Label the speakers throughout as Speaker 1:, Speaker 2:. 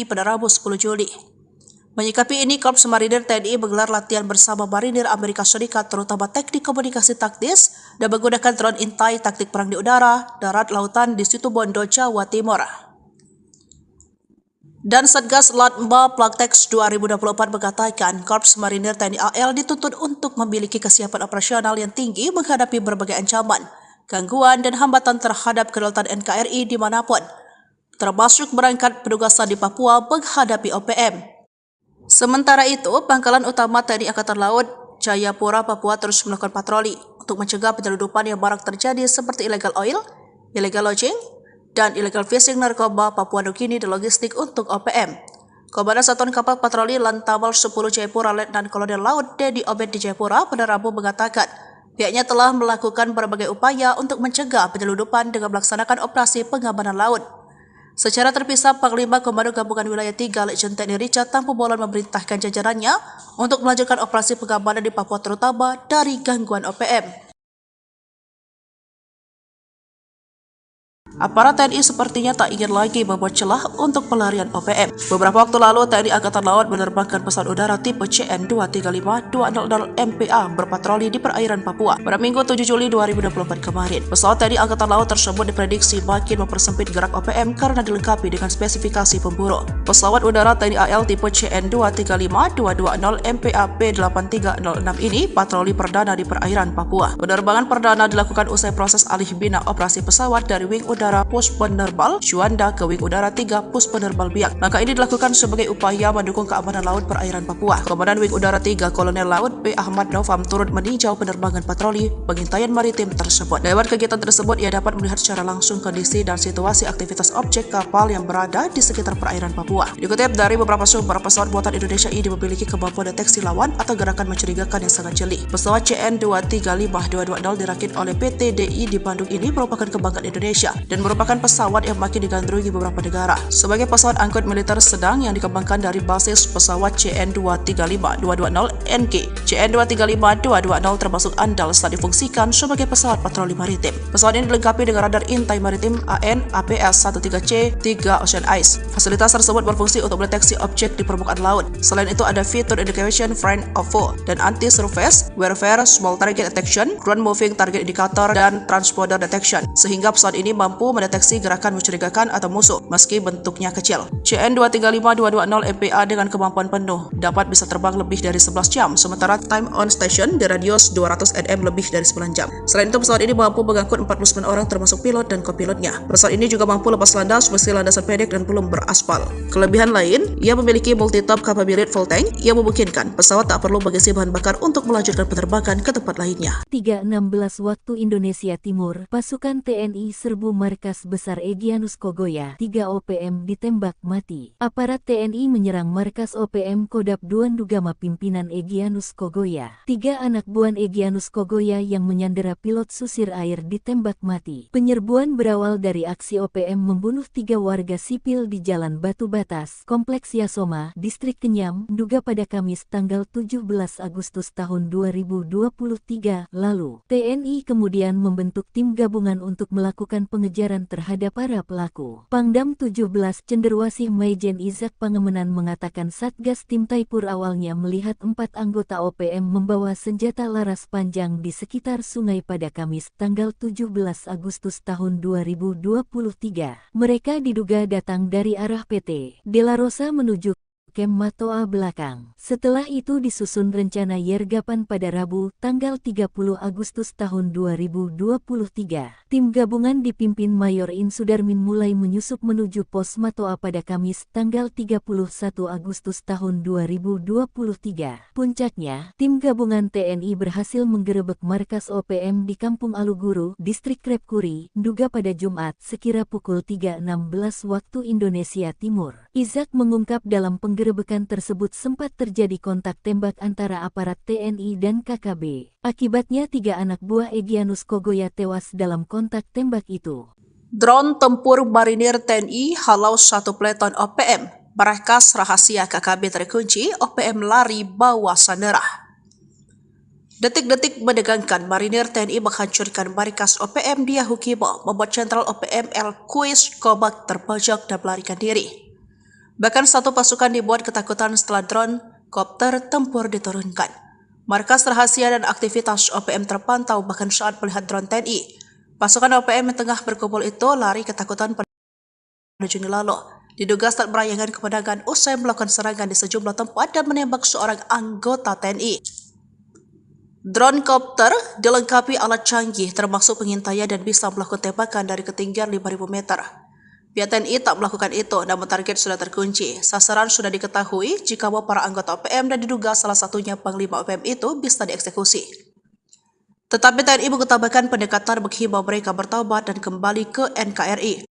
Speaker 1: pada Rabu 10 Juli. Menyikapi ini, Korps Marinir TNI menggelar latihan bersama Marinir Amerika Serikat terutama teknik komunikasi taktis dan menggunakan drone intai taktik perang di udara, darat, lautan di Situbondo, Jawa Timur. Dan Satgas Latma Plaktex 2024 mengatakan Korps Marinir TNI AL dituntut untuk memiliki kesiapan operasional yang tinggi menghadapi berbagai ancaman, gangguan, dan hambatan terhadap kedaulatan NKRI dimanapun, termasuk berangkat penugasan di Papua menghadapi OPM. Sementara itu, Pangkalan Utama TNI Angkatan Laut Jayapura, Papua terus melakukan patroli untuk mencegah penyeludupan yang marak terjadi seperti illegal oil, illegal lodging, dan illegal fishing narkoba Papua Nugini dan logistik untuk OPM. Komandan Satuan Kapal Patroli Lantamal 10 Jayapura Letnan Kolonel Laut Dedi Obed di Jayapura pada Rabu mengatakan pihaknya telah melakukan berbagai upaya untuk mencegah penyeludupan dengan melaksanakan operasi pengamanan laut. Secara terpisah, Panglima Komando Gabungan Wilayah 3 Letjen TNI Richard Tampu-Bolon memerintahkan jajarannya untuk melanjutkan operasi pengamanan di Papua terutama dari gangguan OPM. Aparat TNI sepertinya tak ingin lagi membuat celah untuk pelarian OPM. Beberapa waktu lalu, TNI Angkatan Laut menerbangkan pesawat udara tipe CN-235-200 MPA berpatroli di perairan Papua pada Minggu 7 Juli 2024 kemarin. Pesawat TNI Angkatan Laut tersebut diprediksi makin mempersempit gerak OPM karena dilengkapi dengan spesifikasi pemburu. Pesawat udara TNI AL tipe CN-235-220 MPA P8306 ini patroli perdana di perairan Papua. Penerbangan perdana dilakukan usai proses alih bina operasi pesawat dari Wing Udara Pos Penerbal Juanda ke Wing Udara 3 Pos Penerbal Biak. Langkah ini dilakukan sebagai upaya mendukung keamanan laut perairan Papua. Komandan Wing Udara 3 Kolonel Laut P. Ahmad Novam turut meninjau penerbangan patroli pengintaian maritim tersebut. Lewat kegiatan tersebut, ia dapat melihat secara langsung kondisi dan situasi aktivitas objek kapal yang berada di sekitar perairan Papua. Dikutip dari beberapa sumber, pesawat buatan Indonesia ini memiliki kemampuan deteksi lawan atau gerakan mencurigakan yang sangat jeli. Pesawat CN-235-220 dirakit oleh PT DI di Bandung ini merupakan kebanggaan Indonesia dan merupakan pesawat yang makin digandrungi beberapa negara. Sebagai pesawat angkut militer sedang yang dikembangkan dari basis pesawat CN-235-220 NG, CN-235-220 termasuk andal saat difungsikan sebagai pesawat patroli maritim. Pesawat ini dilengkapi dengan radar intai maritim AN APS-13C-3 Ocean Eyes. Fasilitas tersebut berfungsi untuk mendeteksi objek di permukaan laut. Selain itu ada fitur Indication Friend of Foe dan Anti-Surface Warfare Small Target Detection, Ground Moving Target Indicator, dan Transponder Detection, sehingga pesawat ini mampu mendeteksi gerakan mencurigakan atau musuh meski bentuknya kecil. CN-235-220 MPA dengan kemampuan penuh dapat bisa terbang lebih dari 11 jam, sementara time on station di radius 200 nm lebih dari 9 jam. Selain itu, pesawat ini mampu mengangkut 49 orang termasuk pilot dan kopilotnya. Pesawat ini juga mampu lepas landas meski landasan pendek dan belum beraspal. Kelebihan lain, ia memiliki multi-top capability full tank yang memungkinkan pesawat tak perlu mengisi bahan bakar untuk melanjutkan penerbangan ke tempat lainnya.
Speaker 2: 3.16 waktu Indonesia Timur, pasukan TNI serbu markas besar Egyanus Kogoya, 3 OPM ditembak mati. Aparat TNI menyerang markas OPM Kodap Duan Dugama pimpinan Egyanus Kogoya. 3 anak buah Egyanus Kogoya yang menyandera pilot susir air ditembak mati. Penyerbuan berawal dari aksi OPM membunuh 3 warga sipil di Jalan Batu Batas, Kompleks Yasoma, Distrik Kenyam, Duga pada Kamis tanggal 17 Agustus tahun 2023 lalu. TNI kemudian membentuk tim gabungan untuk melakukan pengejaran terhadap para pelaku. Pangdam 17 Cenderawasih Maijen Izak Pangemenan mengatakan Satgas Tim Taipur awalnya melihat 4 anggota OPM membawa senjata laras panjang di sekitar sungai pada Kamis tanggal 17 Agustus tahun 2023. Mereka diduga datang dari arah PT De La Rosa menuju Kem Matoa belakang. Setelah itu disusun rencana yergapan pada Rabu, tanggal 30 Agustus tahun 2023. Tim gabungan dipimpin Mayor In Sudarmin mulai menyusup menuju pos Matoa pada Kamis, tanggal 31 Agustus tahun 2023. Puncaknya, tim gabungan TNI berhasil menggerebek markas OPM di Kampung Aluguru, Distrik Krepkuri, Duga pada Jumat, sekira pukul 3.16 waktu Indonesia Timur. Izak mengungkap dalam penggerebekan tersebut sempat terjadi kontak tembak antara aparat TNI dan KKB. Akibatnya 3 anak buah Egyanus Kogoya tewas dalam kontak tembak itu.
Speaker 1: Drone tempur marinir TNI halau 1 peleton OPM. Markas rahasia KKB terkunci, OPM lari bawa sandera. Detik-detik menegangkan, marinir TNI menghancurkan markas OPM di Yahukimo, membuat Jenderal OPM El Kuis Kobak terpojok dan melarikan diri. Bahkan satu pasukan dibuat ketakutan setelah drone kopter tempur diturunkan. Markas rahasia dan aktivitas OPM terpantau bahkan saat melihat drone TNI. Pasukan OPM yang tengah berkumpul itu lari ketakutan pada Juni lalu. Diduga saat merayakan kemenangan usai melakukan serangan di sejumlah tempat dan menembak seorang anggota TNI. Drone kopter dilengkapi alat canggih termasuk pengintaian dan bisa melakukan tembakan dari ketinggian 5.000 meter. Pihak TNI tak melakukan itu, namun target sudah terkunci. Sasaran sudah diketahui jika para anggota OPM dan diduga salah satunya Panglima OPM itu bisa dieksekusi. Tetapi TNI mengutamakan pendekatan menghimbau mereka bertaubat dan kembali ke NKRI.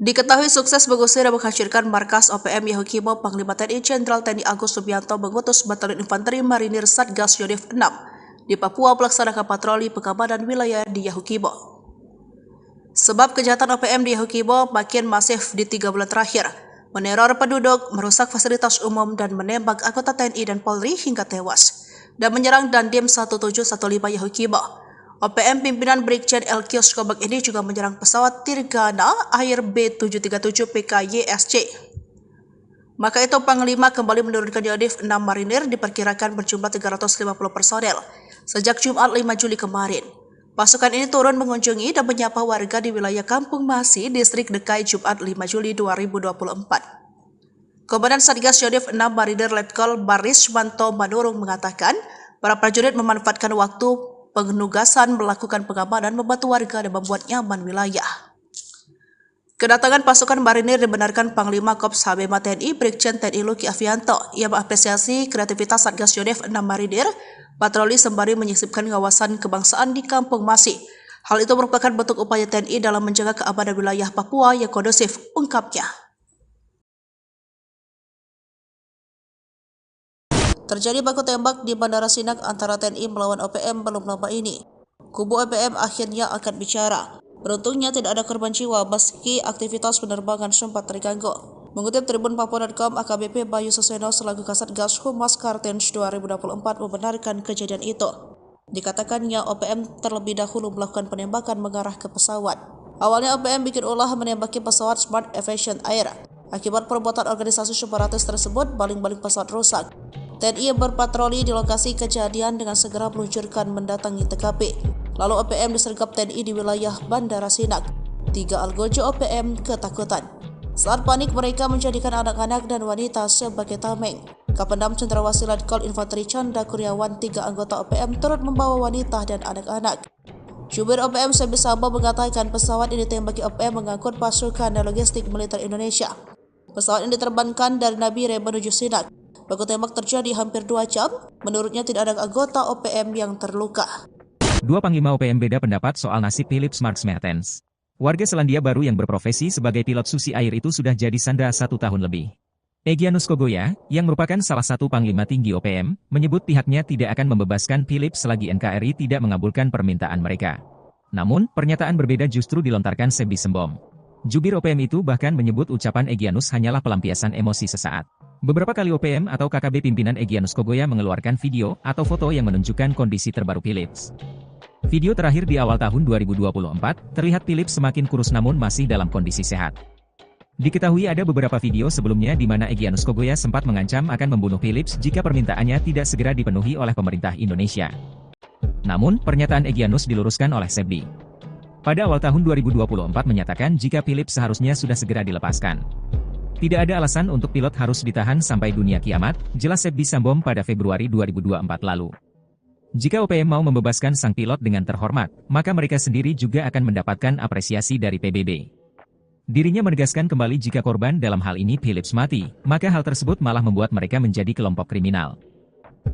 Speaker 1: Diketahui sukses mengusir dan menghancurkan markas OPM Yahukimo, Panglima TNI Jenderal TNI Agus Subianto mengutus Batalion Infanteri Marinir Satgas Yonif 6 di Papua melaksanakan patroli pengamanan wilayah di Yahukimo. Sebab kejahatan OPM di Yahukimo makin masif di 3 bulan terakhir, meneror penduduk, merusak fasilitas umum, dan menembak anggota TNI dan Polri hingga tewas, dan menyerang Dandim 1715 Yahukimo. OPM pimpinan Brigjen Elkios Kobak ini juga menyerang pesawat Tirgana Air B737 PKYSC. Maka itu Panglima kembali menurunkan Yonif 6 Marinir diperkirakan berjumlah 350 personel sejak Jumat 5 Juli kemarin. Pasukan ini turun mengunjungi dan menyapa warga di wilayah Kampung Masi, Distrik Dekai Jumat 5 Juli 2024. Komandan Satgas Yonif 6 Marinir Letkol Baris Manto Manurung mengatakan para prajurit memanfaatkan waktu penugasan melakukan pengamanan, membantu warga dan membuat nyaman wilayah. Kedatangan pasukan marinir dibenarkan Panglima Korps Habema TNI Brigjen TNI Luki Avianto. Ia mengapresiasi kreativitas Satgas Yonif 6 Marinir patroli sembari menyisipkan kawasan kebangsaan di Kampung Masi. Hal itu merupakan bentuk upaya TNI dalam menjaga keamanan wilayah Papua yang kondusif, ungkapnya. Terjadi baku tembak di Bandara Sinak antara TNI melawan OPM belum lama ini. Kubu OPM akhirnya akan bicara. Beruntungnya tidak ada korban jiwa meski aktivitas penerbangan sempat terganggu. Mengutip Tribun Papua.com, AKBP Bayu Suseno selaku Kasatgas Humas Kartens 2024 membenarkan kejadian itu. Dikatakannya OPM terlebih dahulu melakukan penembakan mengarah ke pesawat. Awalnya OPM bikin ulah menembaki pesawat Smart Aviation Air. Akibat perbuatan organisasi separatis tersebut, baling-baling pesawat rusak. TNI yang berpatroli di lokasi kejadian dengan segera meluncurkan mendatangi TKP. Lalu OPM disergap TNI di wilayah Bandara Sinak. 3 algojo OPM ketakutan. Saat panik mereka menjadikan anak-anak dan wanita sebagai tameng. Kapendam Cendrawasih Letkol Infanteri Canda Kurniawan 3 anggota OPM turut membawa wanita dan anak-anak. Jubir OPM Sebi Sambo mengatakan pesawat yang ditembaki OPM mengangkut pasukan dan logistik militer Indonesia. Pesawat yang diterbangkan dari Nabire menuju Sinak. Baku tembak terjadi hampir 2 jam. Menurutnya tidak ada anggota OPM yang terluka.
Speaker 3: Dua Panglima OPM beda pendapat soal nasib Philip Marks Mertens. Warga Selandia Baru yang berprofesi sebagai pilot susi air itu sudah jadi sandera 1 tahun lebih. Egyanus Kogoya, yang merupakan salah satu Panglima tinggi OPM, menyebut pihaknya tidak akan membebaskan Philip selagi NKRI tidak mengabulkan permintaan mereka. Namun, pernyataan berbeda justru dilontarkan Sebi Sembom. Jubir OPM itu bahkan menyebut ucapan Egyanus hanyalah pelampiasan emosi sesaat. Beberapa kali OPM atau KKB pimpinan Egyanus Kogoya mengeluarkan video atau foto yang menunjukkan kondisi terbaru Philips. Video terakhir di awal tahun 2024, terlihat Philips semakin kurus namun masih dalam kondisi sehat. Diketahui ada beberapa video sebelumnya di mana Egyanus Kogoya sempat mengancam akan membunuh Philips jika permintaannya tidak segera dipenuhi oleh pemerintah Indonesia. Namun, pernyataan Egyanus diluruskan oleh Sebi. Pada awal tahun 2024 menyatakan jika Philips seharusnya sudah segera dilepaskan. Tidak ada alasan untuk pilot harus ditahan sampai dunia kiamat, jelas Sebi Sambom pada Februari 2024 lalu. Jika OPM mau membebaskan sang pilot dengan terhormat, maka mereka sendiri juga akan mendapatkan apresiasi dari PBB. Dirinya menegaskan kembali jika korban dalam hal ini Philips mati, maka hal tersebut malah membuat mereka menjadi kelompok kriminal.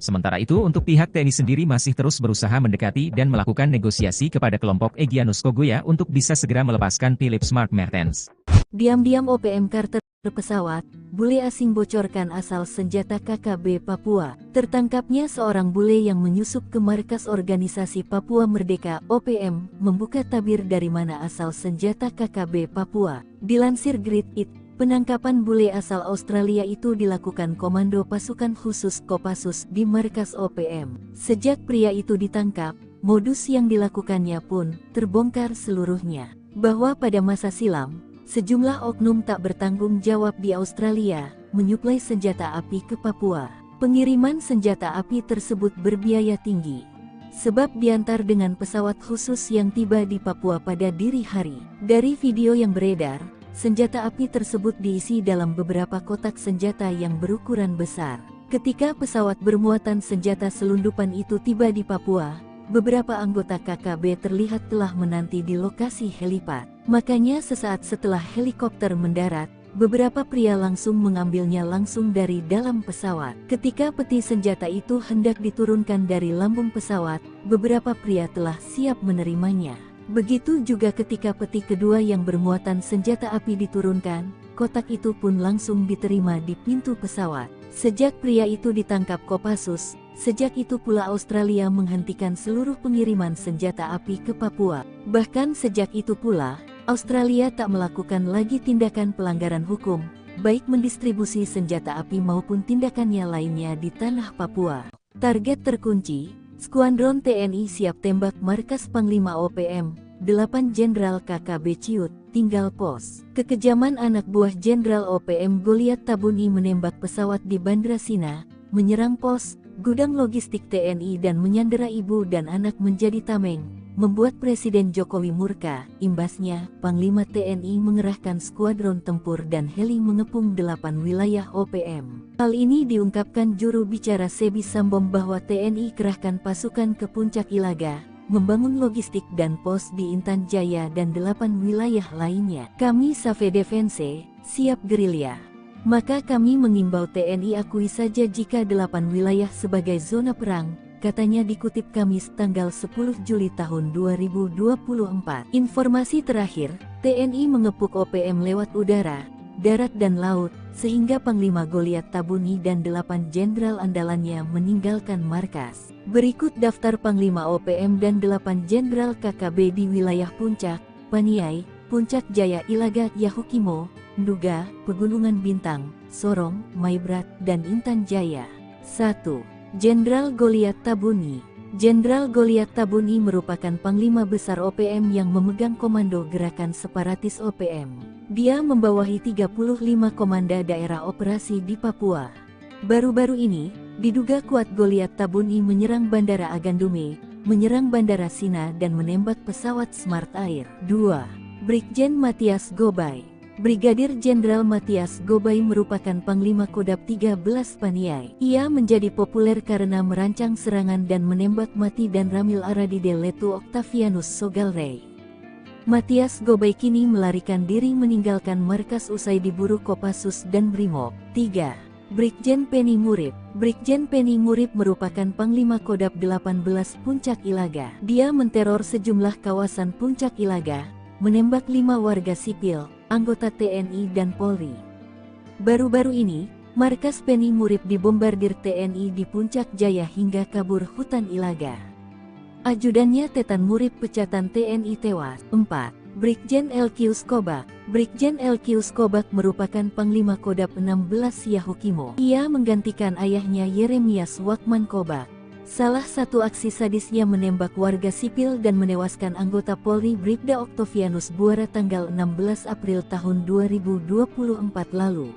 Speaker 3: Sementara itu untuk pihak TNI sendiri masih terus berusaha mendekati dan melakukan negosiasi kepada kelompok Egyanus Kogoya untuk bisa segera melepaskan Philips Marks Mertens.
Speaker 2: Diam-diam OPM Carter pesawat, bule asing bocorkan asal senjata KKB Papua. Tertangkapnya seorang bule yang menyusup ke markas organisasi Papua Merdeka (OPM), membuka tabir dari mana asal senjata KKB Papua. Dilansir Great It, penangkapan bule asal Australia itu dilakukan Komando Pasukan Khusus Kopassus di markas OPM. Sejak pria itu ditangkap, modus yang dilakukannya pun terbongkar seluruhnya. Bahwa pada masa silam, Sejumlah oknum tak bertanggung jawab di Australia menyuplai senjata api ke Papua. Pengiriman senjata api tersebut berbiaya tinggi, sebab diantar dengan pesawat khusus yang tiba di Papua pada dini hari. Dari video yang beredar, senjata api tersebut diisi dalam beberapa kotak senjata yang berukuran besar. Ketika pesawat bermuatan senjata selundupan itu tiba di Papua, beberapa anggota KKB terlihat telah menanti di lokasi helipad. Makanya sesaat setelah helikopter mendarat, beberapa pria langsung mengambilnya langsung dari dalam pesawat. Ketika peti senjata itu hendak diturunkan dari lambung pesawat, beberapa pria telah siap menerimanya. Begitu juga ketika peti kedua yang bermuatan senjata api diturunkan, kotak itu pun langsung diterima di pintu pesawat. Sejak pria itu ditangkap Kopassus, sejak itu pula Australia menghentikan seluruh pengiriman senjata api ke Papua. Bahkan sejak itu pula, Australia tak melakukan lagi tindakan pelanggaran hukum, baik mendistribusi senjata api maupun tindakannya lainnya di tanah Papua. Target terkunci, Skuadron TNI siap tembak markas Panglima OPM, 8 Jenderal KKB Ciut, tinggal pos. Kekejaman anak buah Jenderal OPM Goliat Tabuni menembak pesawat di Bandra Sina, menyerang pos, gudang logistik TNI dan menyandera ibu dan anak menjadi tameng, membuat Presiden Jokowi murka. Imbasnya, Panglima TNI mengerahkan skuadron tempur dan heli mengepung 8 wilayah OPM. Hal ini diungkapkan juru bicara Sebi Sambom bahwa TNI kerahkan pasukan ke Puncak Ilaga, membangun logistik dan pos di Intan Jaya dan 8 wilayah lainnya. Kami Save Defense, siap gerilya. Maka kami mengimbau TNI akui saja jika 8 wilayah sebagai zona perang, katanya dikutip Kamis tanggal 10 Juli tahun 2024. Informasi terakhir, TNI mengepung OPM lewat udara, darat dan laut, sehingga Panglima Goliat Tabuni dan 8 jenderal andalannya meninggalkan markas. Berikut daftar Panglima OPM dan 8 jenderal KKB di wilayah Puncak, Paniai, Puncak Jaya Ilaga Yahukimo, Nduga, Pegunungan Bintang, Sorong, Maibrat, dan Intan Jaya. 1. Jenderal Goliat Tabuni. Jenderal Goliat Tabuni merupakan Panglima Besar OPM yang memegang komando gerakan separatis OPM. Dia membawahi 35 komanda daerah operasi di Papua. Baru-baru ini, diduga kuat Goliat Tabuni menyerang Bandara Agandume, menyerang Bandara Sina dan menembak pesawat Smart Air. 2. Brigjen Matias Gobay. Brigadir Jenderal Matias Gobay merupakan Panglima Kodab 13 Paniai. Ia menjadi populer karena merancang serangan dan menembak mati dan Ramil Aradide Letu Octavianus Sogalrey. Matias Gobay kini melarikan diri meninggalkan markas usai diburu Kopassus dan Brimob. 3. Brigjen Penny Murib. Brigjen Penny Murib merupakan Panglima Kodab 18 Puncak Ilaga. Dia menteror sejumlah kawasan Puncak Ilaga, menembak 5 warga sipil, anggota TNI dan Polri. Baru-baru ini, markas Penny Murib dibombardir TNI di Puncak Jaya hingga kabur hutan Ilaga. Ajudannya Tetan Murib pecatan TNI tewas. 4. Brigjen LQ Skobak. Brigjen LQ Skobak merupakan Panglima Kodab 16 Yahukimo. Ia menggantikan ayahnya Yeremias Wakman Kobak. Salah satu aksi sadisnya menembak warga sipil dan menewaskan anggota Polri Bribda Octavianus Buara tanggal 16 April tahun 2024 lalu.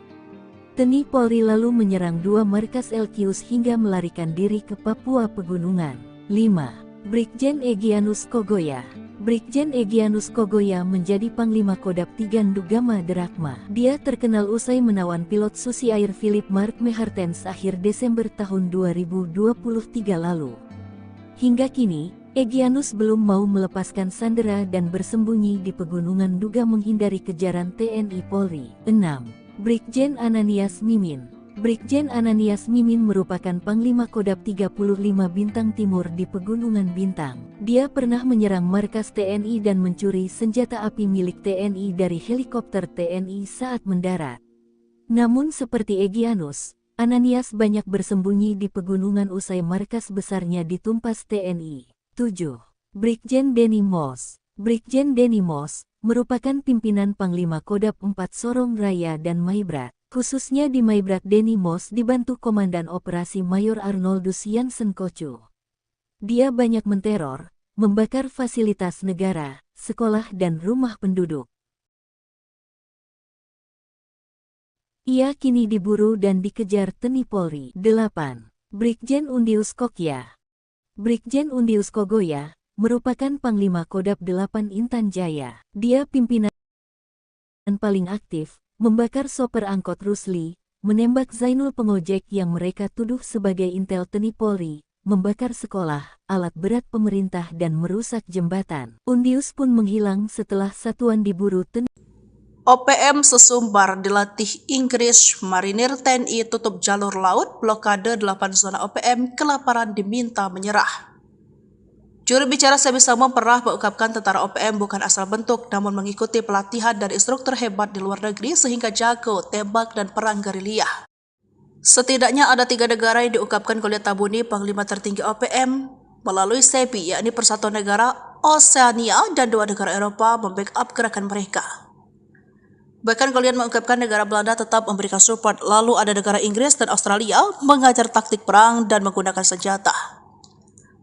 Speaker 2: TNI Polri lalu menyerang 2 markas LQs hingga melarikan diri ke Papua Pegunungan. 5. Brigjen Egyanus Kogoya. Brigjen Egyanus Kogoya menjadi Panglima Kodab 3 Ndugama Derakma. Dia terkenal usai menawan pilot Susi Air Philip Mark Mehartens akhir Desember tahun 2023 lalu. Hingga kini, Egyanus belum mau melepaskan sandera dan bersembunyi di pegunungan Nduga menghindari kejaran TNI Polri. 6. Brigjen Ananias Mimin. Brigjen Ananias Mimin merupakan Panglima Kodab 35 Bintang Timur di Pegunungan Bintang. Dia pernah menyerang markas TNI dan mencuri senjata api milik TNI dari helikopter TNI saat mendarat. Namun seperti Egyanus, Ananias banyak bersembunyi di pegunungan usai markas besarnya ditumpas TNI. 7. Brigjen Denny Moss. Brigjen Denny Moss merupakan pimpinan Panglima Kodab 4 Sorong Raya dan Maibrat. Khususnya di Maibrat Denny Moss dibantu Komandan Operasi Mayor Arnoldus Jansen Kocu. Dia banyak menteror, membakar fasilitas negara, sekolah dan rumah penduduk. Ia kini diburu dan dikejar TNI Polri. 8. Brigjen Undius Kokya. Brigjen Undius Kogoya merupakan Panglima Kodam 8 Intan Jaya. Dia pimpinan paling aktif, membakar sopir angkot Rusli, menembak Zainul pengojek yang mereka tuduh sebagai intel TNI Polri, membakar sekolah, alat berat pemerintah dan merusak jembatan. Undius pun menghilang setelah satuan diburu TNI.
Speaker 1: OPM Sesumbar dilatih Inggris, marinir TNI tutup jalur laut, blokade 8 zona OPM, kelaparan diminta menyerah. Juru bicara Sebi Samo pernah mengungkapkan tentara OPM bukan asal bentuk, namun mengikuti pelatihan dari instruktur hebat di luar negeri sehingga jago tembak dan perang gerilya. Setidaknya ada 3 negara yang diungkapkan Kuliah Tabuni Panglima tertinggi OPM melalui Sebi, yakni Persatuan Negara Oseania dan 2 negara Eropa membackup gerakan mereka. Bahkan kalian mengungkapkan negara Belanda tetap memberikan support, lalu ada negara Inggris dan Australia mengajar taktik perang dan menggunakan senjata.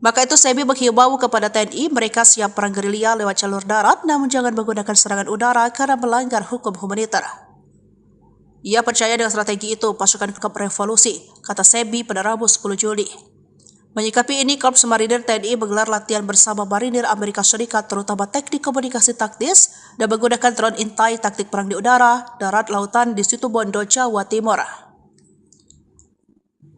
Speaker 1: Maka itu Sebi menghimbau kepada TNI mereka siap perang gerilya lewat jalur darat, namun jangan menggunakan serangan udara karena melanggar hukum humaniter. Ia percaya dengan strategi itu pasukan klub revolusi, kata Sebi pada Rabu 10 Juli. Menyikapi ini, Korps Marinir TNI menggelar latihan bersama marinir Amerika Serikat terutama teknik komunikasi taktis dan menggunakan drone intai taktik perang di udara, darat, lautan di Situbondo, Jawa Timur.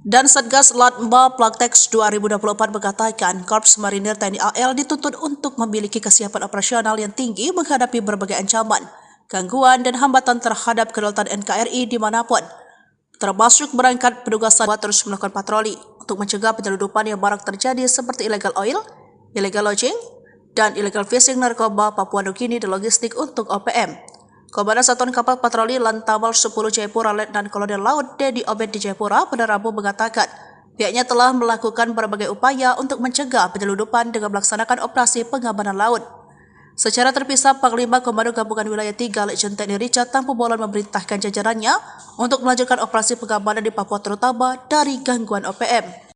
Speaker 1: Dan Satgas Latma Plaktex 2024 mengatakan Korps Marinir TNI AL dituntut untuk memiliki kesiapan operasional yang tinggi menghadapi berbagai ancaman, gangguan dan hambatan terhadap kedaulatan NKRI dimanapun, termasuk berangkat petugas terus melakukan patroli untuk mencegah penyeludupan yang marak terjadi seperti illegal oil, illegal lodging, dan illegal fishing narkoba Papua Nugini dan logistik untuk OPM. Komandan Satuan Kapal Patroli Lantamal 10 Jayapura Letnan Kolonel Laut Dedi Obed di Jayapura pada Rabu mengatakan pihaknya telah melakukan berbagai upaya untuk mencegah penyeludupan dengan melaksanakan operasi pengamanan laut. Secara terpisah, Panglima Komando Gabungan Wilayah 3 Letjen TNI Richard Tampu Bolon memerintahkan jajarannya untuk melanjutkan operasi pengamanan di Papua terutama dari gangguan OPM.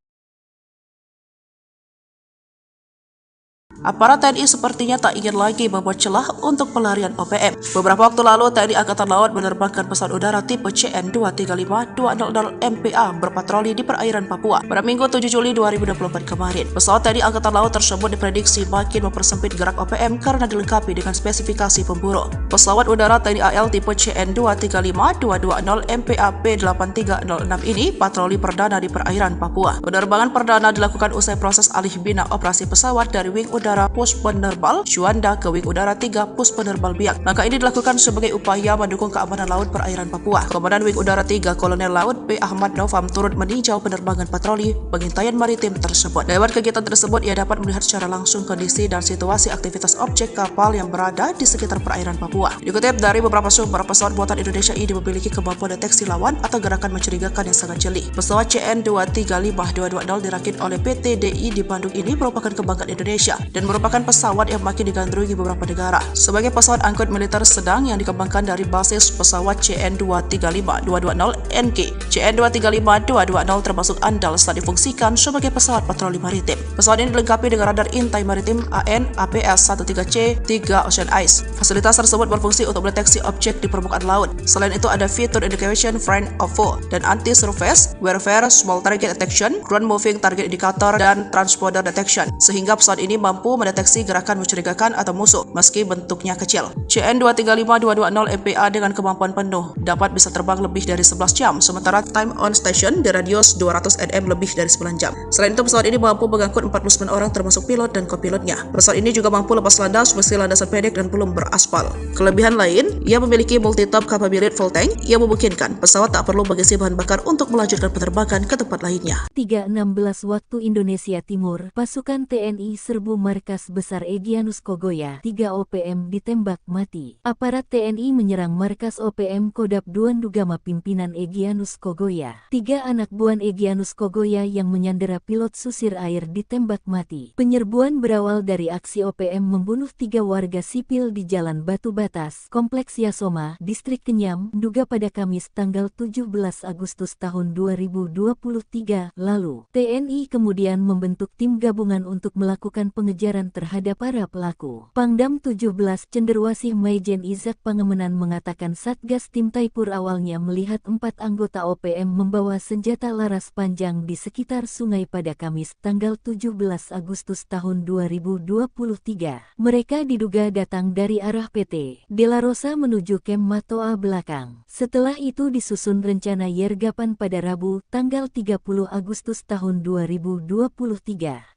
Speaker 1: Aparat TNI sepertinya tak ingin lagi membuat celah untuk pelarian OPM. Beberapa waktu lalu, TNI Angkatan Laut menerbangkan pesawat udara tipe CN-235-200 MPA berpatroli di perairan Papua pada Minggu 7 Juli 2024 kemarin. Pesawat TNI Angkatan Laut tersebut diprediksi makin mempersempit gerak OPM karena dilengkapi dengan spesifikasi pemburu. Pesawat udara TNI AL tipe CN-235-220 MPA P8306 ini patroli perdana di perairan Papua. Penerbangan perdana dilakukan usai proses alih bina operasi pesawat dari Wing Udara Pos Penerbal Juanda ke Wing Udara 3 Pos Penerbal Biak. Maka ini dilakukan sebagai upaya mendukung keamanan laut perairan Papua. Komandan Wing Udara 3 Kolonel Laut P. Ahmad Novam turut meninjau penerbangan patroli pengintaian maritim tersebut. Lewat kegiatan tersebut, ia dapat melihat secara langsung kondisi dan situasi aktivitas objek kapal yang berada di sekitar perairan Papua. Dikutip dari beberapa sumber, pesawat buatan Indonesia ini memiliki kemampuan deteksi lawan atau gerakan mencurigakan yang sangat jeli. Pesawat CN-235-220 dirakit oleh PT DI di Bandung ini merupakan kebanggaan Indonesia dan merupakan pesawat yang makin digandrungi beberapa negara. Sebagai pesawat angkut militer sedang yang dikembangkan dari basis pesawat CN-235-220 NG, CN-235-220 termasuk andal saat difungsikan sebagai pesawat patroli maritim. Pesawat ini dilengkapi dengan radar intai maritim AN APS-13C 3 Ocean Eyes. Fasilitas tersebut berfungsi untuk mendeteksi objek di permukaan laut. Selain itu ada fitur Indication Friend of Foe dan Anti-Surface Warfare Small Target Detection, Ground Moving Target Indicator, dan Transponder Detection, sehingga pesawat ini mampu mendeteksi gerakan mencurigakan atau musuh meski bentuknya kecil. CN-235-220 MPA dengan kemampuan penuh dapat bisa terbang lebih dari 11 jam, sementara time on station di radius 200 nm lebih dari 9 jam. Selain itu, pesawat ini mampu mengangkut 49 orang termasuk pilot dan kopilotnya. Pesawat ini juga mampu lepas landas meski landasan pendek dan belum beraspal. Kelebihan lain, ia memiliki multi-top capability full tank yang memungkinkan pesawat tak perlu mengisi bahan bakar untuk melanjutkan penerbangan ke tempat lainnya.
Speaker 2: 3.16 waktu Indonesia Timur, pasukan TNI serbu markas besar Egyanus Kogoya, 3 OPM ditembak mati. Aparat TNI menyerang markas OPM Kodam 2 Ndugama pimpinan Egyanus Kogoya. 3 anak buah Egyanus Kogoya yang menyandera pilot susir air ditembak mati. Penyerbuan berawal dari aksi OPM membunuh 3 warga sipil di Jalan Batu Batas, Kompleks Yasoma, Distrik Kenyam, Nduga pada Kamis tanggal 17 Agustus tahun 2023 lalu. TNI kemudian membentuk tim gabungan untuk melakukan pengejaran pembelajaran terhadap para pelaku. Pangdam 17 Cenderawasih Maijen Izak Pangemenan mengatakan Satgas Tim Taipur awalnya melihat 4 anggota OPM membawa senjata laras panjang di sekitar sungai pada Kamis, tanggal 17 Agustus tahun 2023. Mereka diduga datang dari arah PT De La Rosa menuju Kem Matoa belakang. Setelah itu disusun rencana yergapan pada Rabu, tanggal 30 Agustus tahun 2023.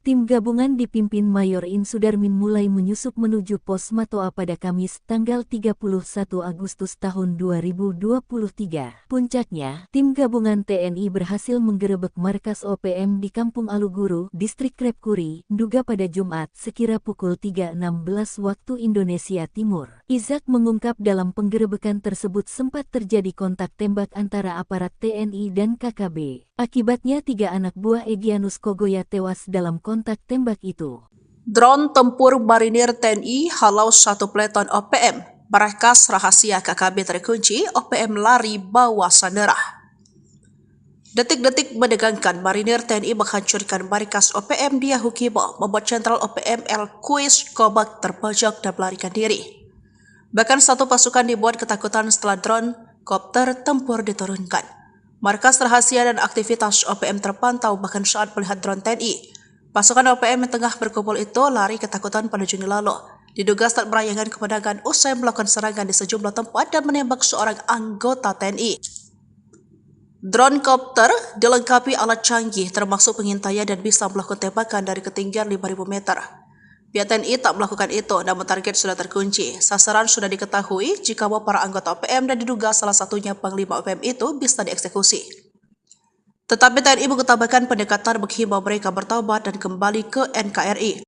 Speaker 2: Tim gabungan dipimpin Mayor In Sudarmin mulai menyusup menuju pos Matoa pada Kamis, tanggal 31 Agustus tahun 2023. Puncaknya, tim gabungan TNI berhasil menggerebek markas OPM di Kampung Aluguru, Distrik Krepkuri, Nduga pada Jumat, sekira pukul 3.16 waktu Indonesia Timur. Izak mengungkap dalam penggerebekan tersebut sempat terjadi kontak tembak antara aparat TNI dan KKB. Akibatnya 3 anak buah Egyanus Kogoya tewas dalam kontak tembak itu.
Speaker 1: Drone tempur marinir TNI halau 1 peleton OPM. Markas rahasia KKB terkunci, OPM lari bawa sandera. Detik-detik menegangkan, marinir TNI menghancurkan markas OPM di Yahukibo, membuat Jenderal OPM El Kuis Kobak terpojok dan melarikan diri. Bahkan satu pasukan dibuat ketakutan setelah drone kopter tempur diturunkan. Markas rahasia dan aktivitas OPM terpantau bahkan saat melihat drone TNI. Pasukan OPM yang tengah berkumpul itu lari ketakutan pada Juni lalu. Diduga saat merayakan kemenangan usai melakukan serangan di sejumlah tempat dan menembak seorang anggota TNI. Drone kopter dilengkapi alat canggih termasuk pengintaian dan bisa melakukan tembakan dari ketinggian 5.000 meter. Pihak TNI tak melakukan itu, namun target sudah terkunci. Sasaran sudah diketahui jika para anggota OPM dan diduga salah satunya Panglima OPM itu bisa dieksekusi. Tetapi TNI mengutamakan pendekatan menghimbau mereka bertaubat dan kembali ke NKRI.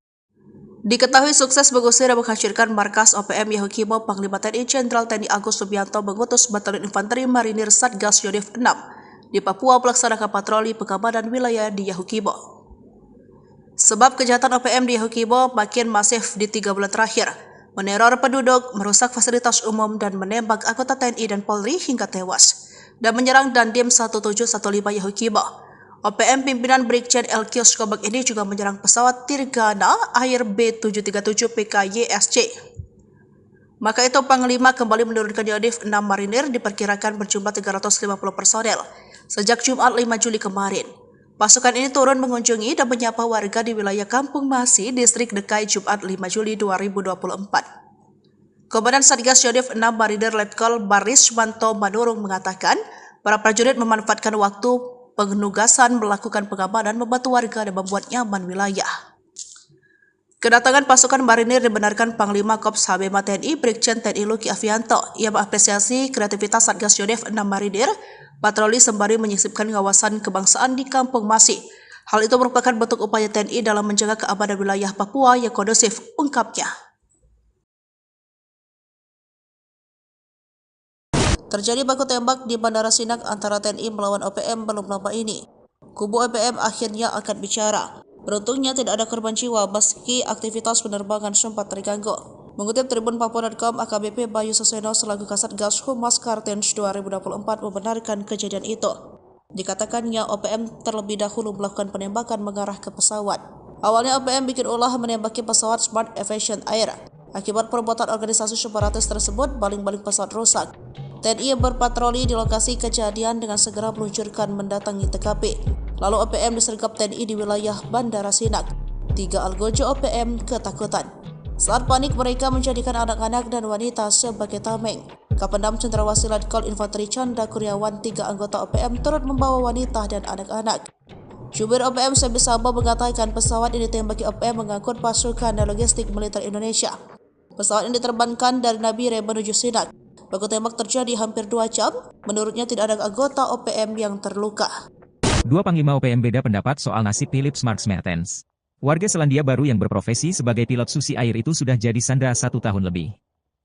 Speaker 1: Diketahui sukses mengusir dan menghancurkan markas OPM Yahukibo, Panglima TNI Jenderal TNI Agus Subianto mengutus Batalion Infanteri Marinir Satgas Yonif 6 di Papua melaksanakan patroli pengamanan wilayah di Yahukibo. Sebab kejahatan OPM di Yahukibo makin masif di 3 bulan terakhir, meneror penduduk, merusak fasilitas umum, dan menembak anggota TNI dan Polri hingga tewas, dan menyerang Dandim 1715 Yahukibo. OPM pimpinan Brigjen El Kios Kobak ini juga menyerang pesawat Tirgana Air B737 PKYSC. Maka itu Panglima kembali menurunkan Yonif 6 marinir diperkirakan berjumlah 350 personel sejak Jumat 5 Juli kemarin. Pasukan ini turun mengunjungi dan menyapa warga di wilayah Kampung Masi, Distrik Dekai Jumat 5 Juli 2024. Komandan Satgas Yonif 6 Marinir Letkol Barismanto Manurung mengatakan, para prajurit memanfaatkan waktu penugasan melakukan pengamanan, membantu warga dan membuat nyaman wilayah. Kedatangan pasukan marinir dibenarkan Panglima Korps Habema TNI Brigjen TNI Luki Avianto. Ia mengapresiasi kreativitas Satgas Yonif 6 Marinir patroli sembari menyisipkan kawasan kebangsaan di Kampung Masi. Hal itu merupakan bentuk upaya TNI dalam menjaga keamanan wilayah Papua yang kondusif, ungkapnya. Terjadi baku tembak di Bandara Sinak antara TNI melawan OPM belum lama ini. Kubu OPM akhirnya akan bicara. Beruntungnya tidak ada korban jiwa meski aktivitas penerbangan sempat terganggu. Mengutip Tribun Papua.com, AKBP Bayu Saseno selaku Kasatgas Humas Kartens 2024 membenarkan kejadian itu. Dikatakannya OPM terlebih dahulu melakukan penembakan mengarah ke pesawat. Awalnya OPM bikin ulah menembaki pesawat Smart Aviation Air. Akibat perbuatan organisasi separatis tersebut, baling-baling pesawat rusak. TNI berpatroli di lokasi kejadian dengan segera meluncurkan mendatangi TKP. Lalu OPM disergap TNI di wilayah Bandara Sinak. 3 algojo OPM ketakutan. Saat panik, mereka menjadikan anak-anak dan wanita sebagai tameng. Kapendam Cenderawasih Letkol Infanteri Canda Kuryawan, 3 anggota OPM turut membawa wanita dan anak-anak. Jubir OPM Sebi Sambo mengatakan pesawat ini ditembaki OPM mengangkut pasukan dan logistik militer Indonesia. Pesawat ini diterbangkan dari Nabire menuju Sinak. Baku tembak terjadi hampir 2 jam. Menurutnya tidak ada anggota OPM yang terluka.
Speaker 3: 2 Panglima OPM beda pendapat soal nasib Philips Marks Mertens. Warga Selandia Baru yang berprofesi sebagai pilot susi air itu sudah jadi sandera 1 tahun lebih.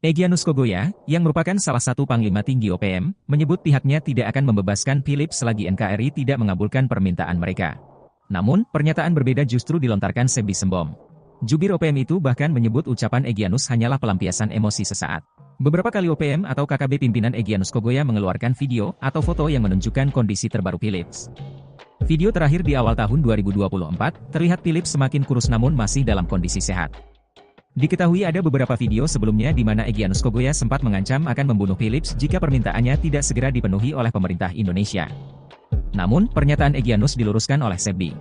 Speaker 3: Egyanus Kogoya, yang merupakan salah satu panglima tinggi OPM, menyebut pihaknya tidak akan membebaskan Philips selagi NKRI tidak mengabulkan permintaan mereka. Namun, pernyataan berbeda justru dilontarkan Sebi Sembom. Jubir OPM itu bahkan menyebut ucapan Egyanus hanyalah pelampiasan emosi sesaat. Beberapa kali OPM atau KKB pimpinan Egyanus Kogoya mengeluarkan video atau foto yang menunjukkan kondisi terbaru Philips. Video terakhir di awal tahun 2024, terlihat Philips semakin kurus namun masih dalam kondisi sehat. Diketahui ada beberapa video sebelumnya di mana Egyanus Kogoya sempat mengancam akan membunuh Philips jika permintaannya tidak segera dipenuhi oleh pemerintah Indonesia. Namun, pernyataan Egyanus diluruskan oleh Sebbi.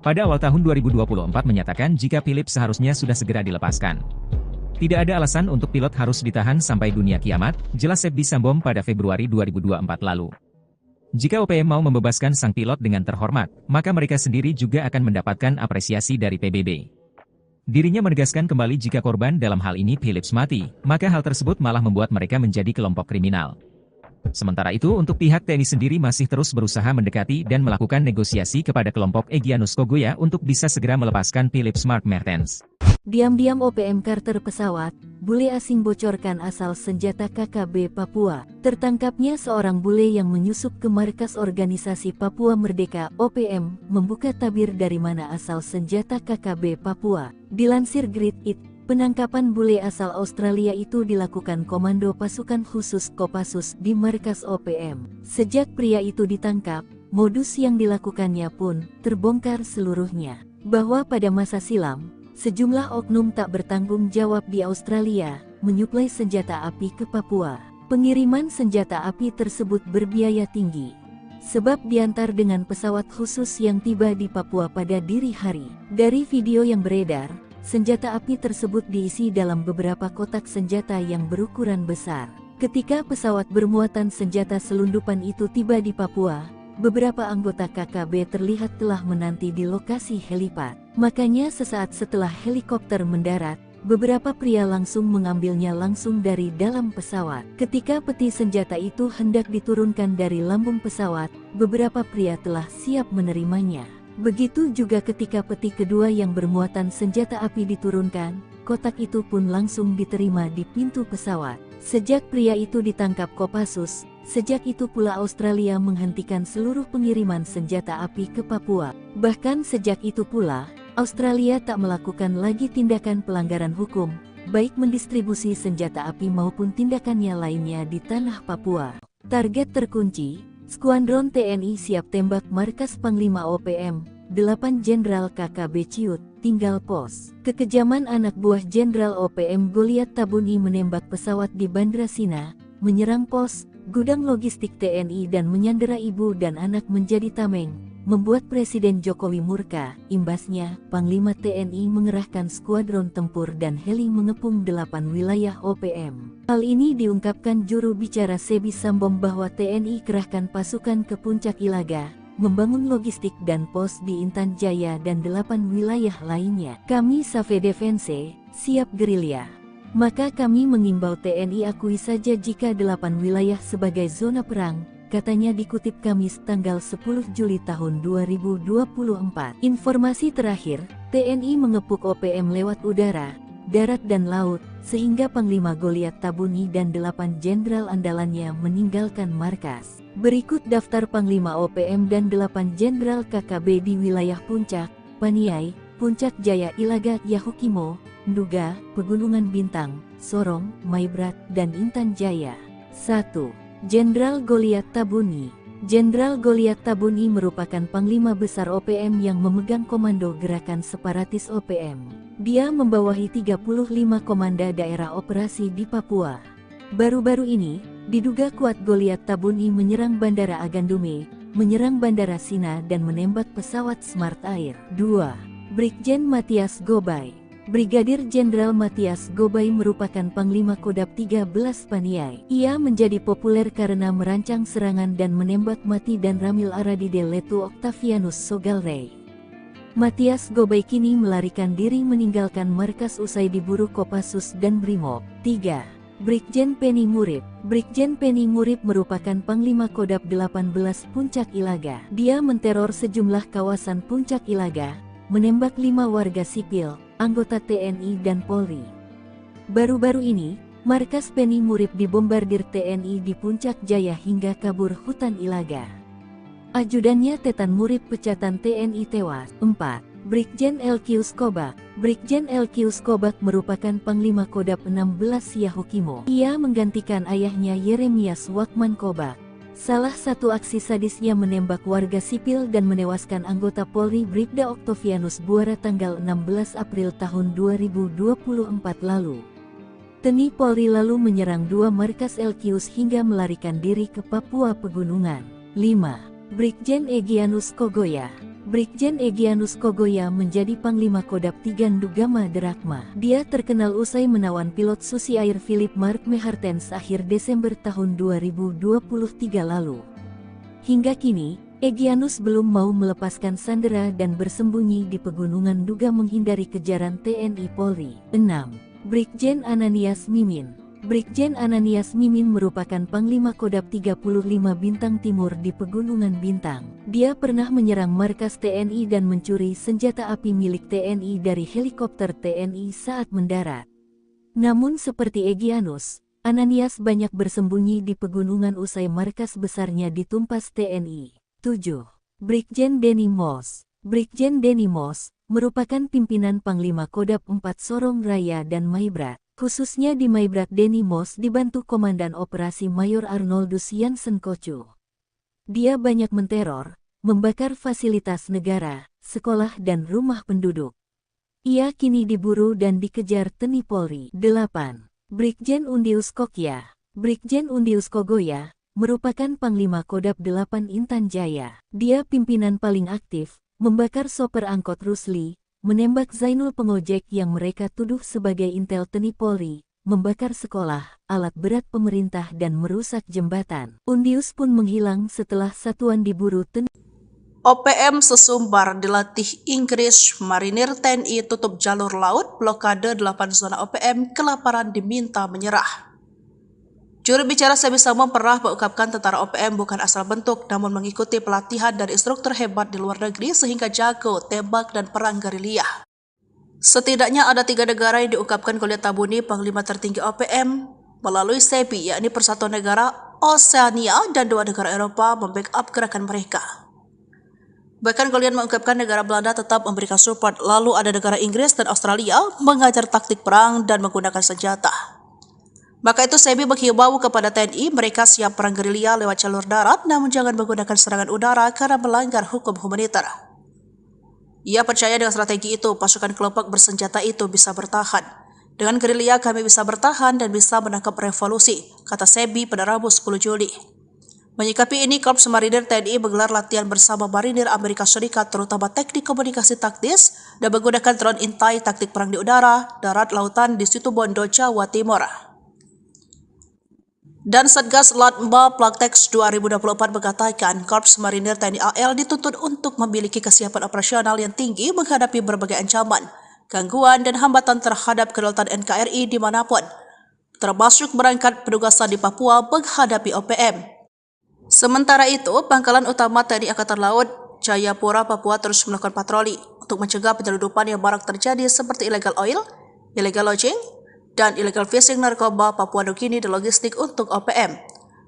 Speaker 3: Pada awal tahun 2024 menyatakan jika Philips seharusnya sudah segera dilepaskan. Tidak ada alasan untuk pilot harus ditahan sampai dunia kiamat, jelas Sebbi Sambom pada Februari 2024 lalu. Jika OPM mau membebaskan sang pilot dengan terhormat, maka mereka sendiri juga akan mendapatkan apresiasi dari PBB. Dirinya menegaskan kembali jika korban dalam hal ini Philips mati, maka hal tersebut malah membuat mereka menjadi kelompok kriminal. Sementara itu untuk pihak TNI sendiri masih terus berusaha mendekati dan melakukan negosiasi kepada kelompok Egyanus Kogoya untuk bisa segera melepaskan Philips Mark Mertens.
Speaker 2: Diam-diam OPM Carter pesawat, bule asing bocorkan asal senjata KKB Papua. Tertangkapnya seorang bule yang menyusup ke markas organisasi Papua Merdeka (OPM), membuka tabir dari mana asal senjata KKB Papua. Dilansir Great It, penangkapan bule asal Australia itu dilakukan Komando Pasukan Khusus Kopassus di markas OPM. Sejak pria itu ditangkap, modus yang dilakukannya pun terbongkar seluruhnya. Bahwa pada masa silam, sejumlah oknum tak bertanggung jawab di Australia menyuplai senjata api ke Papua. Pengiriman senjata api tersebut berbiaya tinggi, sebab diantar dengan pesawat khusus yang tiba di Papua pada dini hari. Dari video yang beredar, senjata api tersebut diisi dalam beberapa kotak senjata yang berukuran besar. Ketika pesawat bermuatan senjata selundupan itu tiba di Papua, beberapa anggota KKB terlihat telah menanti di lokasi helipad. Makanya sesaat setelah helikopter mendarat, beberapa pria langsung mengambilnya langsung dari dalam pesawat. Ketika peti senjata itu hendak diturunkan dari lambung pesawat, beberapa pria telah siap menerimanya. Begitu juga ketika peti kedua yang bermuatan senjata api diturunkan, kotak itu pun langsung diterima di pintu pesawat. Sejak pria itu ditangkap Kopassus, sejak itu pula Australia menghentikan seluruh pengiriman senjata api ke Papua. Bahkan sejak itu pula, Australia tak melakukan lagi tindakan pelanggaran hukum, baik mendistribusi senjata api maupun tindakannya lainnya di tanah Papua. Target terkunci, Skuadron TNI siap tembak markas Panglima OPM, 8 Jenderal KKB Ciut, tinggal pos. Kekejaman anak buah Jenderal OPM Goliat Tabuni menembak pesawat di Bandra Sina, menyerang pos, gudang logistik TNI dan menyandera ibu dan anak menjadi tameng, membuat Presiden Jokowi murka. Imbasnya, Panglima TNI mengerahkan skuadron tempur dan heli mengepung 8 wilayah OPM. Hal ini diungkapkan juru bicara Sebbi Sambom bahwa TNI kerahkan pasukan ke Puncak Ilaga, membangun logistik dan pos di Intan Jaya dan 8 wilayah lainnya. Kami Save Defense, siap gerilya. Maka kami mengimbau TNI akui saja jika 8 wilayah sebagai zona perang, katanya dikutip Kamis tanggal 10 Juli tahun 2024. Informasi terakhir, TNI mengepung OPM lewat udara, darat dan laut, sehingga Panglima Goliat Tabuni dan 8 jenderal andalannya meninggalkan markas. Berikut daftar Panglima OPM dan 8 jenderal KKB di wilayah Puncak, Paniai, Puncak Jaya Ilaga, Yahukimo, Nduga, Pegunungan Bintang, Sorong, Maibrat, dan Intan Jaya. 1. Jenderal Goliat Tabuni. Jenderal Goliat Tabuni merupakan Panglima Besar OPM yang memegang komando gerakan separatis OPM. Dia membawahi 35 komanda daerah operasi di Papua. Baru-baru ini, diduga kuat Goliat Tabuni menyerang Bandara Agandume, menyerang Bandara Sina dan menembak pesawat Smart Air. 2. Brigjen Matias Gobay. Brigadir Jenderal Matias Gobay merupakan Panglima Kodam 13 Paniai. Ia menjadi populer karena merancang serangan dan menembak mati dan Ramil Aradide Letu Octavianus Sogalrey. Matias Gobay kini melarikan diri meninggalkan markas usai diburu Kopassus dan Brimob. 3. Brigjen Penny Murib. Brigjen Penny Murib merupakan Panglima Kodam 18 Puncak Ilaga. Dia menteror sejumlah kawasan Puncak Ilaga, menembak 5 warga sipil, anggota TNI dan Polri. Baru-baru ini, markas Penny Murib dibombardir TNI di Puncak Jaya hingga kabur hutan Ilaga. Ajudannya Tetan Murib pecatan TNI tewas. 4. Brigjen LQ Skobak. Brigjen LQ Skobak merupakan Panglima Kodam 16 Yahukimo. Ia menggantikan ayahnya Yeremias Wakman Kobak. Salah satu aksi sadisnya menembak warga sipil dan menewaskan anggota Polri Bribda Octavianus Buara tanggal 16 April tahun 2024 lalu. TNI Polri lalu menyerang 2 markas LQS hingga melarikan diri ke Papua Pegunungan. 5. Brigjen Egyanus Kogoya. Brigjen Egyanus Kogoya menjadi Panglima Kodam 3 Ndugama Derakma. Dia terkenal usai menawan pilot Susi Air Philip Mark Mehartens akhir Desember tahun 2023 lalu. Hingga kini, Egyanus belum mau melepaskan sandera dan bersembunyi di Pegunungan Duga menghindari kejaran TNI Polri. 6. Brigjen Ananias Mimin. Brigjen Ananias Mimin merupakan Panglima Kodam 35 Bintang Timur di Pegunungan Bintang. Dia pernah menyerang markas TNI dan mencuri senjata api milik TNI dari helikopter TNI saat mendarat. Namun seperti Egyanus, Ananias banyak bersembunyi di pegunungan usai markas besarnya ditumpas TNI. 7. Brigjen Denny Moss. Brigjen Denny Moss merupakan pimpinan Panglima Kodam 4 Sorong Raya dan Maibrat. Khususnya di Maibrat, Denny Moss dibantu Komandan Operasi Mayor Arnoldus Jansen Kocu. Dia banyak menteror, membakar fasilitas negara, sekolah dan rumah penduduk. Ia kini diburu dan dikejar TNI Polri. 8. Brigjen Undius Kokya. Brigjen Undius Kogoya merupakan Panglima Kodam 8 Intan Jaya. Dia pimpinan paling aktif, membakar sopir angkot Rusli, menembak Zainul pengojek yang mereka tuduh sebagai intel TNI Polri, membakar sekolah, alat berat pemerintah dan merusak jembatan. Undius pun menghilang setelah satuan diburu TNI.
Speaker 1: OPM Sesumbar dilatih Inggris, marinir TNI tutup jalur laut, blokade 8 zona OPM, kelaparan diminta menyerah. Juru bicara Sebi Samo pernah mengungkapkan tentara OPM bukan asal bentuk, namun mengikuti pelatihan dari instruktur hebat di luar negeri sehingga jago tembak dan perang gerilya. Setidaknya ada 3 negara yang diungkapkan Goliat Tabuni, Panglima tertinggi OPM, melalui Sebi, yakni Persatuan Negara Oseania dan 2 negara Eropa membackup gerakan mereka. Bahkan Goliat mengungkapkan negara Belanda tetap memberikan support, lalu ada negara Inggris dan Australia mengajar taktik perang dan menggunakan senjata. Maka itu Sebi menghimbau kepada TNI mereka siap perang gerilya lewat jalur darat, namun jangan menggunakan serangan udara karena melanggar hukum humaniter. Ia percaya dengan strategi itu pasukan kelompok bersenjata itu bisa bertahan. Dengan gerilya kami bisa bertahan dan bisa menangkap revolusi, kata Sebi pada Rabu 10 Juli. Menyikapi ini, Korps Marinir TNI menggelar latihan bersama marinir Amerika Serikat terutama teknik komunikasi taktis dan menggunakan drone intai taktik perang di udara, darat, lautan di Situbondo, Jawa Timur. Dan Satgas Latma Plaktex 2024 mengatakan Korps Marinir TNI AL dituntut untuk memiliki kesiapan operasional yang tinggi menghadapi berbagai ancaman, gangguan dan hambatan terhadap kedaulatan NKRI dimanapun, termasuk berangkat penugasan di Papua menghadapi OPM. Sementara itu, Pangkalan Utama TNI Angkatan Laut Jayapura, Papua terus melakukan patroli untuk mencegah penyelundupan yang marak terjadi seperti illegal oil, illegal lodging, dan illegal fishing narkoba Papua Nugini dan logistik untuk OPM.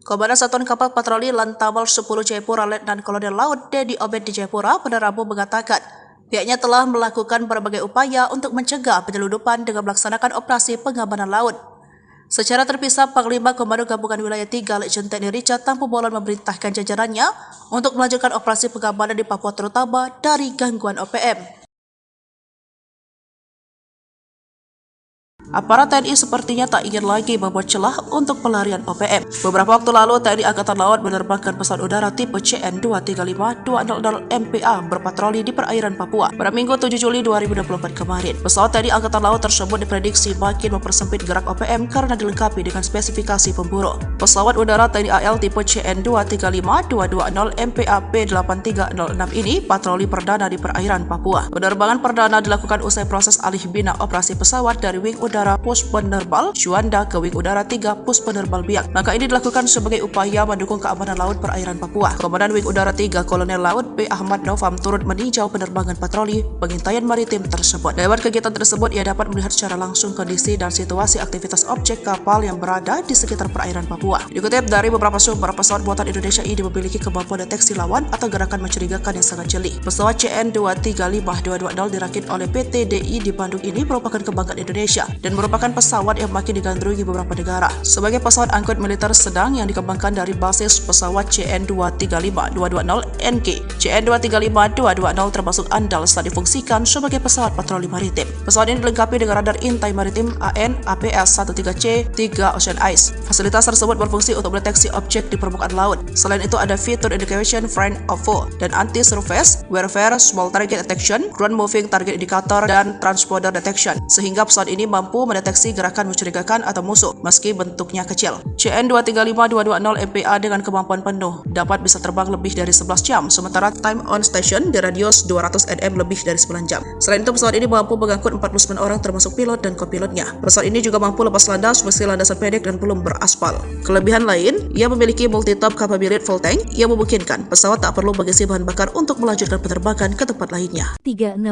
Speaker 1: Komandan Satuan Kapal Patroli Lantamal 10 Jayapura Letnan Kolonel Laut Dedi Obed di Jayapura pada Rabu mengatakan pihaknya telah melakukan berbagai upaya untuk mencegah penyelundupan dengan melaksanakan operasi pengamanan laut. Secara terpisah, Panglima Komando Gabungan Wilayah 3 Letjen TNI Richard Tampu-Bolon memerintahkan jajarannya untuk melanjutkan operasi pengamanan di Papua terutama dari gangguan OPM. Aparat TNI sepertinya tak ingin lagi membuat celah untuk pelarian OPM. Beberapa waktu lalu, TNI Angkatan Laut menerbangkan pesawat udara tipe CN-235-200 MPA berpatroli di perairan Papua pada Minggu 7 Juli 2024 kemarin. Pesawat TNI Angkatan Laut tersebut diprediksi makin mempersempit gerak OPM karena dilengkapi dengan spesifikasi pemburu. Pesawat udara TNI AL tipe CN-235-220 MPA P8306 ini patroli perdana di perairan Papua. Penerbangan perdana dilakukan usai proses alih bina operasi pesawat dari Wing Udara Pus Penerbal Juanda ke Wing Udara 3 Pus Penerbal Biak. Maka ini dilakukan sebagai upaya mendukung keamanan laut perairan Papua. Komandan Wing Udara 3 Kolonel Laut B. Ahmad Novam turut meninjau penerbangan patroli pengintaian maritim tersebut. Lewat kegiatan tersebut, ia dapat melihat secara langsung kondisi dan situasi aktivitas objek kapal yang berada di sekitar perairan Papua. Dikutip dari beberapa sumber, pesawat buatan Indonesia ini memiliki kemampuan deteksi lawan atau gerakan mencurigakan yang sangat jeli. Pesawat CN-235-220 dirakit oleh PT DI di Bandung ini merupakan kebanggaan Indonesia dan dan merupakan pesawat yang makin digandrungi beberapa negara. Sebagai pesawat angkut militer sedang yang dikembangkan dari basis pesawat CN-235-220NG, CN-235-220 termasuk andal saat difungsikan sebagai pesawat patroli maritim. Pesawat ini dilengkapi dengan radar intai maritim AN/APS-13C 3 Ocean Eyes. Fasilitas tersebut berfungsi untuk mendeteksi objek di permukaan laut. Selain itu ada fitur Indication Friend of Foe dan Anti-Surface Warfare Small Target Detection, Ground Moving Target Indicator, dan Transponder Detection, sehingga pesawat ini mampu mendeteksi gerakan mencurigakan atau musuh meski bentuknya kecil. CN-235-220 MPA dengan kemampuan penuh dapat bisa terbang lebih dari 11 jam, sementara time on station di radius 200 nm lebih dari 9 jam. Selain itu, pesawat ini mampu mengangkut 49 orang termasuk pilot dan kopilotnya. Pesawat ini juga mampu lepas landas meski landasan pendek dan belum beraspal. Kelebihan lain, ia memiliki multi-top capability full tank yang memungkinkan pesawat tak perlu mengisi bahan bakar untuk melanjutkan penerbangan ke tempat lainnya.
Speaker 2: 3.16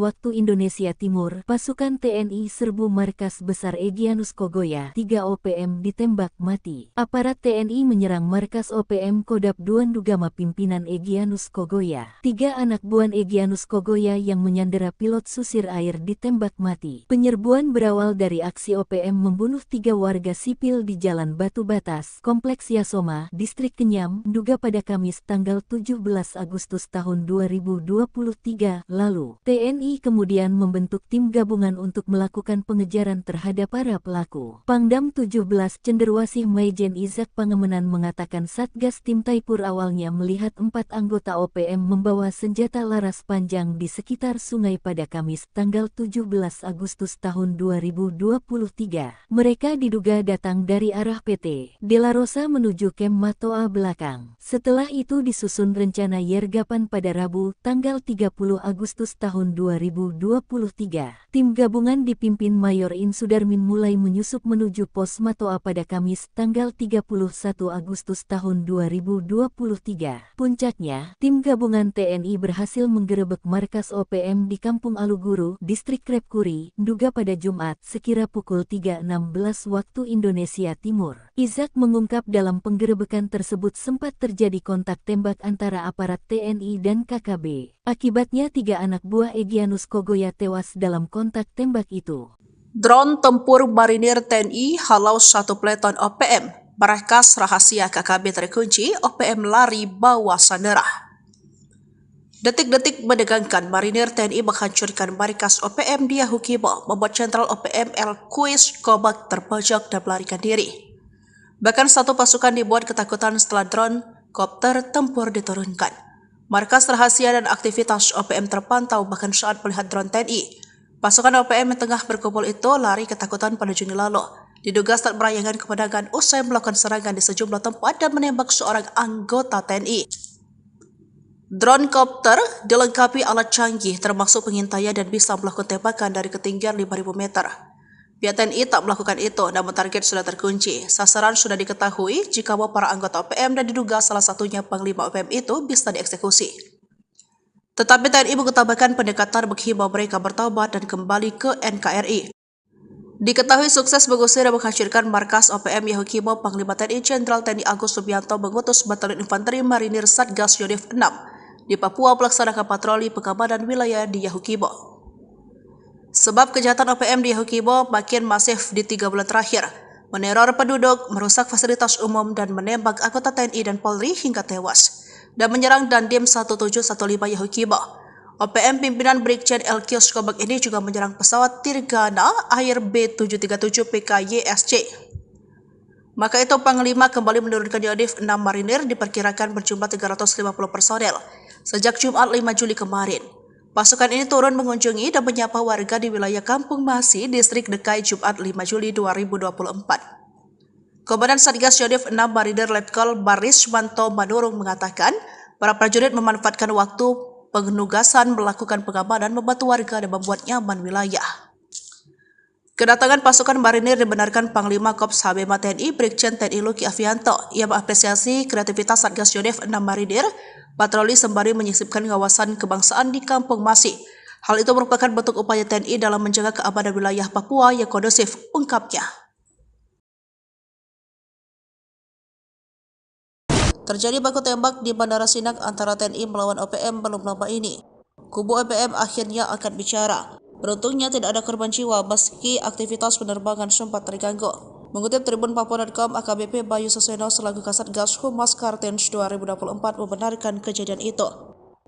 Speaker 2: waktu Indonesia Timur, pasukan TNI serbu markas besar Egyanus Kogoya, 3 OPM ditembak mati. Aparat TNI menyerang markas OPM Kodap Duan Dugama pimpinan Egyanus Kogoya. 3 anak buah Egyanus Kogoya yang menyandera pilot susir air ditembak mati. Penyerbuan berawal dari aksi OPM membunuh 3 warga sipil di Jalan Batu Batas, Kompleks Yasoma, Distrik Kenyam, Duga pada Kamis tanggal 17 Agustus tahun 2023 lalu. TNI kemudian membentuk tim gabungan untuk melakukan pengejaran terhadap para pelaku. Pangdam 17 Cenderawasih Maijen Izak Pangemenan mengatakan Satgas Tim Taipur awalnya melihat 4 anggota OPM membawa senjata laras panjang di sekitar sungai pada Kamis tanggal 17 Agustus tahun 2023. Mereka diduga datang dari arah PT De La Rosa menuju Kem Matoa belakang. Setelah itu disusun rencana yergapan pada Rabu, tanggal 30 Agustus tahun 2023. Tim gabungan dipimpin Mayor Insudarmin mulai menyusup menuju pos Matoa pada Kamis, tanggal 31 Agustus tahun 2023. Puncaknya, tim gabungan TNI berhasil menggerebek markas OPM di Kampung Aluguru, Distrik Krepkuri, Duga pada Jumat, sekira pukul 3.16 waktu Indonesia Timur. Izak mengungkap dalam penggerebekan tersebut sempat terjadi kontak tembak antara aparat TNI dan KKB. Akibatnya 3 anak buah Egyanus Kogoya tewas dalam kontak tembak itu.
Speaker 1: Drone tempur marinir TNI halau 1 peleton OPM. Markas rahasia KKB terkunci, OPM lari bawa sandera. Detik-detik menegangkan, marinir TNI menghancurkan markas OPM di Yahukibo, membuat Jenderal OPM El Kuis Kobak terpojok dan melarikan diri. Bahkan satu pasukan dibuat ketakutan setelah drone kopter tempur diturunkan. Markas rahasia dan aktivitas OPM terpantau bahkan saat melihat drone TNI. Pasukan OPM yang tengah berkumpul itu lari ketakutan pada Juni lalu. Diduga saat merayakan kemenangan usai melakukan serangan di sejumlah tempat dan menembak seorang anggota TNI. Drone kopter dilengkapi alat canggih termasuk pengintaian dan bisa melakukan tembakan dari ketinggian 5.000 meter. Pihak TNI tak melakukan itu, namun target sudah terkunci. Sasaran sudah diketahui jika para anggota OPM dan diduga salah satunya Panglima OPM itu bisa dieksekusi. Tetapi TNI mengutamakan pendekatan menghimbau mereka bertobat dan kembali ke NKRI. Diketahui sukses mengusir dan menghancurkan markas OPM Yahukibo, Panglima TNI Jenderal TNI Agus Subianto mengutus Batalion Infanteri Marinir Satgas Yonif 6 di Papua melaksanakan patroli pengamanan wilayah di Yahukibo. Sebab kejahatan OPM di Yahukibo makin masif di 3 bulan terakhir, meneror penduduk, merusak fasilitas umum, dan menembak anggota TNI dan Polri hingga tewas, dan menyerang Dandim 1715 Yahukibo. OPM pimpinan Brigjen El Kios Kobak ini juga menyerang pesawat Tirgana Air B737 PKYSC. Maka itu Panglima kembali menurunkan Yonif 6 marinir diperkirakan berjumlah 350 personel sejak Jumat 5 Juli kemarin. Pasukan ini turun mengunjungi dan menyapa warga di wilayah Kampung Masi, Distrik Dekai Jumat 5 Juli 2024. Komandan Satgas Yonif 6 Marinir Letkol Baris Manto Manurung mengatakan para prajurit memanfaatkan waktu penugasan melakukan pengamanan, membantu warga dan membuat nyaman wilayah. Kedatangan pasukan marinir dibenarkan Panglima Korps Habema TNI Brigjen TNI Luki Avianto. Ia mengapresiasi kreativitas Satgas Yonif 6 Marinir patroli sembari menyisipkan kawasan kebangsaan di Kampung Masi. Hal itu merupakan bentuk upaya TNI dalam menjaga keamanan wilayah Papua yang kondusif, ungkapnya. Terjadi baku tembak di Bandara Sinak antara TNI melawan OPM belum lama ini. Kubu OPM akhirnya akan bicara. Beruntungnya tidak ada korban jiwa meski aktivitas penerbangan sempat terganggu. Mengutip Tribun Papua.com, AKBP Bayu Suseno selaku Kasatgas Humas Kartens 2024 membenarkan kejadian itu.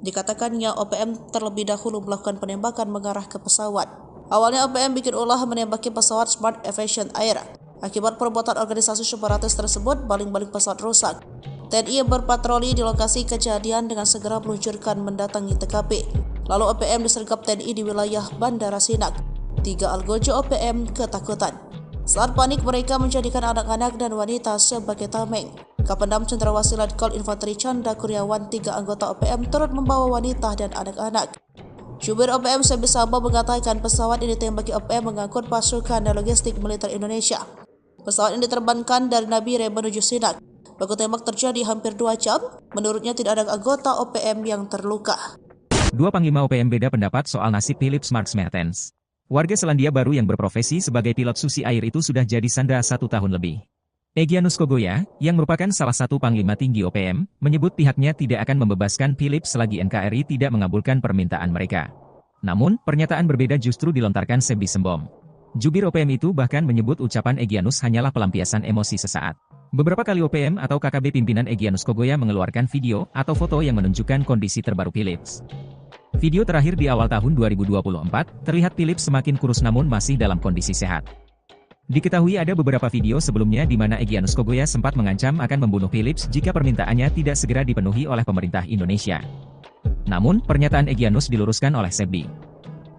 Speaker 1: Dikatakannya OPM terlebih dahulu melakukan penembakan mengarah ke pesawat. Awalnya OPM bikin ulah menembaki pesawat Smart Aviation Air. Akibat perbuatan organisasi separatis tersebut, baling-baling pesawat rusak. TNI yang berpatroli di lokasi kejadian dengan segera meluncurkan mendatangi TKP. Lalu OPM disergap TNI di wilayah Bandara Sinak. 3 algojo OPM ketakutan. Saat panik, mereka menjadikan anak-anak dan wanita sebagai tameng. Kapendam Cendrawasih Letkol Infanteri Canda Kurniawan, 3 anggota OPM turut membawa wanita dan anak-anak. Jubir OPM Sebi Sambo mengatakan pesawat yang ditembaki OPM mengangkut pasukan dan logistik militer Indonesia. Pesawat ini diterbangkan dari Nabire menuju Sinak. Baku tembak terjadi hampir 2 jam. Menurutnya tidak ada anggota OPM yang terluka.
Speaker 3: 2 Panglima OPM beda pendapat soal nasib Philips Marks Mertens. Warga Selandia Baru yang berprofesi sebagai pilot susi air itu sudah jadi sandera 1 tahun lebih. Egyanus Kogoya, yang merupakan salah satu panglima tinggi OPM, menyebut pihaknya tidak akan membebaskan Philips selagi NKRI tidak mengabulkan permintaan mereka. Namun, pernyataan berbeda justru dilontarkan Sebi Sembom. Jubir OPM itu bahkan menyebut ucapan Egyanus hanyalah pelampiasan emosi sesaat. Beberapa kali OPM atau KKB pimpinan Egyanus Kogoya mengeluarkan video atau foto yang menunjukkan kondisi terbaru Philips. Video terakhir di awal tahun 2024, terlihat Philips semakin kurus namun masih dalam kondisi sehat. Diketahui ada beberapa video sebelumnya di mana Egyanus Kogoya sempat mengancam akan membunuh Philips jika permintaannya tidak segera dipenuhi oleh pemerintah Indonesia. Namun, pernyataan Egyanus diluruskan oleh Sebi.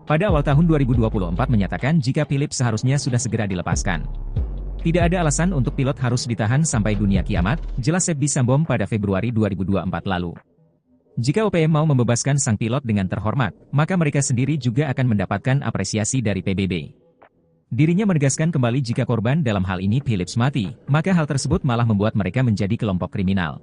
Speaker 3: Pada awal tahun 2024 menyatakan jika Philips seharusnya sudah segera dilepaskan. Tidak ada alasan untuk pilot harus ditahan sampai dunia kiamat, jelas Sebi Sambom pada Februari 2024 lalu. Jika OPM mau membebaskan sang pilot dengan terhormat, maka mereka sendiri juga akan mendapatkan apresiasi dari PBB. Dirinya menegaskan kembali jika korban dalam hal ini Philips mati, maka hal tersebut malah membuat mereka menjadi kelompok kriminal.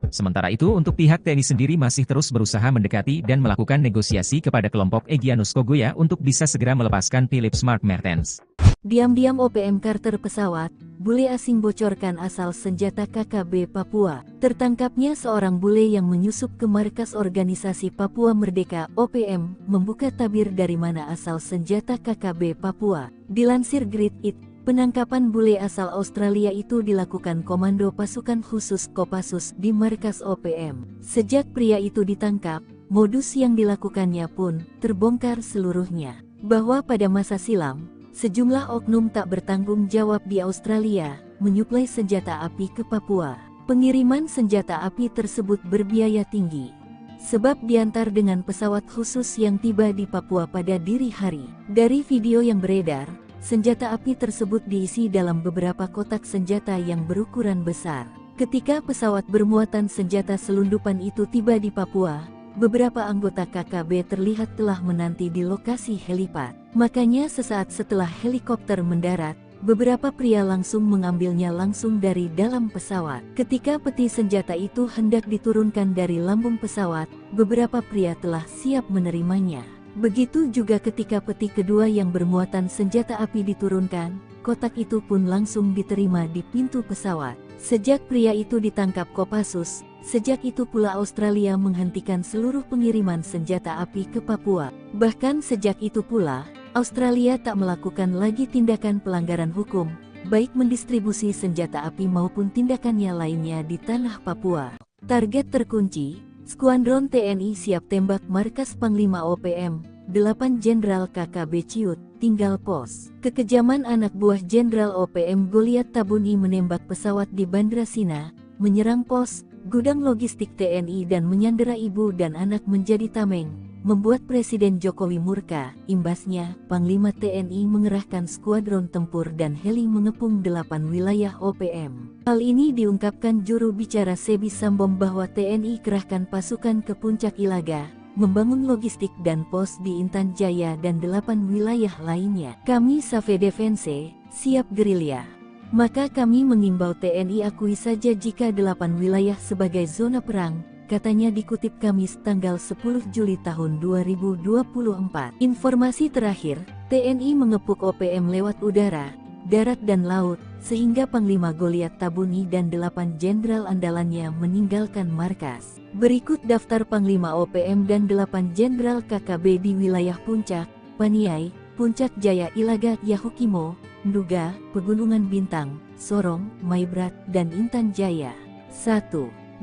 Speaker 3: Sementara itu untuk pihak TNI sendiri masih terus berusaha mendekati dan melakukan negosiasi kepada kelompok Egyanus Kogoya untuk bisa segera melepaskan Philips Marks Mertens.
Speaker 2: Diam-diam OPM Carter pesawat, bule asing bocorkan asal senjata KKB Papua. Tertangkapnya seorang bule yang menyusup ke markas organisasi Papua Merdeka OPM, membuka tabir dari mana asal senjata KKB Papua. Dilansir Great It, penangkapan bule asal Australia itu dilakukan Komando Pasukan Khusus Kopassus di markas OPM. Sejak pria itu ditangkap, modus yang dilakukannya pun terbongkar seluruhnya. Bahwa pada masa silam, sejumlah oknum tak bertanggung jawab di Australia menyuplai senjata api ke Papua. Pengiriman senjata api tersebut berbiaya tinggi, sebab diantar dengan pesawat khusus yang tiba di Papua pada dini hari. Dari video yang beredar, senjata api tersebut diisi dalam beberapa kotak senjata yang berukuran besar. Ketika pesawat bermuatan senjata selundupan itu tiba di Papua, beberapa anggota KKB terlihat telah menanti di lokasi helipad. Makanya sesaat setelah helikopter mendarat, beberapa pria langsung mengambilnya langsung dari dalam pesawat. Ketika peti senjata itu hendak diturunkan dari lambung pesawat, beberapa pria telah siap menerimanya. Begitu juga ketika peti kedua yang bermuatan senjata api diturunkan, kotak itu pun langsung diterima di pintu pesawat. Sejak pria itu ditangkap Kopassus, sejak itu pula Australia menghentikan seluruh pengiriman senjata api ke Papua. Bahkan sejak itu pula, Australia tak melakukan lagi tindakan pelanggaran hukum, baik mendistribusi senjata api maupun tindakannya lainnya di tanah Papua. Target terkunci, Skuadron TNI siap tembak markas Panglima OPM, 8 Jenderal KKB Ciut, tinggal pos. Kekejaman anak buah Jenderal OPM Goliat Tabuni menembak pesawat di Bandara Sina, menyerang pos, gudang logistik TNI dan menyandera ibu dan anak menjadi tameng, membuat Presiden Jokowi murka. Imbasnya, Panglima TNI mengerahkan skuadron tempur dan heli mengepung 8 wilayah OPM. Hal ini diungkapkan juru bicara Sebi Sambom bahwa TNI kerahkan pasukan ke Puncak Ilaga, membangun logistik dan pos di Intan Jaya dan 8 wilayah lainnya. Kami Save Defense, siap gerilya. Maka kami mengimbau TNI akui saja jika 8 wilayah sebagai zona perang, katanya dikutip Kamis tanggal 10 Juli tahun 2024. Informasi terakhir, TNI mengepung OPM lewat udara, darat dan laut, sehingga Panglima Goliat Tabuni dan 8 jenderal andalannya meninggalkan markas. Berikut daftar Panglima OPM dan 8 jenderal KKB di wilayah Puncak, Paniai, Puncak Jaya Ilaga Yahukimo, Nduga, Pegunungan Bintang, Sorong, Maibrat, dan Intan Jaya. 1.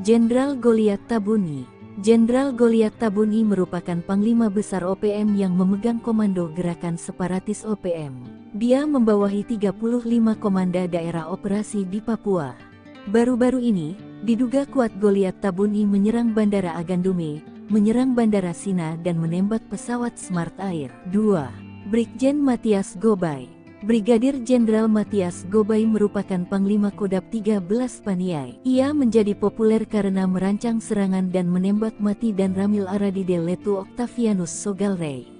Speaker 2: Jenderal Goliat Tabuni. Jenderal Goliat Tabuni merupakan Panglima Besar OPM yang memegang komando gerakan separatis OPM. Dia membawahi 35 komanda daerah operasi di Papua. Baru-baru ini, diduga kuat Goliat Tabuni menyerang Bandara Agandume, menyerang Bandara Sina dan menembak pesawat Smart Air. 2. Brigjen Matias Gobay. Brigadir Jenderal Matias Gobay merupakan Panglima Kodab 13 Paniai. Ia menjadi populer karena merancang serangan dan menembak mati dan Ramil Aradide Letu Octavianus Sogalrey.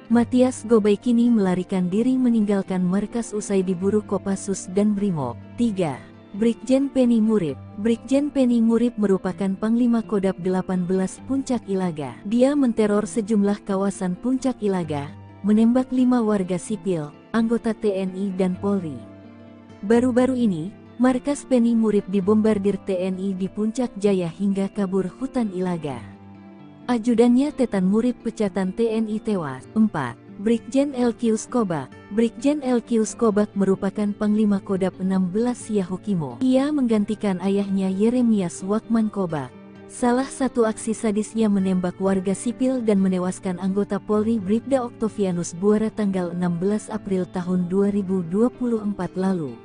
Speaker 2: Matias Gobay kini melarikan diri meninggalkan markas usai diburu Kopassus dan Brimob. 3. Brigjen Penny Murib. Brigjen Penny Murib merupakan Panglima Kodab 18 Puncak Ilaga. Dia menteror sejumlah kawasan Puncak Ilaga, menembak 5 warga sipil, anggota TNI dan Polri. Baru-baru ini, markas Penny Murib dibombardir TNI di Puncak Jaya hingga kabur hutan Ilaga. Ajudannya Tetan Murib pecatan TNI tewas. 4. Brigjen Elkius Kobak. Brigjen Elkius Kobak merupakan Panglima Kodab 16 Yahukimo. Ia menggantikan ayahnya Yeremias Wakman Kobak. Salah satu aksi sadisnya menembak warga sipil dan menewaskan anggota Polri Bribda Octavianus Buara tanggal 16 April tahun 2024 lalu.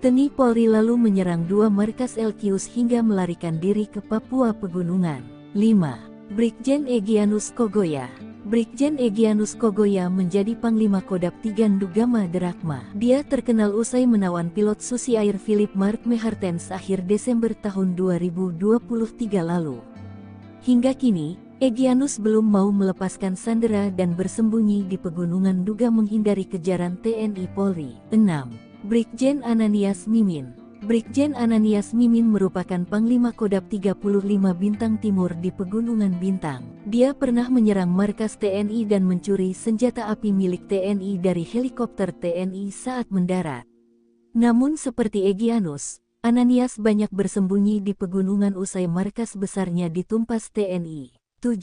Speaker 2: TNI Polri lalu menyerang 2 markas Elkius hingga melarikan diri ke Papua Pegunungan. 5. Brigjen Egyanus Kogoya. Brigjen Egyanus Kogoya menjadi Panglima Kodab 3 Ndugama Derakma. Dia terkenal usai menawan pilot Susi Air Philip Mark Mehartens akhir Desember tahun 2023 lalu. Hingga kini, Egyanus belum mau melepaskan sandera dan bersembunyi di pegunungan Nduga menghindari kejaran TNI Polri. 6. Brigjen Ananias Mimin. Brigjen Ananias Mimin merupakan Panglima Kodab 35 Bintang Timur di Pegunungan Bintang. Dia pernah menyerang markas TNI dan mencuri senjata api milik TNI dari helikopter TNI saat mendarat. Namun seperti Egyanus, Ananias banyak bersembunyi di pegunungan usai markas besarnya ditumpas TNI. 7.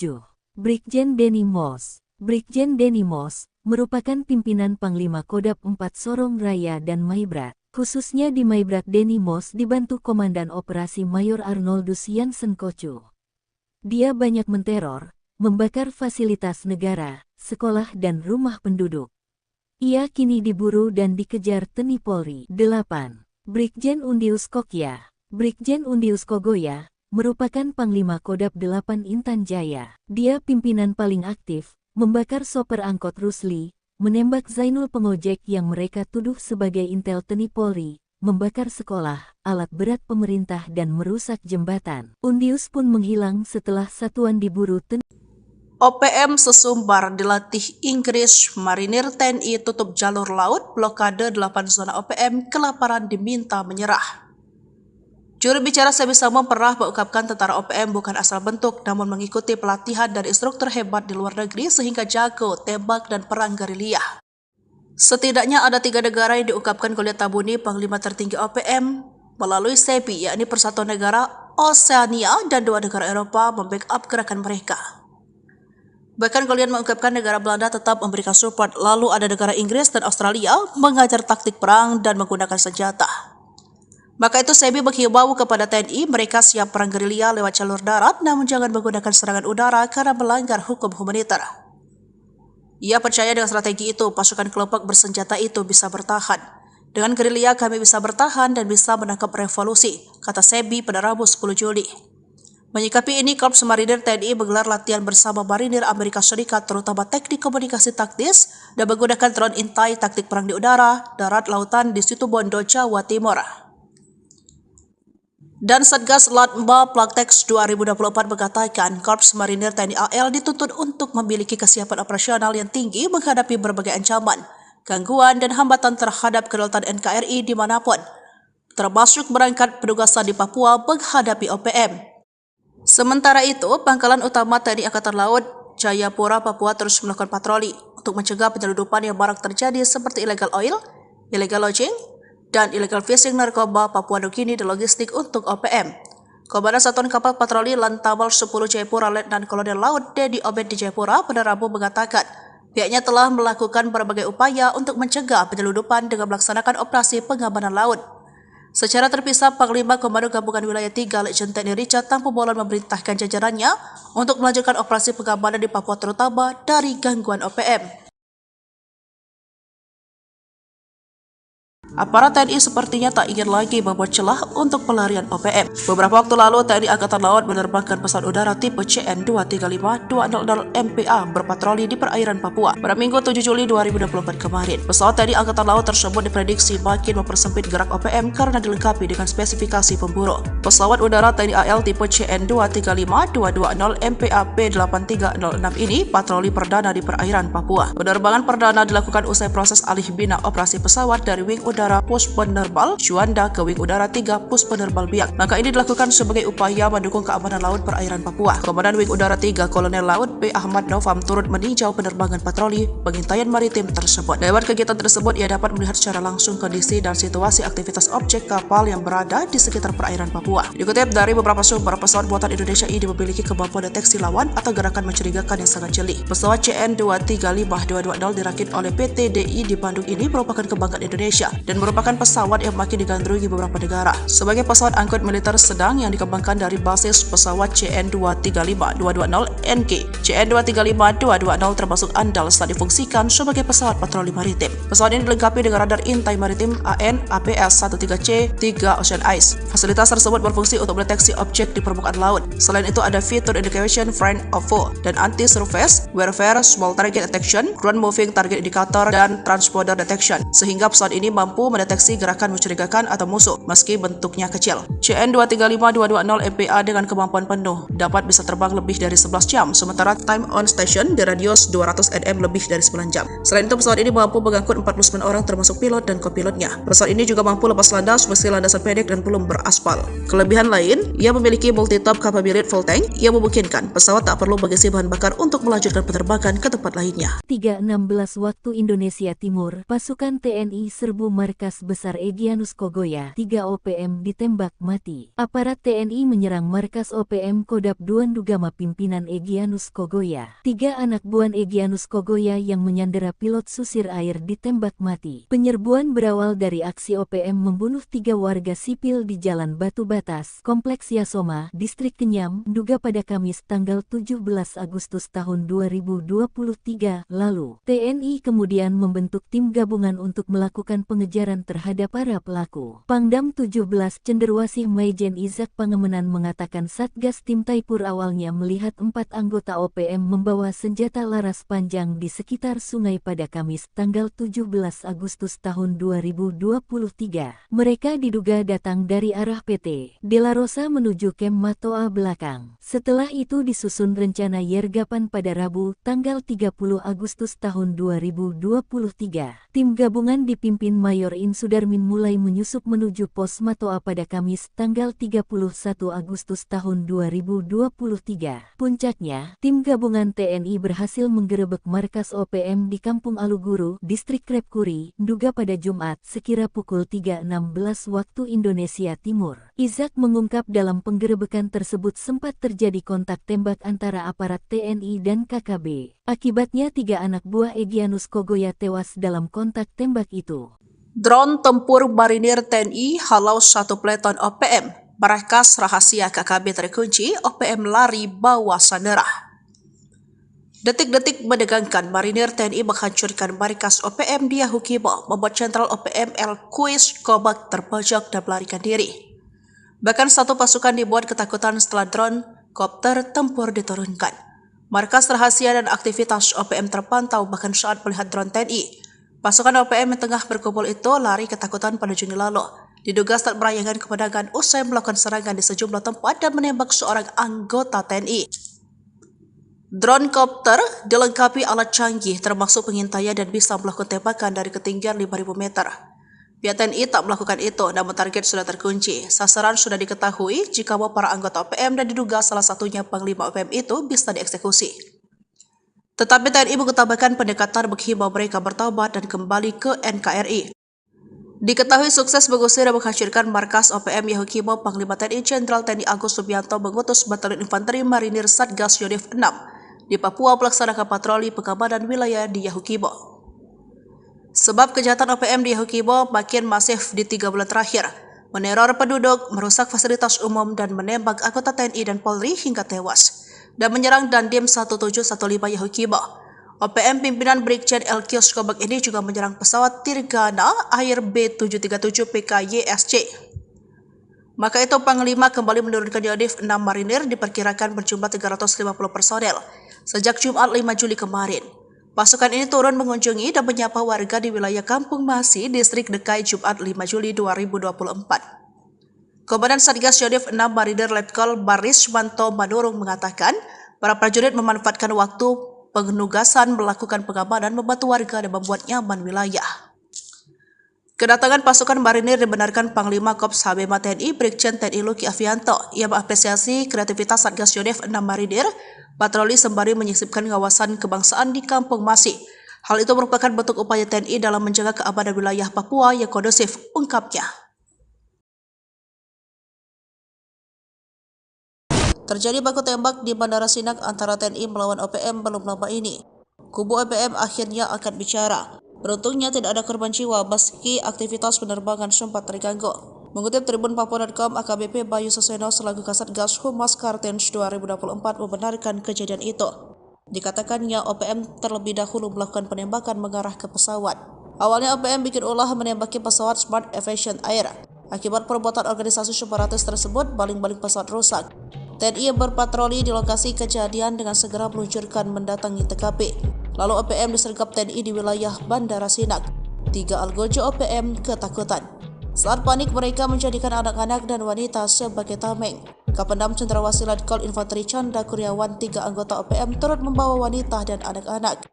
Speaker 2: Brigjen Denny Moss. Brigjen Denny Moss merupakan pimpinan Panglima Kodab 4 Sorong Raya dan Maibrat. Khususnya di Maibrat Denny Moss dibantu Komandan Operasi Mayor Arnoldus Jansen Kocu. Dia banyak menteror, membakar fasilitas negara, sekolah dan rumah penduduk. Ia kini diburu dan dikejar TNI Polri. 8. Brigjen Undius Kokya. Brigjen Undius Kogoya merupakan Panglima Kodab 8 Intan Jaya. Dia pimpinan paling aktif, membakar sopir angkot Rusli, menembak Zainul pengojek yang mereka tuduh sebagai intel TNI Polri, membakar sekolah, alat berat pemerintah dan merusak jembatan. Undius pun menghilang setelah satuan diburu TNI.
Speaker 1: OPM Sesumbar dilatih Inggris, marinir TNI tutup jalur laut, blokade 8 zona OPM, kelaparan diminta menyerah. Juru bicara Sebi Samo pernah mengungkapkan tentara OPM bukan asal bentuk, namun mengikuti pelatihan dari instruktur hebat di luar negeri sehingga jago tembak dan perang gerilya. Setidaknya ada 3 negara yang diungkapkan Goliat Tabuni, Panglima tertinggi OPM, melalui Sebi, yakni Persatuan Negara Oseania dan 2 negara Eropa membackup gerakan mereka. Bahkan Goliat mengungkapkan negara Belanda tetap memberikan support, lalu ada negara Inggris dan Australia mengajar taktik perang dan menggunakan senjata. Maka itu Sebi menghimbau kepada TNI mereka siap perang gerilya lewat jalur darat namun jangan menggunakan serangan udara karena melanggar hukum humaniter. Ia percaya dengan strategi itu pasukan kelompok bersenjata itu bisa bertahan. Dengan gerilya kami bisa bertahan dan bisa menangkap revolusi, kata Sebi pada Rabu 10 Juli. Menyikapi ini, Korps Marinir TNI menggelar latihan bersama marinir Amerika Serikat terutama teknik komunikasi taktis dan menggunakan drone intai taktik perang di udara, darat, lautan di Situbondo, Jawa Timur. Dan Satgas Latma Plaktex 2024 mengatakan Korps Marinir TNI AL dituntut untuk memiliki kesiapan operasional yang tinggi menghadapi berbagai ancaman, gangguan dan hambatan terhadap kedaulatan NKRI dimanapun, termasuk berangkat penugasan di Papua menghadapi OPM. Sementara itu, Pangkalan Utama TNI Angkatan Laut Jayapura, Papua terus melakukan patroli untuk mencegah penyeludupan yang marak terjadi seperti illegal oil, illegal lodging, dan illegal fishing narkoba Papua Nugini dan logistik untuk OPM. Komandan Satuan Kapal Patroli Lantamal 10 Jayapura Letnan Kolonel Laut Dedi Obed di Jayapura pada Rabu mengatakan Pihaknya telah melakukan berbagai upaya untuk mencegah penyelundupan dengan melaksanakan operasi pengamanan laut. Secara terpisah, Panglima Komando Gabungan Wilayah 3 Letjen TNI Richard Tampu Bolon memerintahkan jajarannya untuk melanjutkan operasi pengamanan di Papua terutama dari gangguan OPM. Aparat TNI sepertinya tak ingin lagi membuat celah untuk pelarian OPM. Beberapa waktu lalu, TNI Angkatan Laut menerbangkan pesawat udara tipe CN-235-200 MPA berpatroli di perairan Papua pada Minggu 7 Juli 2024 kemarin. Pesawat TNI Angkatan Laut tersebut diprediksi makin mempersempit gerak OPM karena dilengkapi dengan spesifikasi pemburu. Pesawat udara TNI AL tipe CN-235-220 MPA P8306 ini patroli perdana di perairan Papua. Penerbangan perdana dilakukan usai proses alih bina operasi pesawat dari Wing Udara Pos Penerbal Juanda ke Wing Udara 3 Pos Penerbal Biak. Maka ini dilakukan sebagai upaya mendukung keamanan laut perairan Papua. Komandan Wing Udara 3 Kolonel Laut P. Ahmad Novam turut meninjau penerbangan patroli pengintaian maritim tersebut. Lewat kegiatan tersebut, ia dapat melihat secara langsung kondisi dan situasi aktivitas objek kapal yang berada di sekitar perairan Papua. Dikutip dari beberapa sumber, pesawat buatan Indonesia ini memiliki kemampuan deteksi lawan atau gerakan mencurigakan yang sangat jeli. Pesawat CN-235-220 dirakit oleh PT DI di Bandung ini merupakan kebanggaan Indonesia dan merupakan pesawat yang makin digandrungi beberapa negara. Sebagai pesawat angkut militer sedang yang dikembangkan dari basis pesawat CN-235-220 NG, CN-235-220 termasuk andal saat difungsikan sebagai pesawat patroli maritim. Pesawat ini dilengkapi dengan radar intai maritim AN APS-13C 3 Ocean Eyes. Fasilitas tersebut berfungsi untuk mendeteksi objek di permukaan laut. Selain itu ada fitur indication friend of foe dan anti-surface warfare, small target detection, ground moving target indicator, dan transponder detection, sehingga pesawat ini mampu mendeteksi gerakan mencurigakan atau musuh meski bentuknya kecil. CN-235-220 MPA dengan kemampuan penuh dapat bisa terbang lebih dari 11 jam, sementara time on station di radius 200 nm lebih dari 9 jam. Selain itu, pesawat ini mampu mengangkut 49 orang termasuk pilot dan kopilotnya. Pesawat ini juga mampu lepas landas meski landasan pendek dan belum beraspal. Kelebihan lain, ia memiliki multi-top capability full tank yang memungkinkan pesawat tak perlu mengisi bahan bakar untuk melanjutkan penerbangan ke tempat lainnya.
Speaker 2: 3.16 waktu Indonesia Timur, pasukan TNI serbu markas besar Egyanus Kogoya, 3 OPM ditembak mati. Aparat TNI menyerang markas OPM Kodap Duan Dugama pimpinan Egyanus Kogoya. 3 anak buah Egyanus Kogoya yang menyandera pilot susir air ditembak mati. Penyerbuan berawal dari aksi OPM membunuh 3 warga sipil di Jalan Batu Batas, Kompleks Yasoma, Distrik Kenyam, Duga pada Kamis tanggal 17 Agustus tahun 2023 lalu. TNI kemudian membentuk tim gabungan untuk melakukan pengejaran terhadap para pelaku. Pangdam 17 Cenderawasih Maijen Izak Pangemenan mengatakan Satgas Tim Taipur awalnya melihat 4 anggota OPM membawa senjata laras panjang di sekitar sungai pada Kamis tanggal 17 Agustus tahun 2023. Mereka diduga datang dari arah PT De La Rosa menuju Kem Matoa belakang. Setelah itu disusun rencana yergapan pada Rabu tanggal 30 Agustus tahun 2023. Tim gabungan dipimpin Mayor In Sudarmin mulai menyusup menuju pos Matoa pada Kamis tanggal 31 Agustus tahun 2023. Puncaknya, tim gabungan TNI berhasil menggerebek markas OPM di Kampung Aluguru, Distrik Krepkuri, Duga pada Jumat sekira pukul 3.16 waktu Indonesia Timur. Izak mengungkap dalam penggerebekan tersebut sempat terjadi kontak tembak antara aparat TNI dan KKB. Akibatnya 3 anak buah Egyanus Kogoya tewas dalam kontak tembak itu.
Speaker 1: Drone tempur marinir TNI halau 1 peleton OPM. Markas rahasia KKB terkunci, OPM lari bawa sandera. Detik-detik menegangkan, marinir TNI menghancurkan markas OPM di Yahukimo, membuat Jenderal OPM El Kuis Kobak terpojok dan melarikan diri. Bahkan satu pasukan dibuat ketakutan setelah drone kopter tempur diturunkan. Markas rahasia dan aktivitas OPM terpantau bahkan saat melihat drone TNI. Pasukan OPM yang tengah berkumpul itu lari ketakutan pada Juni lalu. Diduga saat merayakan kemenangan usai melakukan serangan di sejumlah tempat dan menembak seorang anggota TNI. Drone kopter dilengkapi alat canggih termasuk pengintaian dan bisa melakukan tembakan dari ketinggian 5.000 meter. Pihak TNI tak melakukan itu, namun target sudah terkunci. Sasaran sudah diketahui jika para anggota OPM dan diduga salah satunya Panglima OPM itu bisa dieksekusi. Tetapi TNI mengutamakan pendekatan menghimbau mereka bertaubat dan kembali ke NKRI. Diketahui sukses mengusir dan menghancurkan markas OPM Yahukimo, Panglima TNI Jenderal TNI Agus Subianto mengutus Batalion Infanteri Marinir Satgas Yonif 6 di Papua melaksanakan patroli pengamanan wilayah di Yahukibo. Sebab kejahatan OPM di Yahukibo makin masif di 3 bulan terakhir, meneror penduduk, merusak fasilitas umum, dan menembak anggota TNI dan Polri hingga tewas, dan menyerang Dandim 1715 Yahukibo. OPM pimpinan Brigjen Elkios Kobak ini juga menyerang pesawat Tirgana Air B737 PKYSC. Maka itu Panglima kembali menurunkan Yonif 6 marinir diperkirakan berjumlah 350 personel sejak Jumat 5 Juli kemarin. Pasukan ini turun mengunjungi dan menyapa warga di wilayah Kampung Masi, Distrik Dekai Jumat 5 Juli 2024. Komandan Satgas Yonif 6 Marinir Letkol Baris Manto Manurung mengatakan, para prajurit memanfaatkan waktu penugasan melakukan pengamanan, membantu warga dan membuat nyaman wilayah. Kedatangan pasukan marinir dibenarkan Panglima Korps HBMA TNI Brigjen TNI Luki Avianto. Ia mengapresiasi kreativitas Satgas Yonif 6 Marinir patroli sembari menyisipkan kawasan kebangsaan di Kampung Masi. Hal itu merupakan bentuk upaya TNI dalam menjaga keamanan wilayah Papua yang kondusif, ungkapnya. Terjadi baku tembak di Bandara Sinak antara TNI melawan OPM belum lama ini. Kubu OPM akhirnya akan bicara. Beruntungnya tidak ada korban jiwa meski aktivitas penerbangan sempat terganggu. Mengutip Tribun Papua.com, AKBP Bayu Suseno selaku Kasatgas Humas Kartens 2024 membenarkan kejadian itu. Dikatakannya OPM terlebih dahulu melakukan penembakan mengarah ke pesawat. Awalnya OPM bikin ulah menembaki pesawat Smart Aviation Air. Akibat perbuatan organisasi separatis tersebut, baling-baling pesawat rusak. TNI yang berpatroli di lokasi kejadian dengan segera meluncurkan mendatangi TKP. Lalu OPM disergap TNI di wilayah Bandara Sinak. 3 algojo OPM ketakutan. Saat panik, mereka menjadikan anak-anak dan wanita sebagai tameng. Kapendam Cendrawasih Letkol Infanteri Canda Kuryawan, 3 anggota OPM turut membawa wanita dan anak-anak.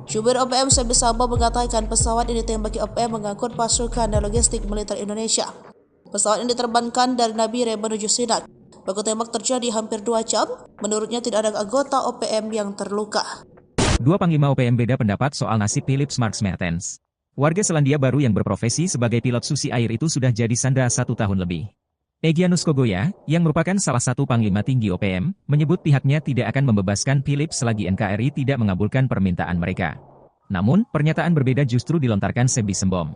Speaker 1: Jubir OPM Sebi Sambo mengatakan pesawat ini ditembaki OPM mengangkut pasukan dan logistik militer Indonesia. Pesawat ini diterbangkan dari Nabire menuju Sinak. Baku tembak terjadi hampir 2 jam. Menurutnya tidak ada anggota OPM yang terluka.
Speaker 3: Dua Panglima OPM beda pendapat soal nasib Philips Marks Mertens. Warga Selandia Baru yang berprofesi sebagai pilot susi air itu sudah jadi sandera 1 tahun lebih. Egyanus Kogoya, yang merupakan salah satu Panglima tinggi OPM, menyebut pihaknya tidak akan membebaskan Philips selagi NKRI tidak mengabulkan permintaan mereka. Namun, pernyataan berbeda justru dilontarkan Sebi Sembom.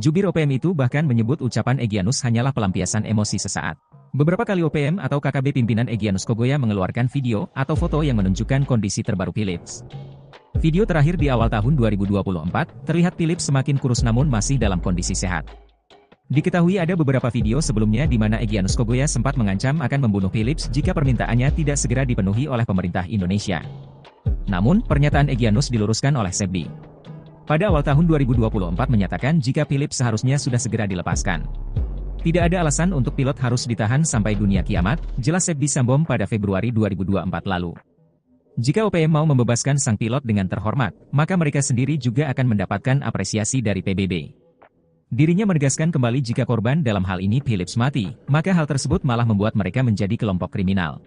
Speaker 3: Jubir OPM itu bahkan menyebut ucapan Egyanus hanyalah pelampiasan emosi sesaat. Beberapa kali OPM atau KKB pimpinan Egyanus Kogoya mengeluarkan video atau foto yang menunjukkan kondisi terbaru Philips. Video terakhir di awal tahun 2024, terlihat Philips semakin kurus namun masih dalam kondisi sehat. Diketahui ada beberapa video sebelumnya di mana Egyanus Kogoya sempat mengancam akan membunuh Philips jika permintaannya tidak segera dipenuhi oleh pemerintah Indonesia. Namun, pernyataan Egyanus diluruskan oleh Sebi. Pada awal tahun 2024 menyatakan jika Philips seharusnya sudah segera dilepaskan. Tidak ada alasan untuk pilot harus ditahan sampai dunia kiamat, jelas Sebi Sambom pada Februari 2024 lalu. Jika OPM mau membebaskan sang pilot dengan terhormat, maka mereka sendiri juga akan mendapatkan apresiasi dari PBB. Dirinya menegaskan kembali jika korban dalam hal ini Philips mati, maka hal tersebut malah membuat mereka menjadi kelompok kriminal.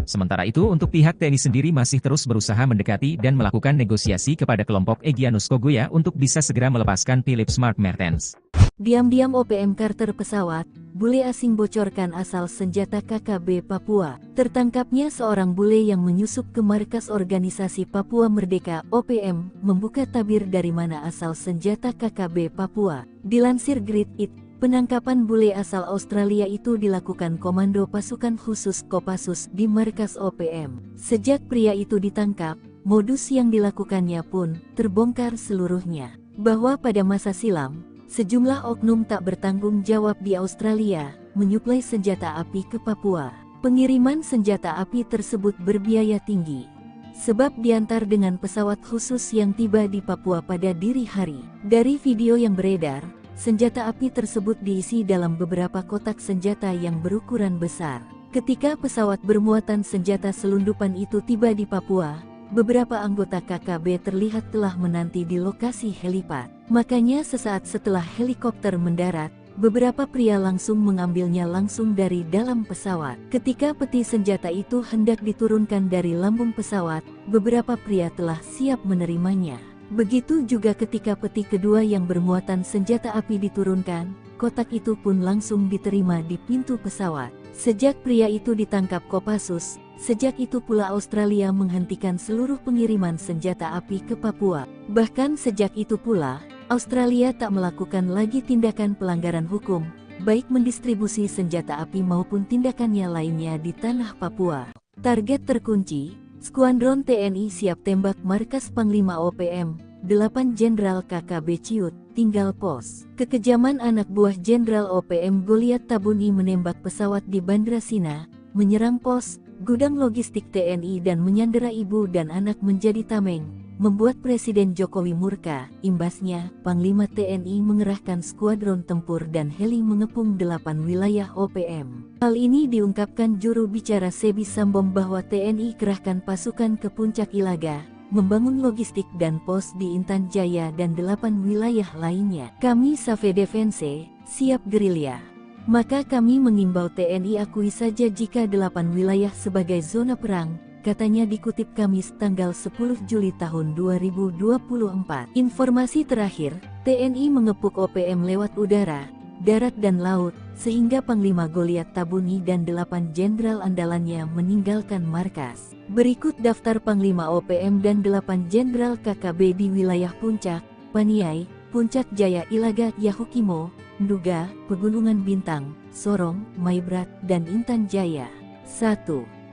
Speaker 3: Sementara itu untuk pihak TNI sendiri masih terus berusaha mendekati dan melakukan negosiasi kepada kelompok Egyanus Kogoya untuk bisa segera melepaskan Philips Marks Mertens.
Speaker 2: Diam-diam OPM Carter pesawat, bule asing bocorkan asal senjata KKB Papua. Tertangkapnya seorang bule yang menyusup ke markas organisasi Papua Merdeka OPM, membuka tabir dari mana asal senjata KKB Papua. Dilansir Great It, penangkapan bule asal Australia itu dilakukan Komando Pasukan Khusus Kopassus di markas OPM. Sejak pria itu ditangkap, modus yang dilakukannya pun terbongkar seluruhnya. Bahwa pada masa silam, sejumlah oknum tak bertanggung jawab di Australia menyuplai senjata api ke Papua. Pengiriman senjata api tersebut berbiaya tinggi, sebab diantar dengan pesawat khusus yang tiba di Papua pada dini hari. Dari video yang beredar, senjata api tersebut diisi dalam beberapa kotak senjata yang berukuran besar. Ketika pesawat bermuatan senjata selundupan itu tiba di Papua, beberapa anggota KKB terlihat telah menanti di lokasi helipad. Makanya sesaat setelah helikopter mendarat, beberapa pria langsung mengambilnya langsung dari dalam pesawat. Ketika peti senjata itu hendak diturunkan dari lambung pesawat, beberapa pria telah siap menerimanya. Begitu juga ketika peti kedua yang bermuatan senjata api diturunkan, kotak itu pun langsung diterima di pintu pesawat. Sejak pria itu ditangkap Kopassus, Sejak itu pula Australia menghentikan seluruh pengiriman senjata api ke Papua. Bahkan sejak itu pula, Australia tak melakukan lagi tindakan pelanggaran hukum, baik mendistribusi senjata api maupun tindakannya lainnya di tanah Papua. Target terkunci, Skuadron TNI siap tembak markas Panglima OPM, 8 Jenderal KKB Ciut, tinggal pos. Kekejaman anak buah Jenderal OPM Goliat Tabuni menembak pesawat di Bandra Sina, menyerang pos, gudang logistik TNI dan menyandera ibu dan anak menjadi tameng, membuat Presiden Jokowi murka. Imbasnya, Panglima TNI mengerahkan skuadron tempur dan heli mengepung 8 wilayah OPM. Hal ini diungkapkan juru bicara Sebi Sambom bahwa TNI kerahkan pasukan ke Puncak Ilaga, membangun logistik dan pos di Intan Jaya dan 8 wilayah lainnya. Kami Save Defense, siap gerilya. Maka kami mengimbau TNI akui saja jika 8 wilayah sebagai zona perang, katanya dikutip Kamis tanggal 10 Juli tahun 2024. Informasi terakhir, TNI mengepung OPM lewat udara, darat dan laut, sehingga Panglima Goliat Tabuni dan 8 jenderal andalannya meninggalkan markas. Berikut daftar Panglima OPM dan 8 jenderal KKB di wilayah Puncak, Paniai, Puncak Jaya Ilaga, Yahukimo, Nduga, Pegunungan Bintang, Sorong, Maibrat, dan Intan Jaya. 1.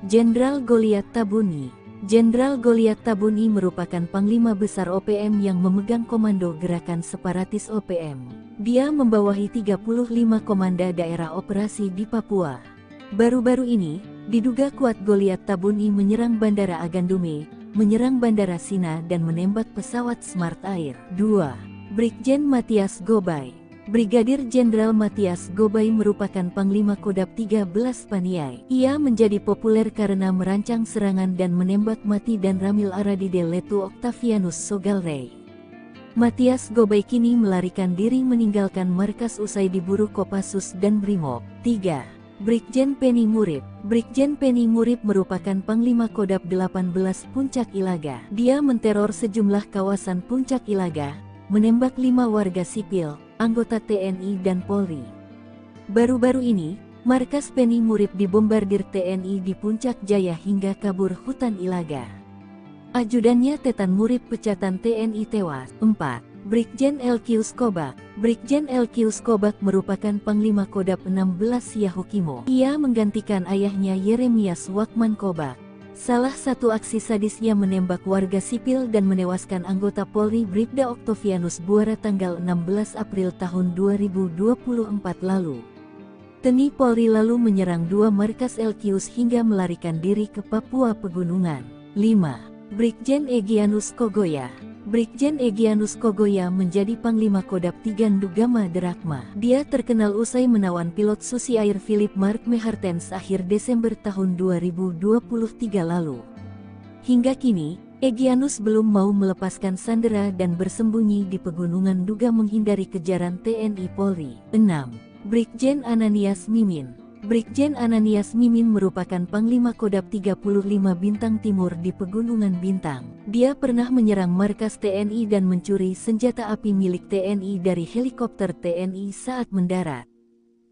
Speaker 2: Jenderal Goliat Tabuni. Jenderal Goliat Tabuni merupakan Panglima Besar OPM yang memegang komando gerakan separatis OPM. Dia membawahi 35 komanda daerah operasi di Papua. Baru-baru ini, diduga kuat Goliat Tabuni menyerang Bandara Agandume, menyerang Bandara Sina dan menembak pesawat Smart Air. 2. Brigjen Matias Gobay. Brigadir Jenderal Matias Gobay merupakan Panglima Kodab 13 Paniai. Ia menjadi populer karena merancang serangan dan menembak mati dan Ramil Aradide Letu Octavianus Sogalrey. Matias Gobay kini melarikan diri meninggalkan markas usai diburu Kopassus dan Brimob. 3. Brigjen Penny Murib. Brigjen Penny Murib merupakan Panglima Kodab 18 Puncak Ilaga. Dia menteror sejumlah kawasan Puncak Ilaga, menembak 5 warga sipil, anggota TNI dan Polri. Baru-baru ini, markas Penny Murib dibombardir TNI di Puncak Jaya hingga kabur hutan Ilaga. Ajudannya Tetan Murib pecatan TNI tewas. 4. Brigjen LQ Skobak. Brigjen LQ Skobak merupakan Panglima Kodab 16 Yahukimo. Ia menggantikan ayahnya Yeremias Wakman Kobak. Salah satu aksi sadisnya menembak warga sipil dan menewaskan anggota Polri Bribda Octavianus Buara tanggal 16 April tahun 2024 lalu. TNI Polri lalu menyerang 2 markas LQs hingga melarikan diri ke Papua Pegunungan. 5. Brigjen Egyanus Kogoya. Brigjen Egyanus Kogoya menjadi Panglima Kodab 3 Ndugama Derakma. Dia terkenal usai menawan pilot Susi Air Philip Mark Mehartens akhir Desember tahun 2023 lalu. Hingga kini, Egyanus belum mau melepaskan sandera dan bersembunyi di pegunungan Nduga menghindari kejaran TNI Polri. 6. Brigjen Ananias Mimin. Brigjen Ananias Mimin merupakan Panglima Kodab 35 Bintang Timur di Pegunungan Bintang. Dia pernah menyerang markas TNI dan mencuri senjata api milik TNI dari helikopter TNI saat mendarat.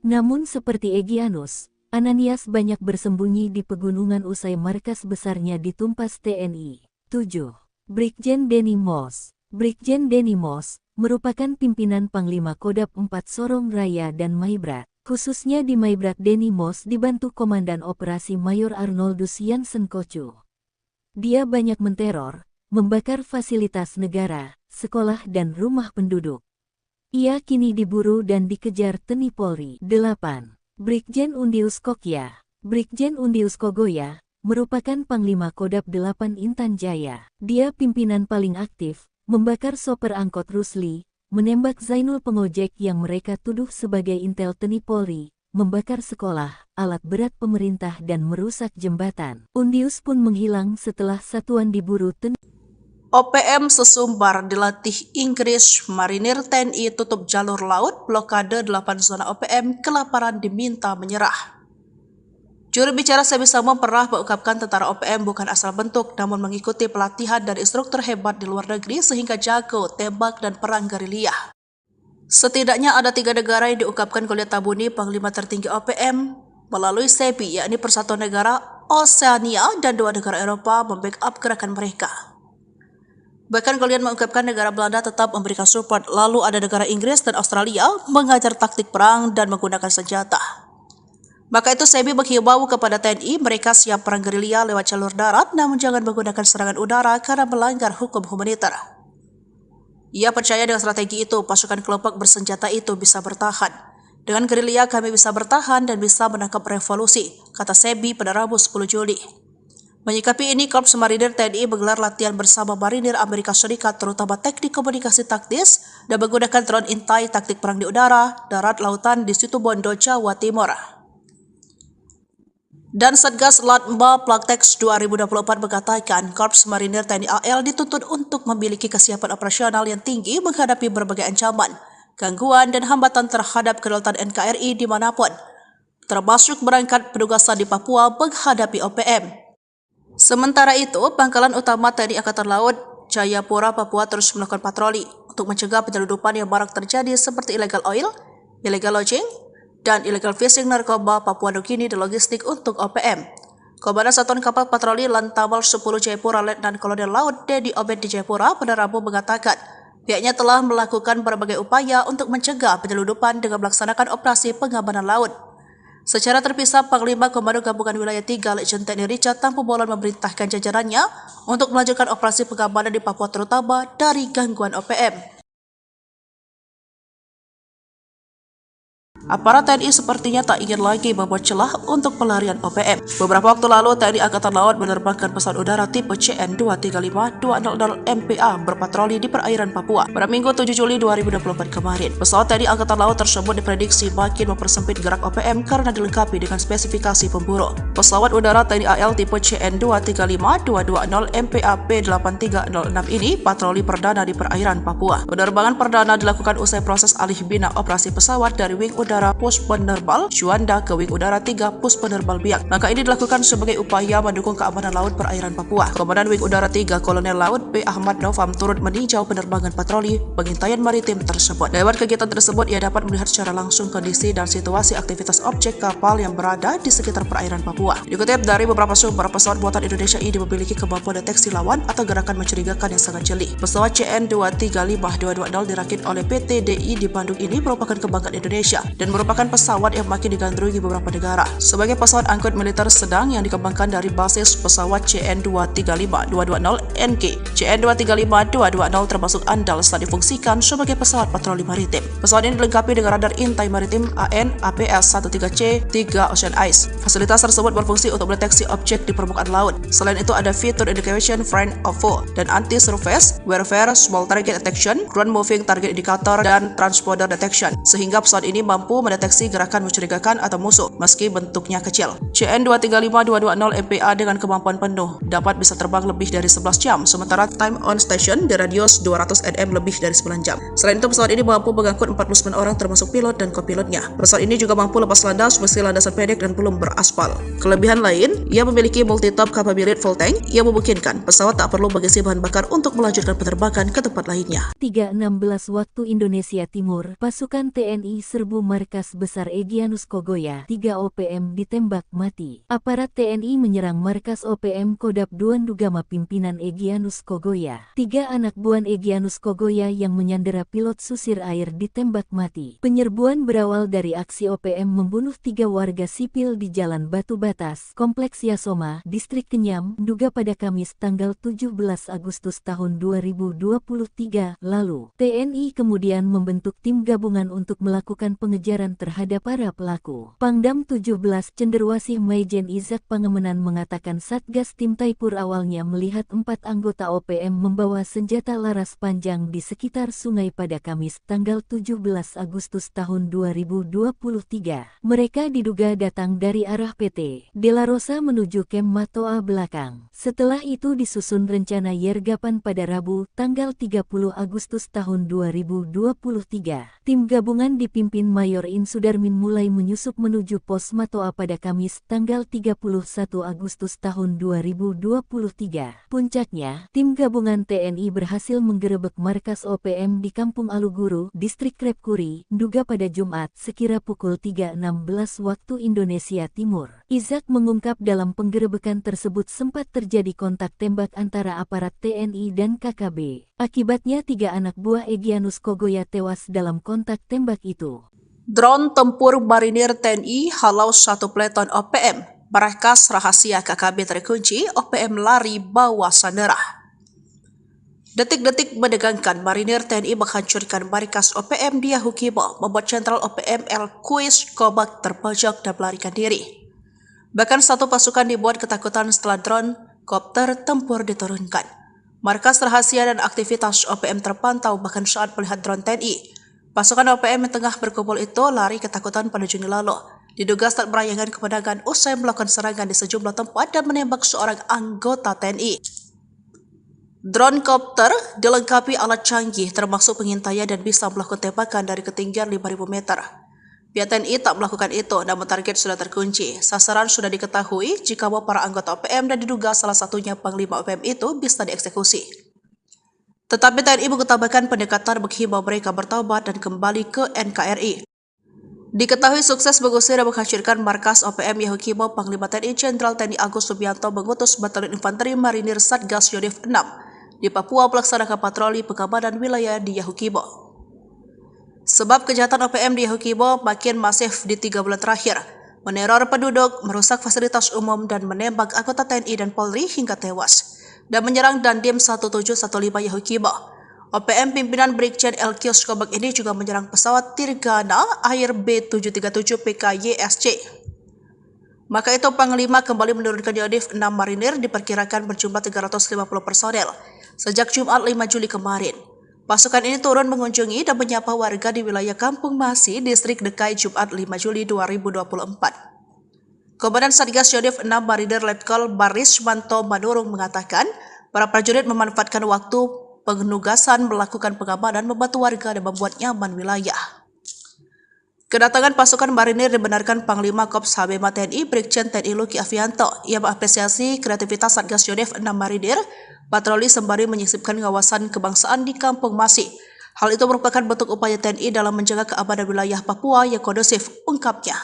Speaker 2: Namun seperti Egyanus, Ananias banyak bersembunyi di pegunungan usai markas besarnya ditumpas TNI. 7. Brigjen Denny Moss. Brigjen Denny Moss merupakan pimpinan Panglima Kodab 4 Sorong Raya dan Maibrat. Khususnya di Maibrat Denny Moss dibantu Komandan Operasi Mayor Arnoldus Jansen Kocu. Dia banyak menteror, membakar fasilitas negara, sekolah dan rumah penduduk. Ia kini diburu dan dikejar TNI Polri. 8. Brigjen Undius Kokya. Brigjen Undius Kogoya merupakan Panglima Kodab 8 Intan Jaya. Dia pimpinan paling aktif, membakar sopir angkot Rusli, menembak Zainul pengojek yang mereka tuduh sebagai intel TNI Polri, membakar sekolah, alat berat pemerintah dan merusak jembatan. Undius pun menghilang setelah satuan diburu TNI.
Speaker 1: OPM Sesumbar dilatih Inggris, marinir TNI tutup jalur laut, blokade 8 zona OPM, kelaparan diminta menyerah. Juru bicara Sebi Sambom pernah mengungkapkan tentara OPM bukan asal bentuk, namun mengikuti pelatihan dan instruktur hebat di luar negeri sehingga jago tembak dan perang gerilya. Setidaknya ada 3 negara yang diungkapkan Goliat Tabuni, Panglima tertinggi OPM, melalui Sebi, yakni Persatuan Negara, Oseania, dan 2 negara Eropa membackup gerakan mereka. Bahkan kalian mengungkapkan negara Belanda tetap memberikan support, lalu ada negara Inggris dan Australia mengajar taktik perang dan menggunakan senjata. Maka itu SEBI menghimbau kepada TNI mereka siap perang gerilya lewat jalur darat, namun jangan menggunakan serangan udara karena melanggar hukum humaniter. Ia percaya dengan strategi itu, pasukan kelompok bersenjata itu bisa bertahan. Dengan gerilya kami bisa bertahan dan bisa menangkap revolusi, kata SEBI pada Rabu 10 Juli. Menyikapi ini, Korps Marinir TNI menggelar latihan bersama Marinir Amerika Serikat terutama teknik komunikasi taktis dan menggunakan drone intai taktik perang di udara, darat, lautan di Situbondo, Jawa Timur. Dan Satgas Latma Plaktex 2024 mengatakan Korps Marinir TNI AL dituntut untuk memiliki kesiapan operasional yang tinggi menghadapi berbagai ancaman, gangguan, dan hambatan terhadap kedaulatan NKRI dimanapun, termasuk berangkat penugasan di Papua menghadapi OPM. Sementara itu, Pangkalan Utama TNI Angkatan Laut Jayapura, Papua terus melakukan patroli untuk mencegah penyeludupan yang marak terjadi seperti illegal oil, illegal lodging, dan illegal fishing narkoba Papua Nugini dan logistik untuk OPM. Komandan Satuan Kapal Patroli Lantamal 10 Jayapura Letnan Kolonel Laut Dedi Obed di Jayapura pada Rabu mengatakan pihaknya telah melakukan berbagai upaya untuk mencegah penyeludupan dengan melaksanakan operasi pengamanan laut. Secara terpisah, Panglima Komando Gabungan Wilayah 3 Letjen TNI Richard Tampu Bolon memerintahkan jajarannya untuk melanjutkan operasi pengamanan di Papua terutama dari gangguan OPM. Aparat TNI sepertinya tak ingin lagi membuat celah untuk pelarian OPM. Beberapa waktu lalu, TNI Angkatan Laut menerbangkan pesawat udara tipe CN-235-200 MPA berpatroli di perairan Papua pada Minggu 7 Juli 2024 kemarin. Pesawat TNI Angkatan Laut tersebut diprediksi makin mempersempit gerak OPM karena dilengkapi dengan spesifikasi pemburu. Pesawat udara TNI AL tipe CN-235-220 MPA P8306 ini patroli perdana di perairan Papua. Penerbangan perdana dilakukan usai proses alih bina operasi pesawat dari Wing Udara Pus Penerbal Juanda ke Wing Udara 3 Pus Penerbal Biak. Maka ini dilakukan sebagai upaya mendukung keamanan laut perairan Papua. Komandan Wing Udara 3 Kolonel Laut P. Ahmad Novam turut meninjau penerbangan patroli pengintaian maritim tersebut. Lewat kegiatan tersebut, ia dapat melihat secara langsung kondisi dan situasi aktivitas objek kapal yang berada di sekitar perairan Papua. Dikutip dari beberapa sumber, pesawat buatan Indonesia ini memiliki kemampuan deteksi lawan atau gerakan mencurigakan yang sangat jeli. Pesawat CN-235-220 dirakit oleh PT DI di Bandung ini merupakan kebanggaan Indonesia dan merupakan pesawat yang makin digandrungi beberapa negara. Sebagai pesawat angkut militer sedang yang dikembangkan dari basis pesawat CN-235-220NG, CN-235-220 termasuk andal saat difungsikan sebagai pesawat patroli maritim. Pesawat ini dilengkapi dengan radar intai maritim AN APS-13C 3 Ocean Eyes. Fasilitas tersebut berfungsi untuk mendeteksi objek di permukaan laut. Selain itu ada fitur indication friend of foe dan anti-surface warfare, small target detection, ground moving target indicator, dan transponder detection, sehingga pesawat ini mampu mendeteksi gerakan mencurigakan atau musuh meski bentuknya kecil. CN-235-220 MPA dengan kemampuan penuh dapat bisa terbang lebih dari 11 jam, sementara time on station di radius 200 nm lebih dari 9 jam. Selain itu, pesawat ini mampu mengangkut 49 orang termasuk pilot dan kopilotnya. Pesawat ini juga mampu lepas landas meski landasan pendek dan belum beraspal. Kelebihan lain, ia memiliki multi-top capability full tank yang memungkinkan pesawat tak perlu mengisi bahan bakar untuk melanjutkan penerbangan ke tempat lainnya.
Speaker 2: 3.16 waktu Indonesia Timur, pasukan TNI serbu markas besar Egyanus Kogoya, 3 OPM ditembak mati. Aparat TNI menyerang markas OPM Kodap Duan Dugama pimpinan Egyanus Kogoya. 3 anak buah Egyanus Kogoya yang menyandera pilot susir air ditembak mati. Penyerbuan berawal dari aksi OPM membunuh 3 warga sipil di Jalan Batu Batas, Kompleks Yasoma, Distrik Kenyam, Duga pada Kamis tanggal 17 Agustus tahun 2023 lalu. TNI kemudian membentuk tim gabungan untuk melakukan pengejaran terhadap para pelaku. Pangdam 17 Cenderawasih Maijen Izak Pangemenan mengatakan Satgas Tim Taipur awalnya melihat 4 anggota OPM membawa senjata laras panjang di sekitar sungai pada Kamis tanggal 17 Agustus tahun 2023. Mereka diduga datang dari arah PT De La Rosa menuju Kem Matoa belakang. Setelah itu disusun rencana yergapan pada Rabu tanggal 30 Agustus tahun 2023. Tim gabungan dipimpin Mayor In Sudarmin mulai menyusup menuju pos Matoa pada Kamis tanggal 31 Agustus tahun 2023. Puncaknya, tim gabungan TNI berhasil menggerebek markas OPM di Kampung Aluguru, Distrik Krepkuri, Duga pada Jumat sekira pukul 3.16 waktu Indonesia Timur. Izak mengungkap dalam penggerebekan tersebut sempat terjadi kontak tembak antara aparat TNI dan KKB. Akibatnya 3 anak buah Egyanus Kogoya tewas dalam kontak tembak itu.
Speaker 1: Drone tempur marinir TNI halau 1 peleton OPM. Markas rahasia KKB terkunci, OPM lari bawa sandera. Detik-detik menegangkan, marinir TNI menghancurkan markas OPM di Yahukibo, membuat Jenderal OPM El Kuis Kobak terpojok dan melarikan diri. Bahkan satu pasukan dibuat ketakutan setelah drone kopter tempur diturunkan. Markas rahasia dan aktivitas OPM terpantau bahkan saat melihat drone TNI. Pasukan OPM yang tengah berkumpul itu lari ketakutan pada Juni lalu. Diduga saat merayakan kemenangan usai melakukan serangan di sejumlah tempat dan menembak seorang anggota TNI. Drone kopter dilengkapi alat canggih termasuk pengintaian dan bisa melakukan tembakan dari ketinggian 5.000 meter. Pihak TNI tak melakukan itu, namun target sudah terkunci. Sasaran sudah diketahui jika para anggota OPM dan diduga salah satunya Panglima OPM itu bisa dieksekusi. Tetapi TNI mengutamakan pendekatan menghimbau mereka bertaubat dan kembali ke NKRI. Diketahui sukses mengusir dan menghancurkan markas OPM Yahukibo, Panglima TNI Jenderal TNI Agus Subianto mengutus Batalion Infanteri Marinir Satgas Yonif 6 di Papua melaksanakan patroli pengamanan wilayah di Yahukibo. Sebab kejahatan OPM di Yahukibo makin masif di 3 bulan terakhir, meneror penduduk, merusak fasilitas umum, dan menembak anggota TNI dan Polri hingga tewas, dan menyerang Dandim 1715 Yahukibo. OPM pimpinan Brigjen Elkios Kobak ini juga menyerang pesawat Tirgana Air B737 PKYSC. Maka itu Panglima kembali menurunkan Yonif 6 marinir diperkirakan berjumlah 350 personel sejak Jumat 5 Juli kemarin. Pasukan ini turun mengunjungi dan menyapa warga di wilayah Kampung Masi, Distrik Dekai Jumat 5 Juli 2024. Komandan Satgas Yonif 6 Marinir Letkol Baris Manto Manurung mengatakan, para prajurit memanfaatkan waktu penugasan melakukan pengamanan, membantu warga dan membuat nyaman wilayah. Kedatangan pasukan marinir dibenarkan Panglima Korps HBMA TNI Brigjen TNI Luki Avianto. Ia mengapresiasi kreativitas Satgas Yonif 6 Marinir patroli sembari menyisipkan kawasan kebangsaan di Kampung Masi. Hal itu merupakan bentuk upaya TNI dalam menjaga keamanan wilayah Papua yang kondusif, ungkapnya.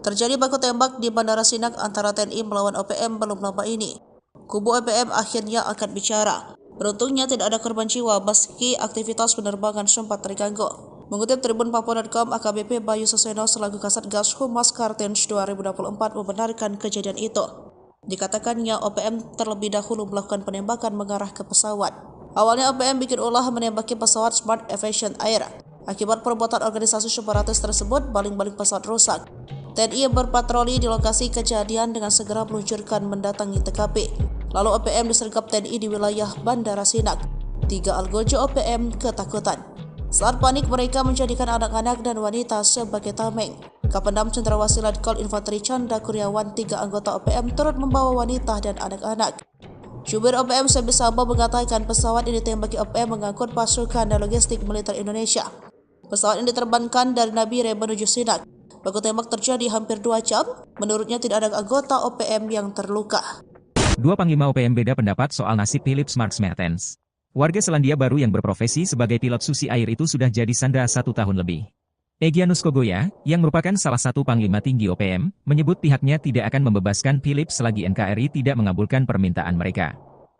Speaker 1: Terjadi baku tembak di Bandara Sinak antara TNI melawan OPM belum lama ini. Kubu OPM akhirnya akan bicara. Beruntungnya tidak ada korban jiwa meski aktivitas penerbangan sempat terganggu. Mengutip Tribun Papua.com, AKBP Bayu Seseno selaku Kasatgas Humas Kartens 2024 membenarkan kejadian itu. Dikatakannya OPM terlebih dahulu melakukan penembakan mengarah ke pesawat. Awalnya OPM bikin ulah menembaki pesawat Smart Aviation Air. Akibat perbuatan organisasi separatis tersebut, baling-baling pesawat rusak. TNI berpatroli di lokasi kejadian dengan segera meluncurkan mendatangi TKP. Lalu OPM disergap TNI di wilayah Bandara Sinak. 3 algojo OPM ketakutan. Saat panik, mereka menjadikan anak-anak dan wanita sebagai tameng. Kapendam Cendrawasih Letkol Infanteri Canda Kurniawan, 3 anggota OPM turut membawa wanita dan anak-anak. Jubir OPM Sebi Sambo mengatakan pesawat ini ditembaki OPM mengangkut pasukan dan logistik militer Indonesia. Pesawat ini diterbangkan dari Nabire menuju Sinak. Baku tembak terjadi hampir 2 jam. Menurutnya tidak ada anggota OPM yang terluka.
Speaker 3: 2 Panglima OPM beda pendapat soal nasib Philips Marks Mertens. Warga Selandia Baru yang berprofesi sebagai pilot susi air itu sudah jadi sandera 1 tahun lebih. Egyanus Kogoya, yang merupakan salah satu Panglima tinggi OPM, menyebut pihaknya tidak akan membebaskan Philips selagi NKRI tidak mengabulkan permintaan mereka.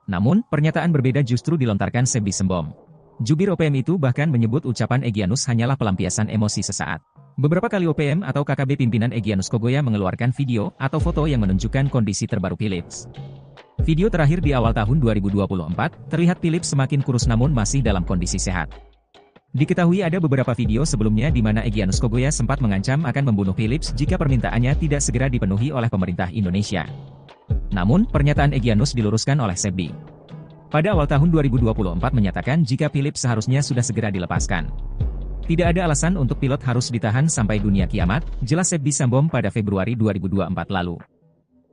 Speaker 3: Namun, pernyataan berbeda justru dilontarkan Sebi Sembom. Jubir OPM itu bahkan menyebut ucapan Egyanus hanyalah pelampiasan emosi sesaat. Beberapa kali OPM atau KKB pimpinan Egyanus Kogoya mengeluarkan video atau foto yang menunjukkan kondisi terbaru Philips. Video terakhir di awal tahun 2024, terlihat Philips semakin kurus namun masih dalam kondisi sehat. Diketahui ada beberapa video sebelumnya di mana Egyanus Kogoya sempat mengancam akan membunuh Philips jika permintaannya tidak segera dipenuhi oleh pemerintah Indonesia. Namun, pernyataan Egyanus diluruskan oleh Sebi. Pada awal tahun 2024 menyatakan jika Philips seharusnya sudah segera dilepaskan. Tidak ada alasan untuk pilot harus ditahan sampai dunia kiamat, jelas Sebi Sambom pada Februari 2024 lalu.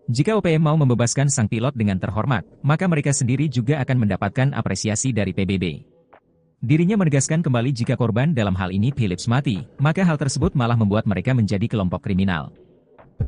Speaker 3: Jika OPM mau membebaskan sang pilot dengan terhormat, maka mereka sendiri juga akan mendapatkan apresiasi dari PBB. Dirinya menegaskan kembali jika korban dalam hal ini Philips mati, maka hal tersebut malah membuat mereka menjadi kelompok kriminal.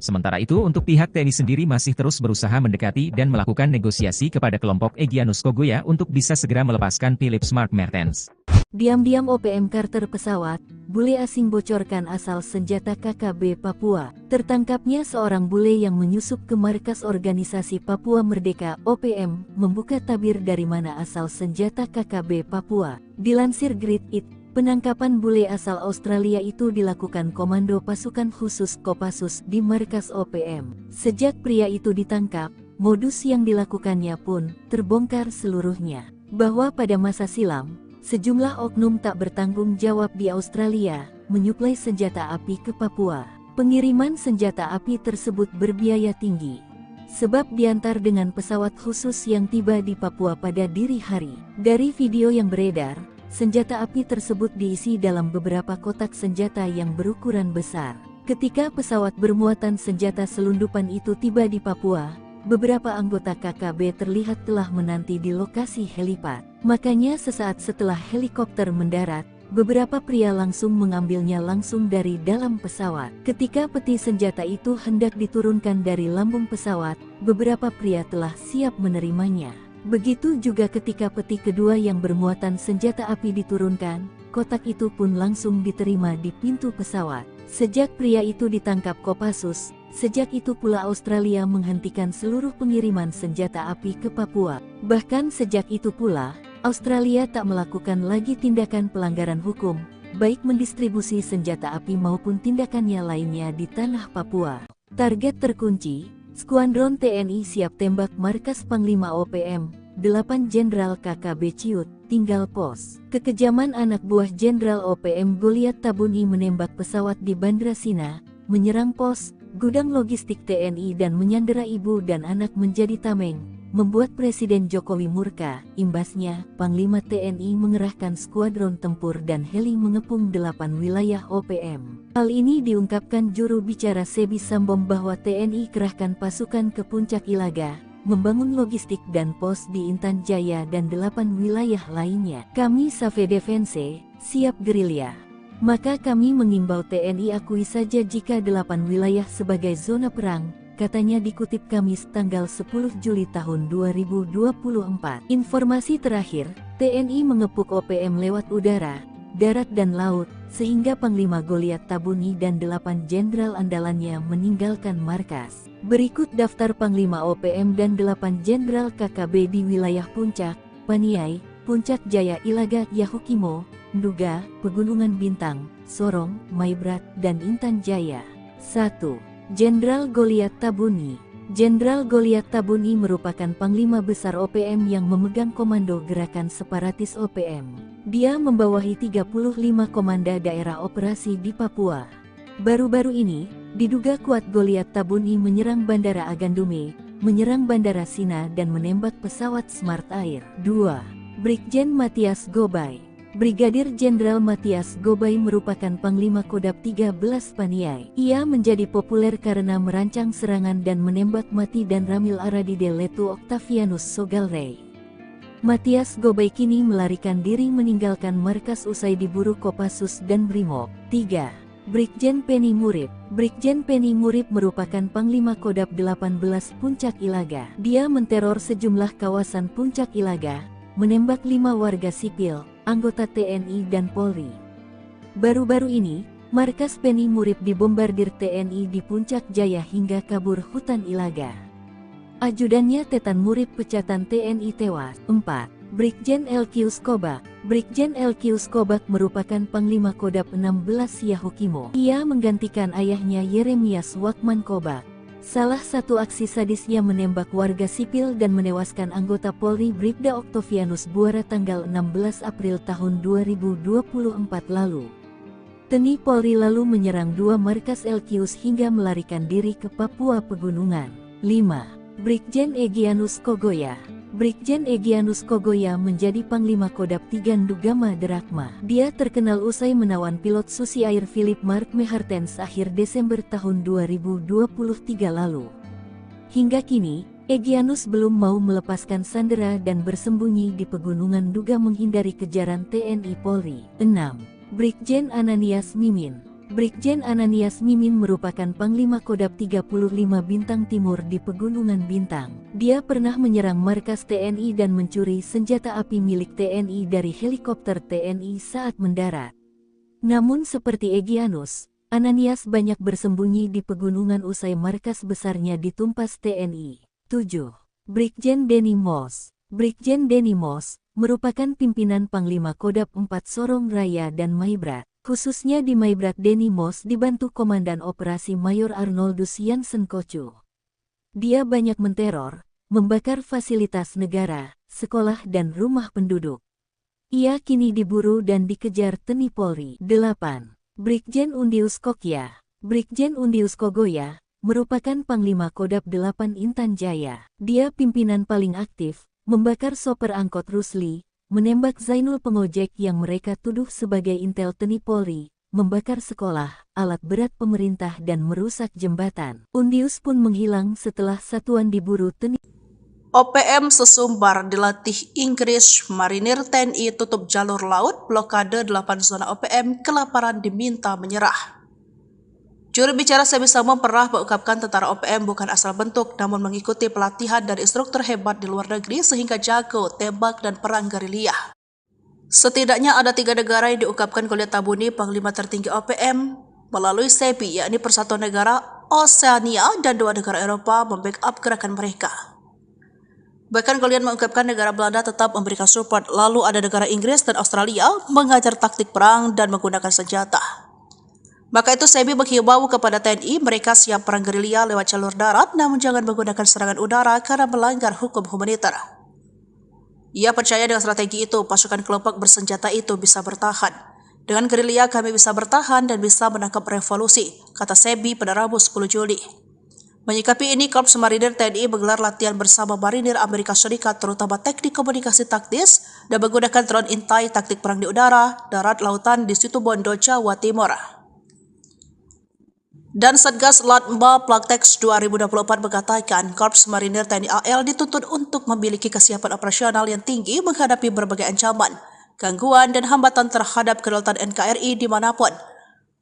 Speaker 3: Sementara itu untuk pihak TNI sendiri masih terus berusaha mendekati dan melakukan negosiasi kepada kelompok Egyanus Kogoya untuk bisa segera melepaskan Philips Marks Mertens.
Speaker 2: Diam-diam OPM Carter pesawat, bule asing bocorkan asal senjata KKB Papua. Tertangkapnya seorang bule yang menyusup ke markas organisasi Papua Merdeka (OPM), membuka tabir dari mana asal senjata KKB Papua. Dilansir Grid It, penangkapan bule asal Australia itu dilakukan Komando Pasukan Khusus Kopassus di markas OPM. Sejak pria itu ditangkap, modus yang dilakukannya pun terbongkar seluruhnya. Bahwa pada masa silam, sejumlah oknum tak bertanggung jawab di Australia menyuplai senjata api ke Papua. Pengiriman senjata api tersebut berbiaya tinggi, sebab diantar dengan pesawat khusus yang tiba di Papua pada dini hari. Dari video yang beredar, senjata api tersebut diisi dalam beberapa kotak senjata yang berukuran besar. Ketika pesawat bermuatan senjata selundupan itu tiba di Papua, beberapa anggota KKB terlihat telah menanti di lokasi helipad. Makanya sesaat setelah helikopter mendarat, beberapa pria langsung mengambilnya langsung dari dalam pesawat. Ketika peti senjata itu hendak diturunkan dari lambung pesawat, beberapa pria telah siap menerimanya. Begitu juga ketika peti kedua yang bermuatan senjata api diturunkan, kotak itu pun langsung diterima di pintu pesawat. Sejak pria itu ditangkap Kopassus, sejak itu pula Australia menghentikan seluruh pengiriman senjata api ke Papua. Bahkan sejak itu pula, Australia tak melakukan lagi tindakan pelanggaran hukum, baik mendistribusi senjata api maupun tindakannya lainnya di tanah Papua. Target terkunci, Skuadron TNI siap tembak markas Panglima OPM, 8 Jenderal KKB Ciut, tinggal pos. Kekejaman anak buah Jenderal OPM Goliat Tabuni menembak pesawat di Bandra Sina, menyerang pos, gudang logistik TNI dan menyandera ibu dan anak menjadi tameng, membuat Presiden Jokowi murka. Imbasnya, Panglima TNI mengerahkan skuadron tempur dan heli mengepung 8 wilayah OPM. Hal ini diungkapkan juru bicara Sebi Sambom bahwa TNI kerahkan pasukan ke Puncak Ilaga, membangun logistik dan pos di Intan Jaya dan 8 wilayah lainnya. Kami Save Defense, siap gerilya. Maka kami mengimbau TNI akui saja jika 8 wilayah sebagai zona perang, katanya dikutip Kamis tanggal 10 Juli tahun 2024. Informasi terakhir, TNI mengepung OPM lewat udara, darat dan laut, sehingga Panglima Goliat Tabuni dan 8 jenderal andalannya meninggalkan markas. Berikut daftar Panglima OPM dan 8 jenderal KKB di wilayah Puncak, Paniai, Puncak Jaya Ilaga Yahukimo, Nduga, Pegunungan Bintang, Sorong, Maibrat, dan Intan Jaya. 1. Jenderal Goliat Tabuni. Jenderal Goliat Tabuni merupakan Panglima Besar OPM yang memegang komando gerakan separatis OPM. Dia membawahi 35 komanda daerah operasi di Papua. Baru-baru ini, diduga kuat Goliat Tabuni menyerang Bandara Agandume, menyerang Bandara Sina dan menembak pesawat Smart Air. 2. Brigjen Matias Gobay. Brigadir Jenderal Matias Gobay merupakan Panglima Kodab 13 Paniai. Ia menjadi populer karena merancang serangan dan menembak mati dan Ramil Aradide Letu Octavianus Sogalrey. Matias Gobay kini melarikan diri meninggalkan markas usai diburu Kopassus dan Brimob. 3. Brigjen Penny Murib. Brigjen Penny Murib merupakan Panglima Kodab 18 Puncak Ilaga. Dia menteror sejumlah kawasan Puncak Ilaga, menembak 5 warga sipil, anggota TNI dan Polri. Baru-baru ini, markas Penny Murib dibombardir TNI di Puncak Jaya hingga kabur hutan Ilaga. Ajudannya Tetan Murib pecatan TNI tewas. 4. Brigjen LQ Skobak. Brigjen LQ Skobak merupakan Panglima Kodab 16 Yahukimo. Ia menggantikan ayahnya Yeremias Wakman Kobak. Salah satu aksi sadisnya menembak warga sipil dan menewaskan anggota Polri Bribda Octavianus Buara tanggal 16 April tahun 2024 lalu. TNI Polri lalu menyerang 2 markas LQs hingga melarikan diri ke Papua Pegunungan. 5. Brigjen Egyanus Kogoya. Brigjen Egyanus Kogoya menjadi Panglima Kodab 3 Ndugama Derakma. Dia terkenal usai menawan pilot Susi Air Philip Mark Mehartens akhir Desember tahun 2023 lalu. Hingga kini, Egyanus belum mau melepaskan sandera dan bersembunyi di pegunungan Nduga menghindari kejaran TNI Polri. 6. Brigjen Ananias Mimin. Brigjen Ananias Mimin merupakan Panglima Kodam 35 Bintang Timur di Pegunungan Bintang. Dia pernah menyerang markas TNI dan mencuri senjata api milik TNI dari helikopter TNI saat mendarat. Namun seperti Egyanus, Ananias banyak bersembunyi di pegunungan usai markas besarnya ditumpas TNI. 7. Brigjen Denny Moss. Brigjen Denny Moss merupakan pimpinan Panglima Kodam 4 Sorong Raya dan Maibrat. Khususnya di Maibrat, Denny Moss dibantu Komandan Operasi Mayor Arnoldus Jansen Kocu. Dia banyak menteror, membakar fasilitas negara, sekolah dan rumah penduduk. Ia kini diburu dan dikejar TNI Polri. 8. Brigjen Undius Kokya. Brigjen Undius Kogoya merupakan Panglima Kodam 8 Intan Jaya. Dia pimpinan paling aktif, membakar sopir angkot Rusli, menembak Zainul pengojek yang mereka tuduh sebagai intel TNI Polri, membakar sekolah, alat berat pemerintah dan merusak jembatan. Undius pun menghilang setelah satuan diburu TNI.
Speaker 1: OPM Sesumbar dilatih Inggris, marinir TNI tutup jalur laut, blokade 8 zona OPM, kelaparan diminta menyerah. Juru bicara Sebi Samo pernah mengungkapkan tentara OPM bukan asal bentuk, namun mengikuti pelatihan dari instruktur hebat di luar negeri sehingga jago tembak dan perang gerilya. Setidaknya ada 3 negara yang diungkapkan Goliat Tabuni, Panglima tertinggi OPM, melalui Sebi, yakni Persatuan Negara Oseania dan 2 negara Eropa membackup gerakan mereka. Bahkan Goliat mengungkapkan negara Belanda tetap memberikan support, lalu ada negara Inggris dan Australia mengajar taktik perang dan menggunakan senjata. Maka itu Sebi menghimbau kepada TNI mereka siap perang gerilya lewat jalur darat, namun jangan menggunakan serangan udara karena melanggar hukum humaniter. Ia percaya dengan strategi itu pasukan kelompok bersenjata itu bisa bertahan. Dengan gerilya kami bisa bertahan dan bisa menangkap revolusi, kata Sebi pada Rabu 10 Juli. Menyikapi ini, Korps Marinir TNI menggelar latihan bersama marinir Amerika Serikat terutama teknik komunikasi taktis dan menggunakan drone intai taktik perang di udara, darat, lautan di Situbondo, Jawa Timur. Dan Satgas Latma Plaktex 2024 mengatakan Korps Marinir TNI AL dituntut untuk memiliki kesiapan operasional yang tinggi menghadapi berbagai ancaman, gangguan dan hambatan terhadap kedaulatan NKRI dimanapun,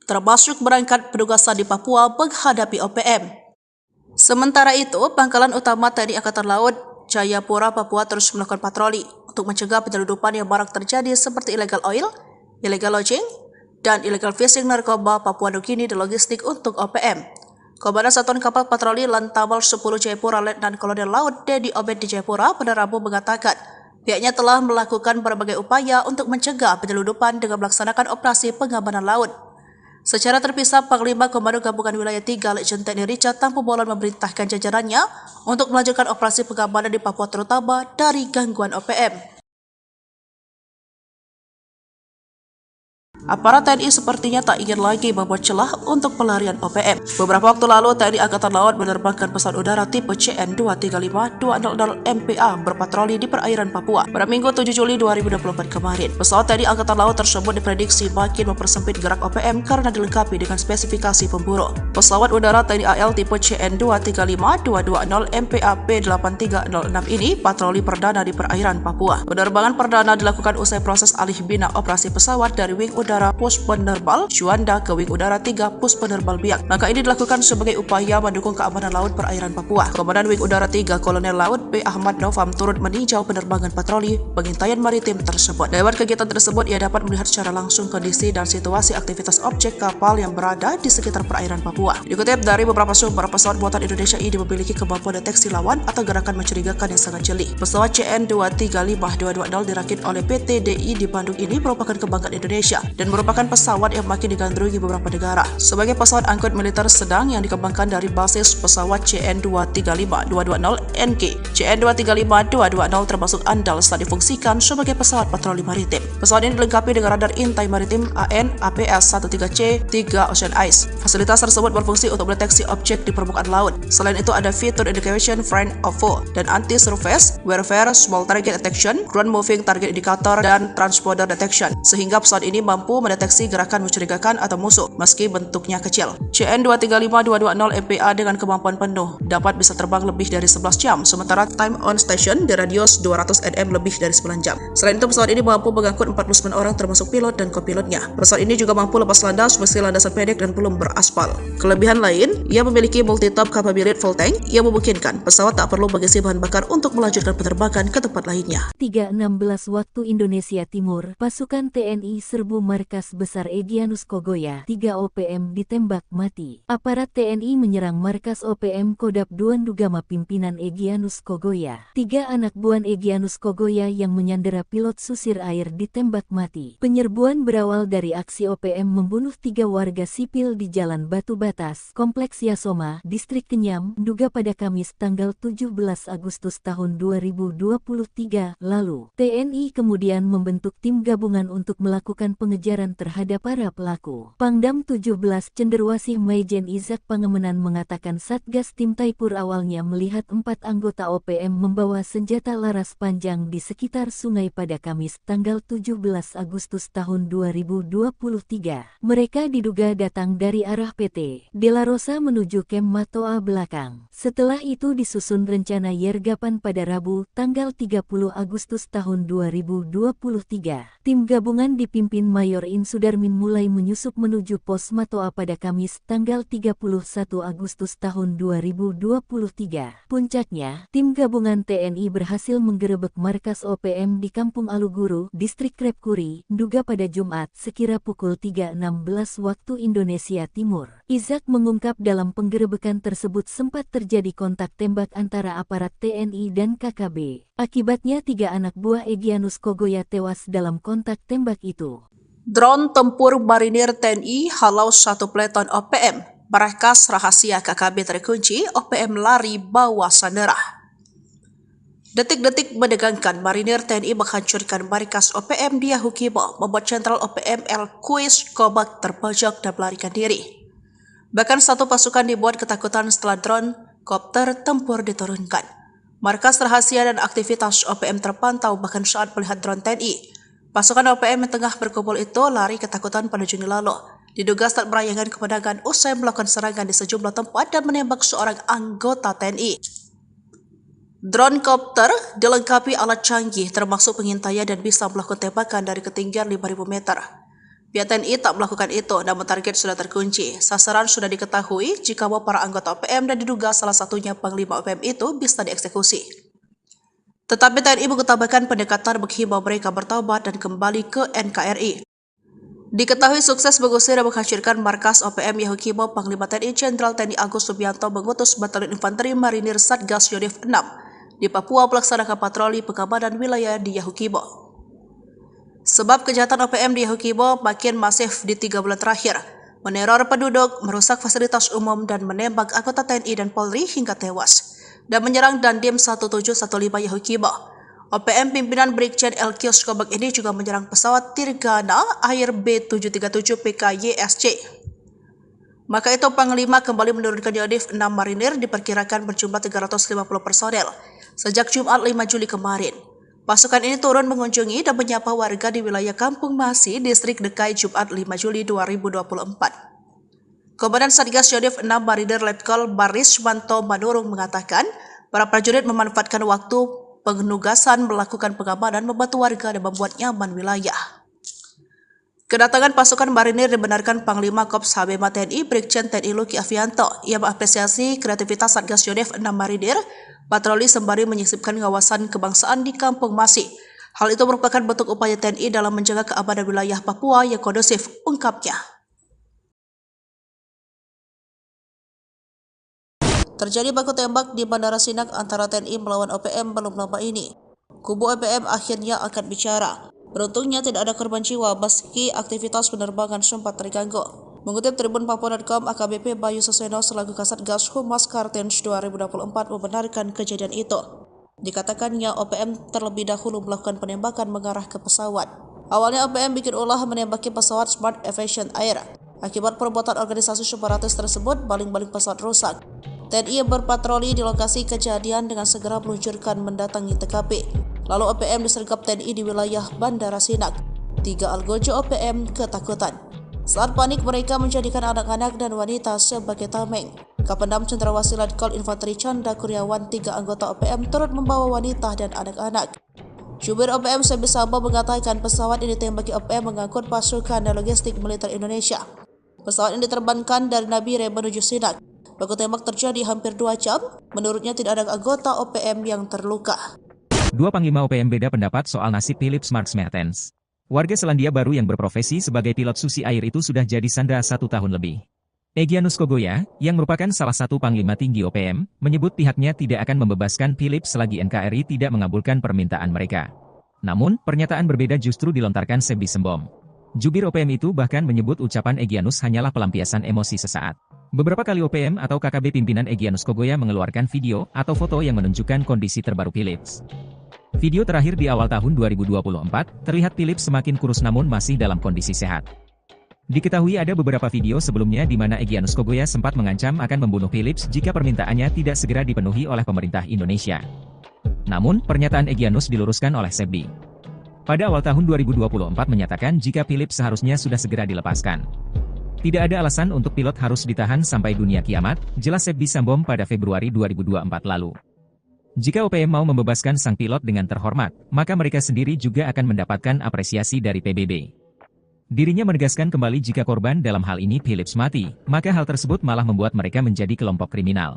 Speaker 1: termasuk berangkat penugasan di Papua menghadapi OPM. Sementara itu, Pangkalan Utama TNI Angkatan Laut Jayapura, Papua terus melakukan patroli untuk mencegah penyelundupan yang marak terjadi seperti illegal oil, illegal lodging, dan illegal fishing narkoba Papua Nugini dan logistik untuk OPM. Komandan Satuan Kapal Patroli Lantamal 10 Jayapura Letnan Kolonel Laut Dedi Obed di Jayapura pada Rabu mengatakan pihaknya telah melakukan berbagai upaya untuk mencegah penyelundupan dengan melaksanakan operasi pengamanan laut. Secara terpisah, Panglima Komando Gabungan Wilayah 3 Letjen TNI Richard Tampu-Bolon memerintahkan jajarannya untuk melanjutkan operasi pengamanan di Papua terutama dari gangguan OPM. Aparat TNI sepertinya tak ingin lagi membuat celah untuk pelarian OPM. Beberapa waktu lalu, TNI Angkatan Laut menerbangkan pesawat udara tipe CN-235-200 MPA berpatroli di perairan Papua pada Minggu 7 Juli 2024 kemarin. Pesawat TNI Angkatan Laut tersebut diprediksi makin mempersempit gerak OPM karena dilengkapi dengan spesifikasi pemburu. Pesawat udara TNI AL tipe CN-235-220 MPA P8306 ini patroli perdana di perairan Papua. Penerbangan perdana dilakukan usai proses alih bina operasi pesawat dari Wing Udara Pus Penerbal Juanda ke Wing Udara 3 Pus Penerbal Biak. Langkah ini dilakukan sebagai upaya mendukung keamanan laut perairan Papua. Komandan Wing Udara 3 Kolonel Laut P. Ahmad Novam turut meninjau penerbangan patroli pengintaian maritim tersebut. Lewat kegiatan tersebut, ia dapat melihat secara langsung kondisi dan situasi aktivitas objek kapal yang berada di sekitar perairan Papua. Dikutip dari beberapa sumber, pesawat buatan Indonesia ini memiliki kemampuan deteksi lawan atau gerakan mencurigakan yang sangat jeli. Pesawat CN-235-220 dirakit oleh PT DI di Bandung ini merupakan kebanggaan Indonesia dan merupakan pesawat yang makin digandrungi beberapa negara. Sebagai pesawat angkut militer sedang yang dikembangkan dari basis pesawat CN-235-220NG, CN-235-220 termasuk andal saat difungsikan sebagai pesawat patroli maritim. Pesawat ini dilengkapi dengan radar intai maritim AN APS-13C 3 Ocean Eyes. Fasilitas tersebut berfungsi untuk mendeteksi objek di permukaan laut. Selain itu ada fitur Indication Friend of Foe dan Anti-Surface Warfare, Small Target Detection, Ground Moving Target Indicator, dan Transponder Detection, sehingga pesawat ini mampu mendeteksi gerakan mencurigakan atau musuh meski bentuknya kecil. CN-235-220 MPA dengan kemampuan penuh dapat bisa terbang lebih dari 11 jam, sementara time on station di radius 200 nm lebih dari 9 jam. Selain itu, pesawat ini mampu mengangkut 49 orang termasuk pilot dan kopilotnya. Pesawat ini juga mampu lepas landas meski landasan pendek dan belum beraspal. Kelebihan lain, ia memiliki multi-top capability full tank yang memungkinkan pesawat tak perlu mengisi bahan bakar untuk melanjutkan penerbangan ke tempat lainnya.
Speaker 2: 3.16 waktu Indonesia Timur, pasukan TNI serbu markas besar Egyanus Kogoya, 3 OPM ditembak mati. Aparat TNI menyerang markas OPM Kodap Duan Dugama pimpinan Egyanus Kogoya. 3 anak buah Egyanus Kogoya yang menyandera pilot susir air ditembak mati. Penyerbuan berawal dari aksi OPM membunuh 3 warga sipil di Jalan Batu Batas, Kompleks Yasoma, Distrik Kenyam, Duga pada Kamis tanggal 17 Agustus tahun 2023 lalu. TNI kemudian membentuk tim gabungan untuk melakukan pengejaran terhadap para pelaku. Pangdam 17 Cenderawasih Maijen Izak Pangemenan mengatakan Satgas Tim Taipur awalnya melihat 4 anggota OPM membawa senjata laras panjang di sekitar sungai pada Kamis tanggal 17 Agustus tahun 2023. Mereka diduga datang dari arah PT De La Rosa menuju Kem Matoa belakang. Setelah itu disusun rencana yergapan pada Rabu tanggal 30 Agustus tahun 2023. Tim gabungan dipimpin Mayor Insudarmin mulai menyusup menuju pos Matoa pada Kamis tanggal 31 Agustus tahun 2023. Puncaknya, tim gabungan TNI berhasil menggerebek markas OPM di Kampung Aluguru, Distrik Krepkuri, Duga pada Jumat sekira pukul 3.16 waktu Indonesia Timur. Izak mengungkap dalam penggerebekan tersebut sempat terjadi kontak tembak antara aparat TNI dan KKB. Akibatnya 3 anak buah Egyanus Kogoya tewas dalam kontak tembak itu.
Speaker 1: Drone tempur marinir TNI halau 1 peleton OPM. Markas rahasia KKB terkunci, OPM lari bawa sandera. Detik-detik menegangkan, marinir TNI menghancurkan markas OPM di Yahukibo, membuat Jenderal OPM El Kuis Kobak terpojok dan melarikan diri. Bahkan satu pasukan dibuat ketakutan setelah drone kopter tempur diturunkan. Markas rahasia dan aktivitas OPM terpantau bahkan saat melihat drone TNI. Pasukan OPM yang tengah berkumpul itu lari ketakutan pada Juni lalu. Diduga saat merayakan kemenangan usai melakukan serangan di sejumlah tempat dan menembak seorang anggota TNI. Drone kopter dilengkapi alat canggih termasuk pengintaian dan bisa melakukan tembakan dari ketinggian 5.000 meter. Pihak TNI tak melakukan itu, namun target sudah terkunci. Sasaran sudah diketahui jika para anggota OPM dan diduga salah satunya Panglima OPM itu bisa dieksekusi. Tetapi TNI mengutamakan pendekatan menghimbau mereka bertaubat dan kembali ke NKRI. Diketahui sukses mengusir dan menghancurkan markas OPM Yahukibo, Panglima TNI Jenderal TNI Agus Subianto mengutus Batalion Infanteri Marinir Satgas Yonif 6 di Papua melaksanakan patroli pengamanan wilayah di Yahukibo. Sebab kejahatan OPM di Yahukibo makin masif di 3 bulan terakhir, meneror penduduk, merusak fasilitas umum, dan menembak anggota TNI dan Polri hingga tewas, dan menyerang Dandim 1715 Yahukibo. OPM pimpinan Brigjen El Kios Kobak ini juga menyerang pesawat Tirgana Air B737 PKYSC. Maka itu Panglima kembali menurunkan Yonif 6 marinir diperkirakan berjumlah 350 personel sejak Jumat 5 Juli kemarin. Pasukan ini turun mengunjungi dan menyapa warga di wilayah Kampung Masi, Distrik Dekai Jumat 5 Juli 2024. Komandan Satgas Yonif 6 Marinir Letkol Baris Manto Manurung mengatakan para prajurit memanfaatkan waktu penugasan melakukan pengamanan, membantu warga dan membuat nyaman wilayah. Kedatangan pasukan marinir dibenarkan Panglima Korps HBMA TNI Brigjen TNI Luki Avianto. Ia mengapresiasi kreativitas Satgas Yonif 6 Marinir patroli sembari menyisipkan kawasan kebangsaan di Kampung Masi. Hal itu merupakan bentuk upaya TNI dalam menjaga keamanan wilayah Papua yang kondusif, ungkapnya. Terjadi baku tembak di Bandara Sinak antara TNI melawan OPM belum lama ini. Kubu OPM akhirnya akan bicara. Beruntungnya tidak ada korban jiwa meski aktivitas penerbangan sempat terganggu. Mengutip Tribun Papua.com, AKBP Bayu Seseno selaku Kasatgas Humas Kartens 2024 membenarkan kejadian itu. Dikatakannya OPM terlebih dahulu melakukan penembakan mengarah ke pesawat. Awalnya OPM bikin ulah menembaki pesawat Smart Aviation Air. Akibat perbuatan organisasi separatis tersebut, baling-baling pesawat rusak. TNI yang berpatroli di lokasi kejadian dengan segera meluncurkan mendatangi TKP. Lalu OPM disergap TNI di wilayah Bandara Sinak. 3 algojo OPM ketakutan. Saat panik, mereka menjadikan anak-anak dan wanita sebagai tameng. Kapendam Cendrawasih Letkol Infanteri Canda Kurniawan, 3 anggota OPM turut membawa wanita dan anak-anak. Jubir OPM Sebi Sambo mengatakan pesawat yang ditembaki OPM mengangkut pasukan dan logistik militer Indonesia. Pesawat yang diterbangkan dari Nabire menuju Sinak. Baku tembak terjadi hampir 2 jam. Menurutnya tidak ada anggota OPM yang terluka.
Speaker 3: 2 Panglima OPM beda pendapat soal nasib Philips Marks Mertens. Warga Selandia Baru yang berprofesi sebagai pilot susi air itu sudah jadi sandera 1 tahun lebih. Egyanus Kogoya, yang merupakan salah satu panglima tinggi OPM, menyebut pihaknya tidak akan membebaskan Philips selagi NKRI tidak mengabulkan permintaan mereka. Namun, pernyataan berbeda justru dilontarkan Sebi Sembom. Jubir OPM itu bahkan menyebut ucapan Egyanus hanyalah pelampiasan emosi sesaat. Beberapa kali OPM atau KKB pimpinan Egyanus Kogoya mengeluarkan video atau foto yang menunjukkan kondisi terbaru Philips. Video terakhir di awal tahun 2024, terlihat Philips semakin kurus namun masih dalam kondisi sehat. Diketahui ada beberapa video sebelumnya di mana Egyanus Kogoya sempat mengancam akan membunuh Philips jika permintaannya tidak segera dipenuhi oleh pemerintah Indonesia. Namun, pernyataan Egyanus diluruskan oleh Sebi. Pada awal tahun 2024 menyatakan jika Philips seharusnya sudah segera dilepaskan. Tidak ada alasan untuk pilot harus ditahan sampai dunia kiamat, jelas Sebi Sambom pada Februari 2024 lalu. Jika OPM mau membebaskan sang pilot dengan terhormat, maka mereka sendiri juga akan mendapatkan apresiasi dari PBB. Dirinya menegaskan kembali jika korban dalam hal ini Philips mati, maka hal tersebut malah membuat mereka menjadi kelompok kriminal.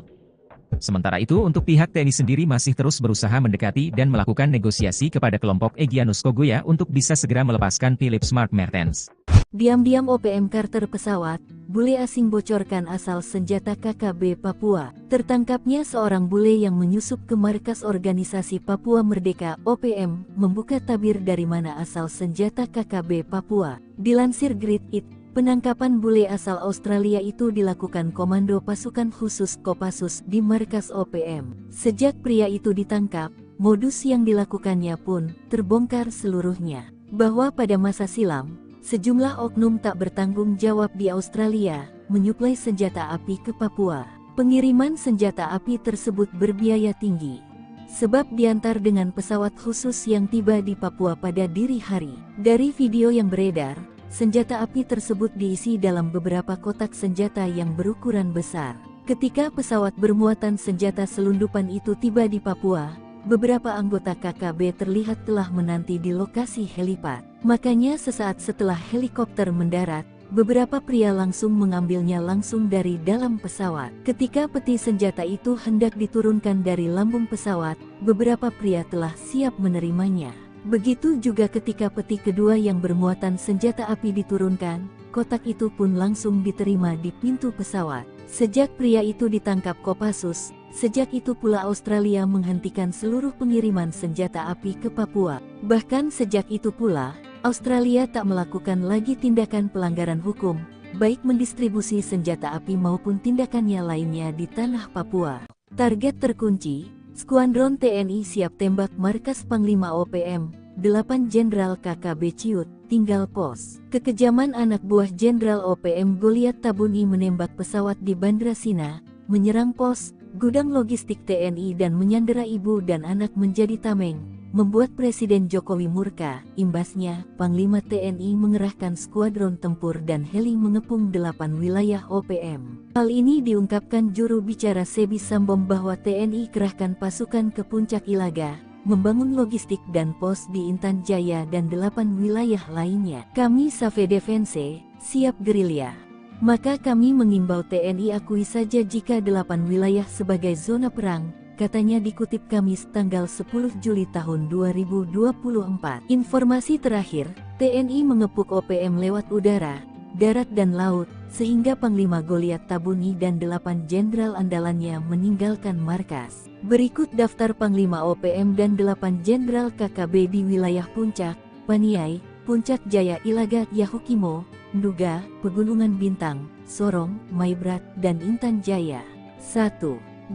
Speaker 3: Sementara itu untuk pihak TNI sendiri masih terus berusaha mendekati dan melakukan negosiasi kepada kelompok Egyanus Kogoya untuk bisa segera melepaskan Philips Marks Mertens.
Speaker 2: Diam-diam OPM Carter pesawat, bule asing bocorkan asal senjata KKB Papua. Tertangkapnya seorang bule yang menyusup ke markas organisasi Papua Merdeka OPM, membuka tabir dari mana asal senjata KKB Papua. Dilansir Great It, penangkapan bule asal Australia itu dilakukan Komando Pasukan Khusus Kopassus di markas OPM. Sejak pria itu ditangkap, modus yang dilakukannya pun terbongkar seluruhnya. Bahwa pada masa silam, sejumlah oknum tak bertanggung jawab di Australia menyuplai senjata api ke Papua. Pengiriman senjata api tersebut berbiaya tinggi, sebab diantar dengan pesawat khusus yang tiba di Papua pada dini hari. Dari video yang beredar, senjata api tersebut diisi dalam beberapa kotak senjata yang berukuran besar. Ketika pesawat bermuatan senjata selundupan itu tiba di Papua, beberapa anggota KKB terlihat telah menanti di lokasi helipad. Makanya sesaat setelah helikopter mendarat, beberapa pria langsung mengambilnya langsung dari dalam pesawat. Ketika peti senjata itu hendak diturunkan dari lambung pesawat, beberapa pria telah siap menerimanya. Begitu juga ketika peti kedua yang bermuatan senjata api diturunkan, kotak itu pun langsung diterima di pintu pesawat. Sejak pria itu ditangkap Kopassus, sejak itu pula Australia menghentikan seluruh pengiriman senjata api ke Papua. Bahkan sejak itu pula, Australia tak melakukan lagi tindakan pelanggaran hukum, baik mendistribusi senjata api maupun tindakannya lainnya di tanah Papua. Target terkunci, Skuadron TNI siap tembak markas Panglima OPM, 8 Jenderal KKB Ciut, tinggal pos. Kekejaman anak buah Jenderal OPM Goliat Tabuni menembak pesawat di Bandara Sina, menyerang pos, gudang logistik TNI dan menyandera ibu dan anak menjadi tameng, membuat Presiden Jokowi murka. Imbasnya, Panglima TNI mengerahkan skuadron tempur dan heli mengepung 8 wilayah OPM. Hal ini diungkapkan juru bicara Sebi Sambom bahwa TNI kerahkan pasukan ke Puncak Ilaga, membangun logistik dan pos di Intan Jaya dan 8 wilayah lainnya. Kami Save Defense, siap gerilya. Maka kami mengimbau TNI akui saja jika 8 wilayah sebagai zona perang, katanya dikutip Kamis tanggal 10 Juli tahun 2024. Informasi terakhir, TNI mengepung OPM lewat udara, darat dan laut, sehingga Panglima Goliat Tabuni dan 8 jenderal andalannya meninggalkan markas. Berikut daftar Panglima OPM dan 8 jenderal KKB di wilayah Puncak, Paniai, Puncak Jaya Ilaga, Yahukimo, Nduga, Pegunungan Bintang, Sorong, Maibrat, dan Intan Jaya. 1.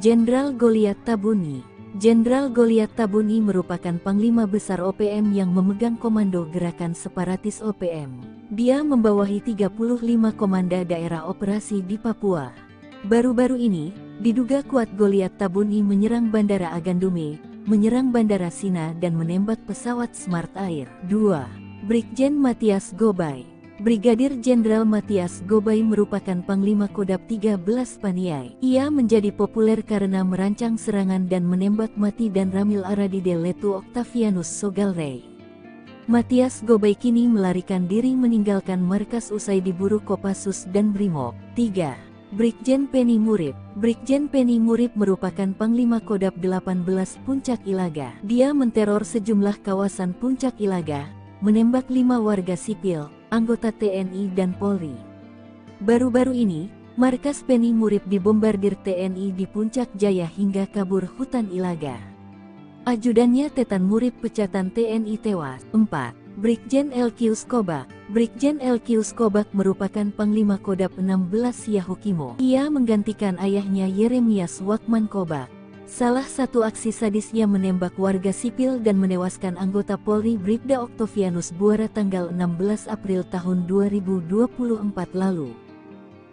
Speaker 2: Jenderal Goliat Tabuni. Jenderal Goliat Tabuni merupakan Panglima Besar OPM yang memegang komando gerakan separatis OPM. Dia membawahi 35 komanda daerah operasi di Papua. Baru-baru ini, Diduga kuat Goliat Tabuni menyerang Bandara Agandume, menyerang Bandara Sina dan menembak pesawat Smart Air. 2. Brigjen Matias Gobay. Brigadir Jenderal Matias Gobay merupakan Panglima Kodam 13 Paniai. Ia menjadi populer karena merancang serangan dan menembak mati dan Ramil Aradide Letu Octavianus Sogalrey. Matias Gobay kini melarikan diri meninggalkan markas usai diburu Kopassus dan Brimob. 3. Brigjen Penny Murib. Brigjen Penny Murib merupakan Panglima Kodam 18 Puncak Ilaga. Dia menteror sejumlah kawasan Puncak Ilaga, menembak 5 warga sipil, anggota TNI dan Polri. Baru-baru ini, markas Penny Murib dibombardir TNI di Puncak Jaya hingga kabur hutan Ilaga. Ajudannya Tetan Murib pecatan TNI tewas. 4. Brigjen Elkius Kobak. Brigjen Elkius Kobak merupakan Panglima Kodam 16 Yahukimo. Ia menggantikan ayahnya Yeremias Wakman Kobak. Salah satu aksi sadisnya menembak warga sipil dan menewaskan anggota Polri Bribda Octavianus Buara tanggal 16 April tahun 2024 lalu.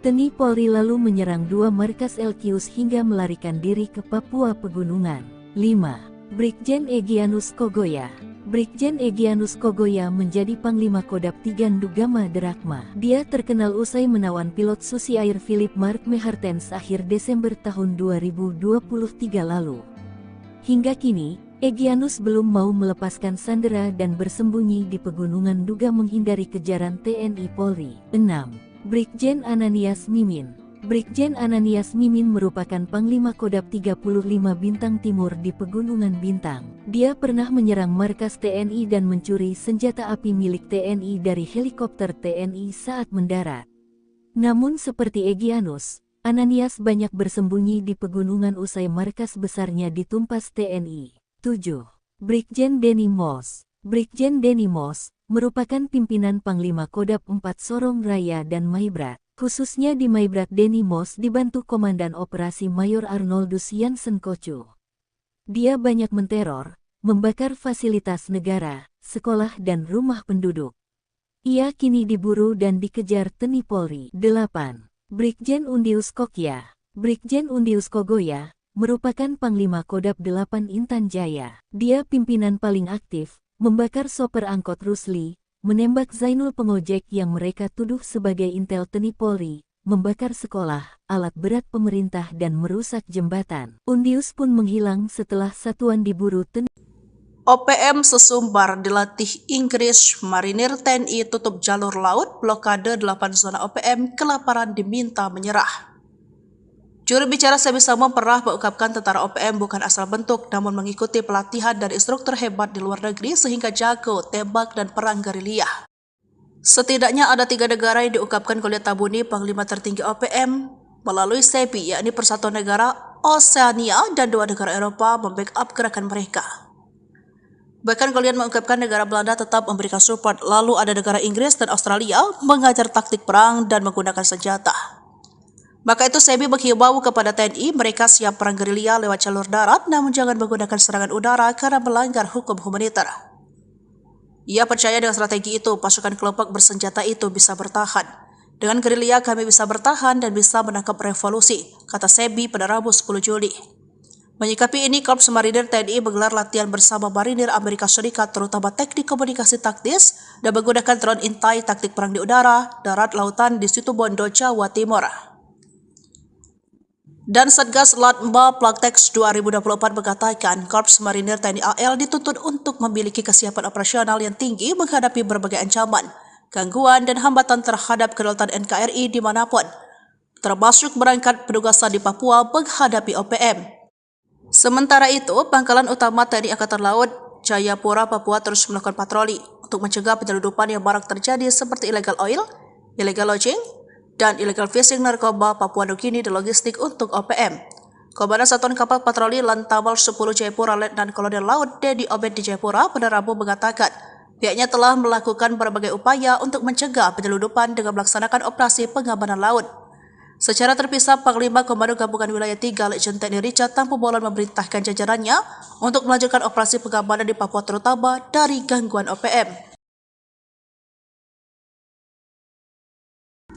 Speaker 2: TNI Polri lalu menyerang 2 markas Elkius hingga melarikan diri ke Papua Pegunungan. 5. Brigjen Egyanus Kogoya. Brigjen Egyanus Kogoya menjadi Panglima Kodam 3 Ndugama Derakma. Dia terkenal usai menawan pilot Susi Air Philip Mark Mehartens akhir Desember tahun 2023 lalu. Hingga kini, Egyanus belum mau melepaskan sandera dan bersembunyi di pegunungan Duga menghindari kejaran TNI Polri. 6. Brigjen Ananias Mimin. Brigjen Ananias Mimin merupakan Panglima Kodam 35 Bintang Timur di Pegunungan Bintang. Dia pernah menyerang markas TNI dan mencuri senjata api milik TNI dari helikopter TNI saat mendarat. Namun seperti Egyanus, Ananias banyak bersembunyi di pegunungan usai markas besarnya ditumpas TNI. 7. Brigjen Denny Moss. Brigjen Denny Moss merupakan pimpinan Panglima Kodam 4 Sorong Raya dan Maibrat. Khususnya di Maibrat Denny Moss dibantu Komandan Operasi Mayor Arnoldus Jansen Kocu. Dia banyak menteror, membakar fasilitas negara, sekolah dan rumah penduduk. Ia kini diburu dan dikejar TNI Polri. 8. Brigjen Undius Kokya. Brigjen Undius Kogoya merupakan Panglima Kodam 8 Intan Jaya. Dia pimpinan paling aktif, membakar sopir angkot Rusli, menembak Zainul pengojek yang mereka tuduh sebagai intel TNI Polri, membakar sekolah, alat berat pemerintah dan merusak jembatan. Undius pun menghilang setelah satuan diburu TNI.
Speaker 1: OPM Sesumbar dilatih Inggris, marinir TNI tutup jalur laut, blokade 8 zona OPM, kelaparan diminta menyerah. Juru bicara Sebi Samo pernah mengungkapkan tentara OPM bukan asal bentuk, namun mengikuti pelatihan dari instruktur hebat di luar negeri sehingga jago tembak dan perang gerilya. Setidaknya ada 3 negara yang diungkapkan Goliat Tabuni, Panglima tertinggi OPM, melalui Sebi, yakni Persatuan Negara Oseania dan 2 negara Eropa membackup gerakan mereka. Bahkan Goliat mengungkapkan negara Belanda tetap memberikan support, lalu ada negara Inggris dan Australia mengajar taktik perang dan menggunakan senjata. Maka itu Sebi menghimbau kepada TNI mereka siap perang gerilya lewat jalur darat, namun jangan menggunakan serangan udara karena melanggar hukum humaniter. Ia percaya dengan strategi itu, pasukan kelompok bersenjata itu bisa bertahan. Dengan gerilya kami bisa bertahan dan bisa menangkap revolusi, kata Sebi pada Rabu 10 Juli. Menyikapi ini, Korps Marinir TNI menggelar latihan bersama Marinir Amerika Serikat terutama teknik komunikasi taktis dan menggunakan drone intai taktik perang di udara, darat, lautan di Situbondo, Jawa Timur. Dan Satgas Latma Plaktex 2024 mengatakan Korps Marinir TNI AL dituntut untuk memiliki kesiapan operasional yang tinggi menghadapi berbagai ancaman, gangguan dan hambatan terhadap kedaulatan NKRI dimanapun, termasuk berangkat penugasan di Papua menghadapi OPM. Sementara itu, Pangkalan Utama TNI Angkatan Laut Jayapura, Papua terus melakukan patroli untuk mencegah penyeludupan yang marak terjadi seperti illegal oil, illegal lodging, dan illegal fishing narkoba Papua Nugini dan logistik untuk OPM. Komandan Satuan Kapal Patroli Lantamal 10 Jayapura Letnan Kolonel Laut Dedi Obed di Jayapura pada Rabu mengatakan pihaknya telah melakukan berbagai upaya untuk mencegah penyeludupan dengan melaksanakan operasi pengamanan laut. Secara terpisah, Panglima Komando Gabungan Wilayah 3 Letjen TNI Richard Tampu-Bolon memerintahkan jajarannya untuk melanjutkan operasi pengamanan di Papua terutama dari gangguan OPM.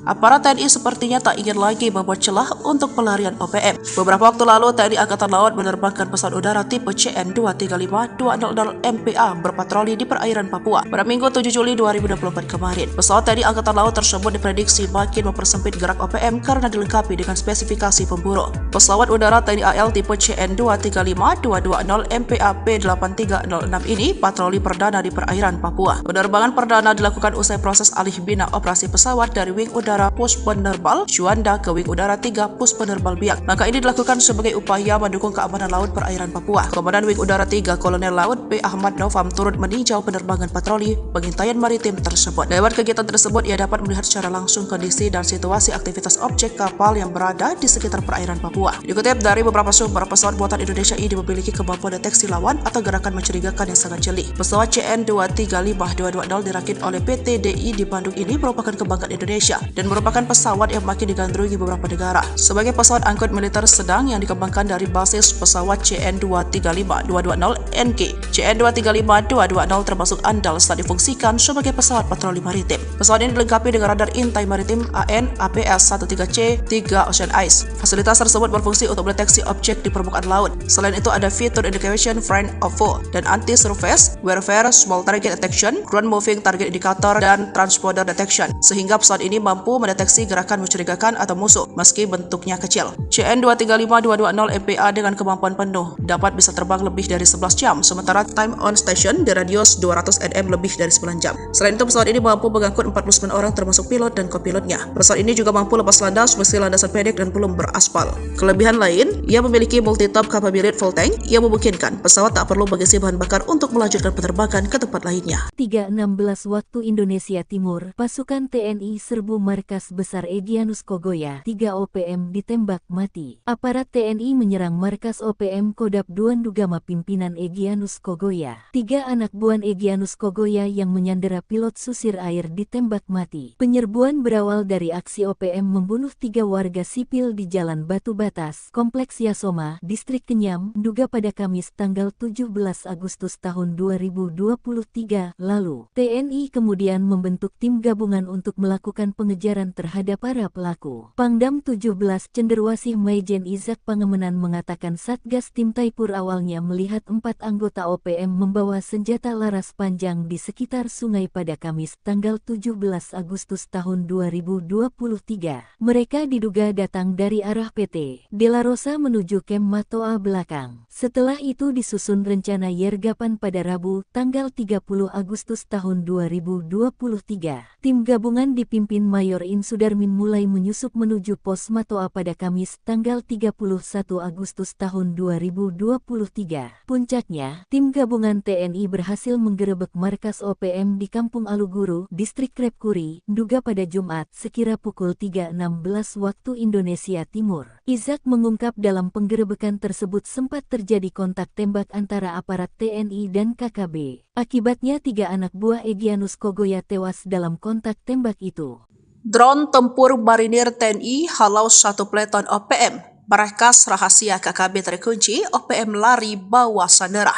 Speaker 1: Aparat TNI sepertinya tak ingin lagi membuat celah untuk pelarian OPM. Beberapa waktu lalu, TNI Angkatan Laut menerbangkan pesawat udara tipe CN-235-200 MPA berpatroli di perairan Papua pada Minggu 7 Juli 2024 kemarin. Pesawat TNI Angkatan Laut tersebut diprediksi makin mempersempit gerak OPM karena dilengkapi dengan spesifikasi pemburu. Pesawat udara TNI AL tipe CN-235-220 MPA P8306 ini patroli perdana di perairan Papua. Penerbangan perdana dilakukan usai proses alih bina operasi pesawat dari Wing Udara Pos Penerbal Juanda ke Wing Udara 3 Pos Penerbal Biak. Langkah ini dilakukan sebagai upaya mendukung keamanan laut perairan Papua. Komandan Wing Udara 3 Kolonel Laut P. Ahmad Novam turut meninjau penerbangan patroli pengintaian maritim tersebut. Lewat kegiatan tersebut, ia dapat melihat secara langsung kondisi dan situasi aktivitas objek kapal yang berada di sekitar perairan Papua. Dikutip dari beberapa sumber, pesawat buatan Indonesia ini memiliki kemampuan deteksi lawan atau gerakan mencurigakan yang sangat jeli. Pesawat CN-235-220 dirakit oleh PT DI di Bandung ini merupakan kebanggaan Indonesia dan merupakan pesawat yang makin digandrungi beberapa negara. Sebagai pesawat angkut militer sedang yang dikembangkan dari basis pesawat CN-235-220NG, CN-235-220 termasuk andal saat difungsikan sebagai pesawat patroli maritim. Pesawat ini dilengkapi dengan radar intai maritim AN APS-13C 3 Ocean Eyes. Fasilitas tersebut berfungsi untuk mendeteksi objek di permukaan laut. Selain itu ada fitur indication friend of foe dan anti-surface warfare, small target detection, ground moving target indicator, dan transponder detection, sehingga pesawat ini mampu mendeteksi gerakan mencurigakan atau musuh meski bentuknya kecil. CN-235-220 MPA dengan kemampuan penuh dapat bisa terbang lebih dari 11 jam, sementara time on station di radius 200 nm lebih dari 9 jam. Selain itu, pesawat ini mampu mengangkut 49 orang termasuk pilot dan kopilotnya. Pesawat ini juga mampu lepas landas meski landasan pendek dan belum beraspal. Kelebihan lain, ia memiliki multi-top capability full tank yang memungkinkan pesawat tak perlu mengisi bahan bakar untuk melanjutkan penerbangan ke tempat lainnya.
Speaker 2: 3.16 waktu Indonesia Timur, pasukan TNI serbu markas besar Egyanus Kogoya, 3 OPM ditembak mati. Aparat TNI menyerang markas OPM Kodap Duan Dugama pimpinan Egyanus Kogoya. 3 anak buah Egyanus Kogoya yang menyandera pilot susir air ditembak mati. Penyerbuan berawal dari aksi OPM membunuh 3 warga sipil di Jalan Batu Batas, Kompleks Yasoma, Distrik Kenyam, Duga pada Kamis tanggal 17 Agustus tahun 2023 lalu. TNI kemudian membentuk tim gabungan untuk melakukan pengejaran terhadap para pelaku. Pangdam 17 Cenderawasih Maijen Izak Pangemenan mengatakan Satgas Tim Taipur awalnya melihat 4 anggota OPM membawa senjata laras panjang di sekitar sungai pada Kamis tanggal 17 Agustus tahun 2023. Mereka diduga datang dari arah PT De La Rosa menuju Kem Matoa belakang. Setelah itu disusun rencana yergapan pada Rabu tanggal 30 Agustus tahun 2023. Tim gabungan dipimpin Mayor Insudarmin mulai menyusup menuju pos Matoa pada Kamis tanggal 31 Agustus tahun 2023. Puncaknya, tim gabungan TNI berhasil menggerebek markas OPM di Kampung Aluguru, Distrik Krepkuri, Duga pada Jumat sekira pukul 3.16 waktu Indonesia Timur. Izak mengungkap dalam penggerebekan tersebut sempat terjadi kontak tembak antara aparat TNI dan KKB. Akibatnya 3 anak buah Egyanus Kogoya tewas dalam kontak tembak itu.
Speaker 1: Drone tempur marinir TNI halau 1 peleton OPM. Markas rahasia KKB terkunci, OPM lari bawa sandera.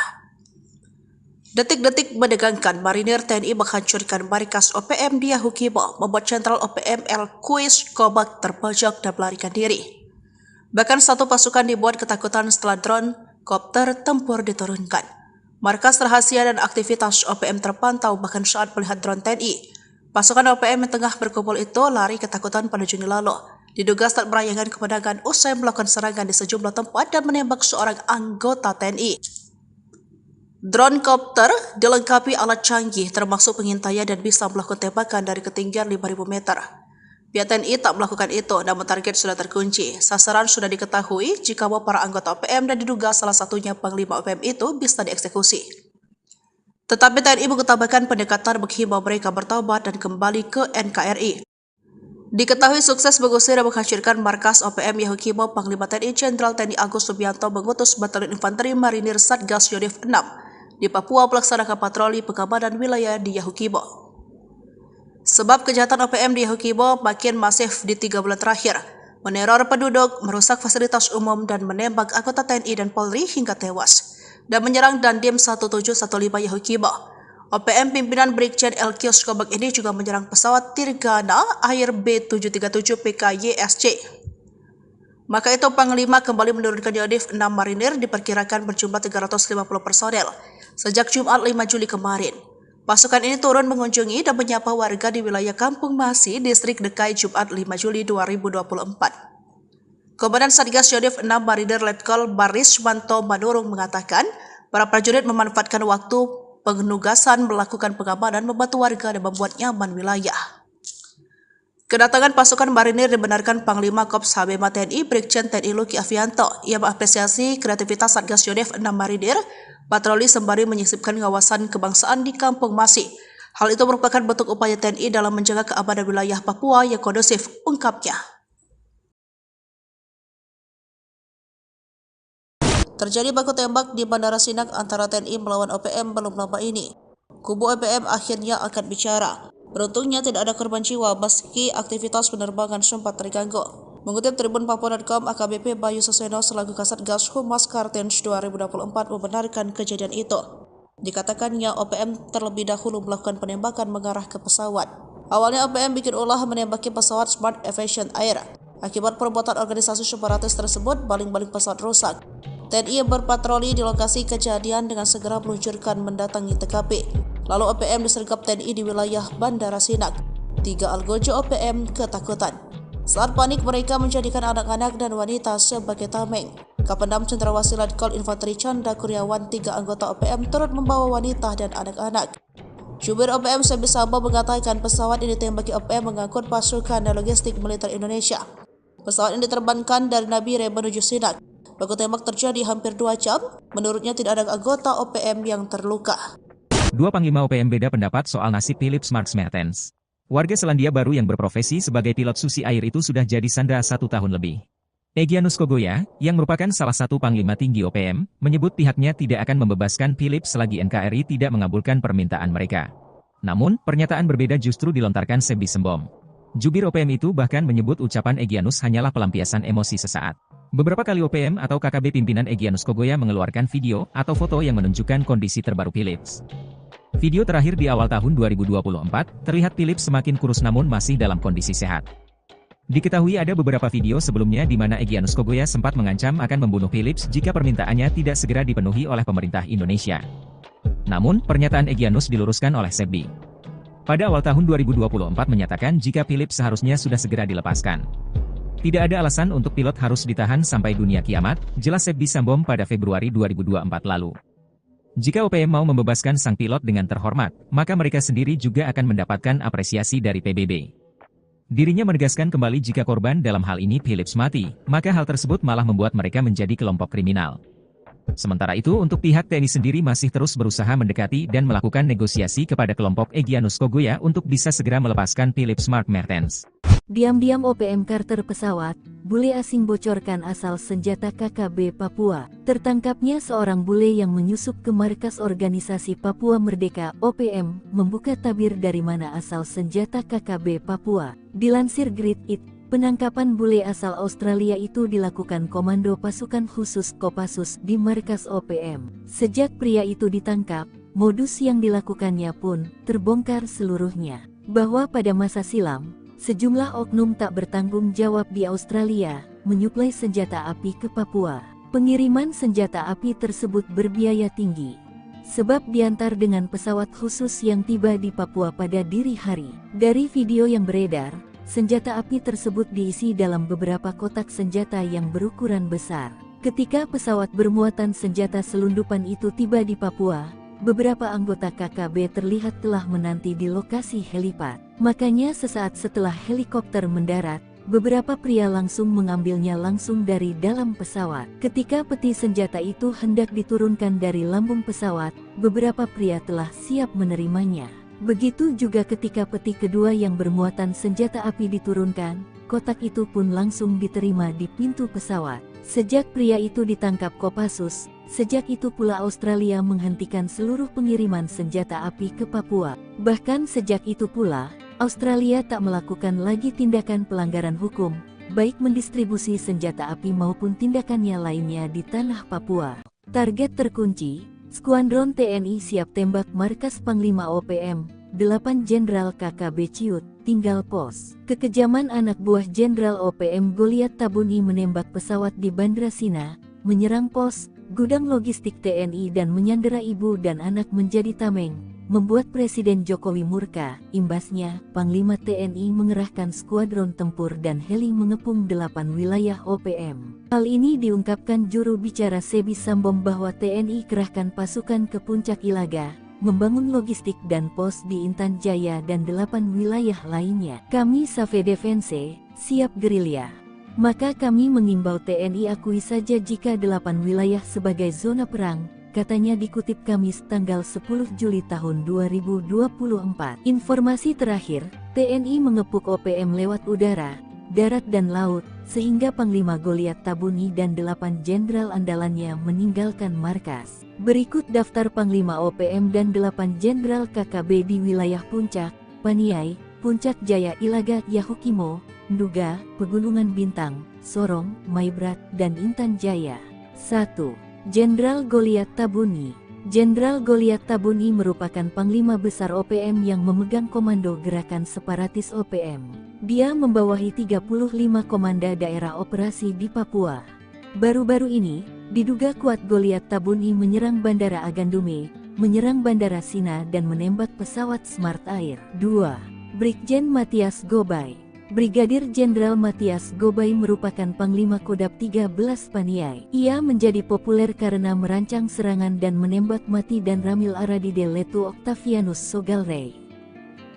Speaker 1: Detik-detik menegangkan, marinir TNI menghancurkan markas OPM di Yahukibo, membuat Jenderal OPM El Kuis Kobak terpojok dan melarikan diri. Bahkan satu pasukan dibuat ketakutan setelah drone kopter tempur diturunkan. Markas rahasia dan aktivitas OPM terpantau bahkan saat melihat drone TNI. Pasukan OPM yang tengah berkumpul itu lari ketakutan pada Juni lalu. Diduga saat merayakan kemenangan usai melakukan serangan di sejumlah tempat dan menembak seorang anggota TNI. Drone kopter dilengkapi alat canggih termasuk pengintaian dan bisa melakukan tembakan dari ketinggian 5.000 meter. Pihak TNI tak melakukan itu, namun target sudah terkunci. Sasaran sudah diketahui jika para anggota OPM dan diduga salah satunya Panglima OPM itu bisa dieksekusi. Tetapi TNI mengutamakan pendekatan menghimbau mereka bertobat dan kembali ke NKRI. Diketahui sukses mengusir dan menghancurkan markas OPM Yahukibo, Panglima TNI Jenderal TNI Agus Subianto mengutus Batalion Infanteri Marinir Satgas Yonif 6 di Papua melaksanakan patroli pengamanan wilayah di Yahukibo. Sebab kejahatan OPM di Yahukibo makin masif di 3 bulan terakhir, meneror penduduk, merusak fasilitas umum, dan menembak anggota TNI dan Polri hingga tewas, dan menyerang Dandim 1715 Yahukibo. OPM pimpinan Brigjen Elkios Kobak ini juga menyerang pesawat Tirgana Air B737 PKYSC. Maka itu Panglima kembali menurunkan Yonif 6 marinir diperkirakan berjumlah 350 personel sejak Jumat 5 Juli kemarin. Pasukan ini turun mengunjungi dan menyapa warga di wilayah Kampung Masi, Distrik Dekai Jumat 5 Juli 2024. Komandan Satgas Yonif 6 Marinir Letkol Baris Manto Manurung mengatakan, para prajurit memanfaatkan waktu penugasan melakukan pengamanan, membantu warga dan membuat nyaman wilayah. Kedatangan pasukan marinir dibenarkan Panglima Korps HBMA TNI Brigjen TNI Luki Avianto. Ia mengapresiasi kreativitas Satgas Yonif 6 Marinir patroli sembari menyisipkan kawasan kebangsaan di Kampung Masi. Hal itu merupakan bentuk upaya TNI dalam menjaga keamanan wilayah Papua yang kondusif, ungkapnya. Terjadi baku tembak di Bandara Sinak antara TNI melawan OPM belum lama ini. Kubu OPM akhirnya akan bicara. Beruntungnya tidak ada korban jiwa meski aktivitas penerbangan sempat terganggu. Mengutip Tribun Papua.com, AKBP Bayu Seseno selaku Kasatgas Humas Kartens 2024 membenarkan kejadian itu. Dikatakannya OPM terlebih dahulu melakukan penembakan mengarah ke pesawat. Awalnya OPM bikin ulah menembaki pesawat Smart Aviation Air. Akibat perbuatan organisasi separatis tersebut, baling-baling pesawat rusak. TNI berpatroli di lokasi kejadian dengan segera meluncurkan mendatangi TKP. Lalu OPM disergap TNI di wilayah Bandara Sinak. 3 algojo OPM ketakutan. Saat panik, mereka menjadikan anak-anak dan wanita sebagai tameng. Kapendam Cendrawasih Letkol Infanteri Chandra Kurniawan, 3 anggota OPM turut membawa wanita dan anak-anak. Jubir OPM Sebi Sambo mengatakan pesawat yang ditembaki OPM mengangkut pasukan dan logistik militer Indonesia. Pesawat ini diterbangkan dari Nabire menuju Sinak. Baku tembak terjadi hampir 2 jam. Menurutnya tidak ada anggota OPM yang terluka.
Speaker 3: Dua Panglima OPM beda pendapat soal nasib Philip Marks Mertens. Warga Selandia Baru yang berprofesi sebagai pilot susi air itu sudah jadi sandera 1 tahun lebih. Egyanus Kogoya, yang merupakan salah satu Panglima tinggi OPM, menyebut pihaknya tidak akan membebaskan Philip selagi NKRI tidak mengabulkan permintaan mereka. Namun, pernyataan berbeda justru dilontarkan Sebi Sembom. Jubir OPM itu bahkan menyebut ucapan Egyanus hanyalah pelampiasan emosi sesaat. Beberapa kali OPM atau KKB pimpinan Egyanus Kogoya mengeluarkan video atau foto yang menunjukkan kondisi terbaru Philips. Video terakhir di awal tahun 2024, terlihat Philips semakin kurus namun masih dalam kondisi sehat. Diketahui ada beberapa video sebelumnya di mana Egyanus Kogoya sempat mengancam akan membunuh Philips jika permintaannya tidak segera dipenuhi oleh pemerintah Indonesia. Namun, pernyataan Egyanus diluruskan oleh Sebi. Pada awal tahun 2024 menyatakan jika Philips seharusnya sudah segera dilepaskan. Tidak ada alasan untuk pilot harus ditahan sampai dunia kiamat, jelas Sebi Sambom pada Februari 2024 lalu. Jika OPM mau membebaskan sang pilot dengan terhormat, maka mereka sendiri juga akan mendapatkan apresiasi dari PBB. Dirinya menegaskan kembali jika korban dalam hal ini Philips mati, maka hal tersebut malah membuat mereka menjadi kelompok kriminal. Sementara itu untuk pihak TNI sendiri masih terus berusaha mendekati dan melakukan negosiasi kepada kelompok Egyanus Kogoya untuk bisa segera melepaskan Philips Marks Mertens.
Speaker 2: Diam-diam OPM Carter pesawat, bule asing bocorkan asal senjata KKB Papua. Tertangkapnya seorang bule yang menyusup ke markas organisasi Papua Merdeka (OPM), membuka tabir dari mana asal senjata KKB Papua. Dilansir Great It, penangkapan bule asal Australia itu dilakukan Komando Pasukan Khusus Kopassus di markas OPM. Sejak pria itu ditangkap, modus yang dilakukannya pun terbongkar seluruhnya. Bahwa pada masa silam, sejumlah oknum tak bertanggung jawab di Australia menyuplai senjata api ke Papua. Pengiriman senjata api tersebut berbiaya tinggi, sebab diantar dengan pesawat khusus yang tiba di Papua pada dini hari. Dari video yang beredar, senjata api tersebut diisi dalam beberapa kotak senjata yang berukuran besar. Ketika pesawat bermuatan senjata selundupan itu tiba di Papua, beberapa anggota KKB terlihat telah menanti di lokasi helipad. Makanya sesaat setelah helikopter mendarat, beberapa pria langsung mengambilnya langsung dari dalam pesawat. Ketika peti senjata itu hendak diturunkan dari lambung pesawat, beberapa pria telah siap menerimanya. Begitu juga ketika peti kedua yang bermuatan senjata api diturunkan, kotak itu pun langsung diterima di pintu pesawat. Sejak pria itu ditangkap Kopassus, sejak itu pula Australia menghentikan seluruh pengiriman senjata api ke Papua. Bahkan sejak itu pula, Australia tak melakukan lagi tindakan pelanggaran hukum, baik mendistribusi senjata api maupun tindakannya lainnya di tanah Papua. Target terkunci, Skuadron TNI siap tembak markas Panglima OPM, 8 Jenderal KKB Ciut, tinggal pos. Kekejaman anak buah Jenderal OPM Goliat Tabuni menembak pesawat di Bandra Sina, menyerang pos, gudang logistik TNI dan menyandera ibu dan anak menjadi tameng, membuat Presiden Jokowi murka. Imbasnya, Panglima TNI mengerahkan skuadron tempur dan heli mengepung 8 wilayah OPM. Hal ini diungkapkan juru bicara Sebi Sambom bahwa TNI kerahkan pasukan ke Puncak Ilaga, membangun logistik dan pos di Intan Jaya dan 8 wilayah lainnya. Kami Save Defense, siap gerilya. Maka kami mengimbau TNI akui saja jika 8 wilayah sebagai zona perang, katanya dikutip Kamis tanggal 10 Juli tahun 2024. Informasi terakhir, TNI mengepung OPM lewat udara, darat dan laut, sehingga Panglima Goliat Tabuni dan 8 jenderal andalannya meninggalkan markas. Berikut daftar Panglima OPM dan 8 jenderal KKB di wilayah Puncak, Paniai, Puncak Jaya Ilaga Yahukimo, Nduga, Pegunungan Bintang, Sorong, Maibrat, dan Intan Jaya. 1. Jenderal Goliat Tabuni. Jenderal Goliat Tabuni merupakan Panglima Besar OPM yang memegang komando gerakan separatis OPM. Dia membawahi 35 komanda daerah operasi di Papua. Baru-baru ini, diduga kuat Goliat Tabuni menyerang Bandara Agandume, menyerang Bandara Sina dan menembak pesawat Smart Air. 2. Brigjen Matias Gobay. Brigadir Jenderal Matias Gobay merupakan Panglima Kodab 13 Paniai. Ia menjadi populer karena merancang serangan dan menembak mati dan Ramil Aradide Letu Octavianus Sogalrey.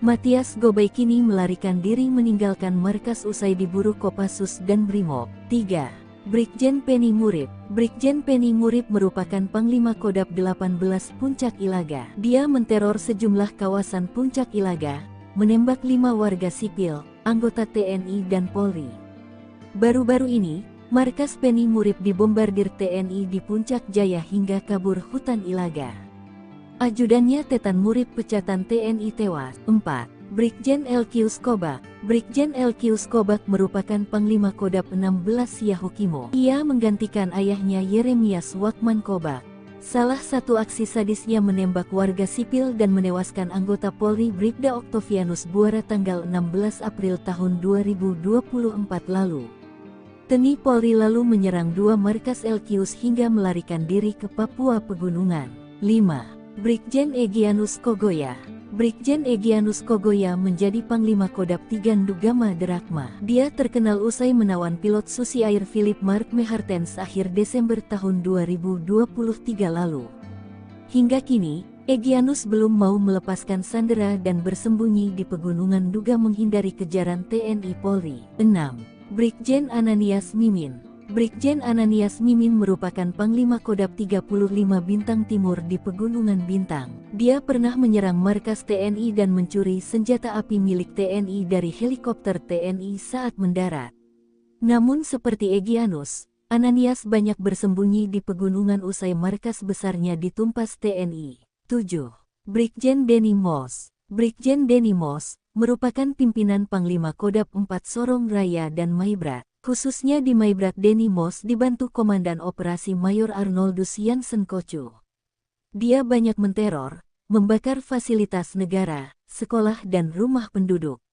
Speaker 2: Matias Gobay kini melarikan diri meninggalkan markas usai diburu Kopassus dan Brimob. 3. Brigjen Penny Murib. Brigjen Penny Murib merupakan Panglima Kodab 18 Puncak Ilaga. Dia menteror sejumlah kawasan Puncak Ilaga, menembak 5 warga sipil, anggota TNI dan Polri. Baru-baru ini, markas Penny Murib dibombardir TNI di Puncak Jaya hingga kabur hutan Ilaga. Ajudannya Tetan Murib pecatan TNI tewas. 4. Brigjen LQ Skobak. Brigjen LQ Skobak merupakan Panglima Kodab 16 Yahukimo. Ia menggantikan ayahnya Yeremias Wakman Kobak. Salah satu aksi sadisnya menembak warga sipil dan menewaskan anggota Polri Bribda Octavianus Buara tanggal 16 April tahun 2024 lalu. TNI Polri lalu menyerang 2 markas LQs hingga melarikan diri ke Papua Pegunungan. 5. Brigjen Egyanus Kogoya. Brigjen Egyanus Kogoya menjadi Panglima Kodab 3 Ndugama Derakma. Dia terkenal usai menawan pilot Susi Air Philip Mark Mehartens akhir Desember tahun 2023 lalu. Hingga kini, Egyanus belum mau melepaskan sandera dan bersembunyi di pegunungan Nduga menghindari kejaran TNI Polri. 6. Brigjen Ananias Mimin. Brigjen Ananias Mimin merupakan Panglima Kodab 35 Bintang Timur di Pegunungan Bintang. Dia pernah menyerang markas TNI dan mencuri senjata api milik TNI dari helikopter TNI saat mendarat. Namun seperti Egyanus, Ananias banyak bersembunyi di pegunungan usai markas besarnya ditumpas TNI. 7. Brigjen Denny Moss. Brigjen Denny Moss merupakan pimpinan Panglima Kodab 4 Sorong Raya dan Maibrat. Khususnya di Maibrat Denny Moss dibantu Komandan Operasi Mayor Arnoldus Jansen Kocu. Dia banyak menteror, membakar fasilitas negara, sekolah dan rumah penduduk.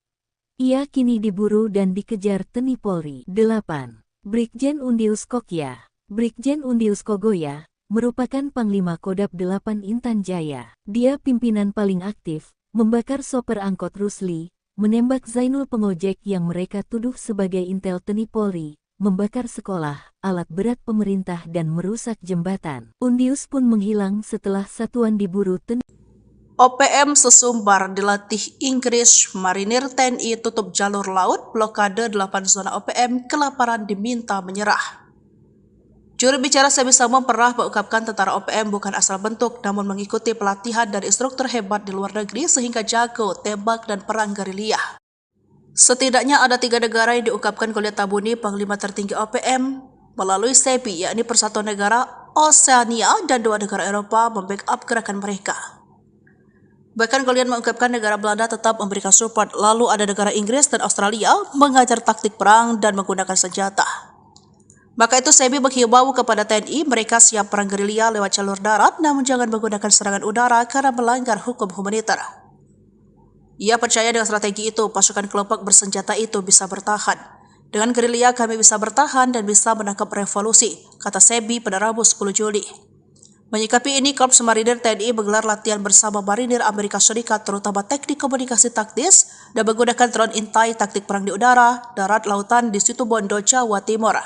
Speaker 2: Ia kini diburu dan dikejar TNI Polri. 8. Brigjen Undius Kokya. Brigjen Undius Kogoya merupakan Panglima Kodab 8 Intan Jaya. Dia pimpinan paling aktif, membakar sopir angkot Rusli, menembak Zainul pengojek yang mereka tuduh sebagai intel TNI Polri, membakar sekolah, alat berat pemerintah dan merusak jembatan. Undius pun menghilang setelah satuan diburu TNI.
Speaker 1: OPM Sesumbar dilatih Inggris, marinir TNI tutup jalur laut, blokade 8 zona OPM, kelaparan diminta menyerah. Juru bicara Sebi Sambom pernah mengungkapkan tentara OPM bukan asal bentuk, namun mengikuti pelatihan dari instruktur hebat di luar negeri sehingga jago tembak dan perang gerilya. Setidaknya ada 3 negara yang diungkapkan Goliat Tabuni, Panglima tertinggi OPM, melalui Sebi, yakni Persatuan Negara Oseania dan 2 negara Eropa membackup gerakan mereka. Bahkan Goliat mengungkapkan negara Belanda tetap memberikan support, lalu ada negara Inggris dan Australia mengajar taktik perang dan menggunakan senjata. Maka itu SEBI menghimbau kepada TNI mereka siap perang gerilya lewat jalur darat namun jangan menggunakan serangan udara karena melanggar hukum humaniter. Ia percaya dengan strategi itu pasukan kelompok bersenjata itu bisa bertahan. Dengan gerilya kami bisa bertahan dan bisa menangkap revolusi, kata SEBI pada Rabu 10 Juli. Menyikapi ini, Korps Marinir TNI menggelar latihan bersama Marinir Amerika Serikat terutama teknik komunikasi taktis dan menggunakan drone intai taktik perang di udara, darat, lautan di Situbondo, Jawa Timur.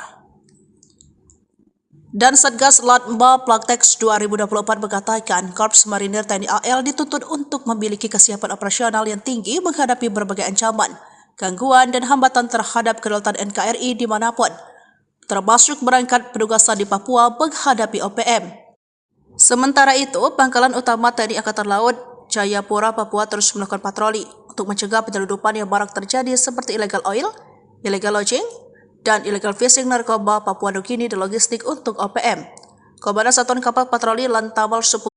Speaker 1: Dan Satgas Latma Plaktex 2024 mengatakan Korps Marinir TNI AL dituntut untuk memiliki kesiapan operasional yang tinggi menghadapi berbagai ancaman, gangguan dan hambatan terhadap kedaulatan NKRI dimanapun, termasuk berangkat penugasan di Papua menghadapi OPM. Sementara itu, Pangkalan Utama TNI Angkatan Laut Jayapura, Papua terus melakukan patroli untuk mencegah penyeludupan yang marak terjadi seperti illegal oil, illegal lodging, dan illegal fishing narkoba Papua Nugini dan logistik untuk OPM. Komandan Satuan Kapal Patroli Lantamal 10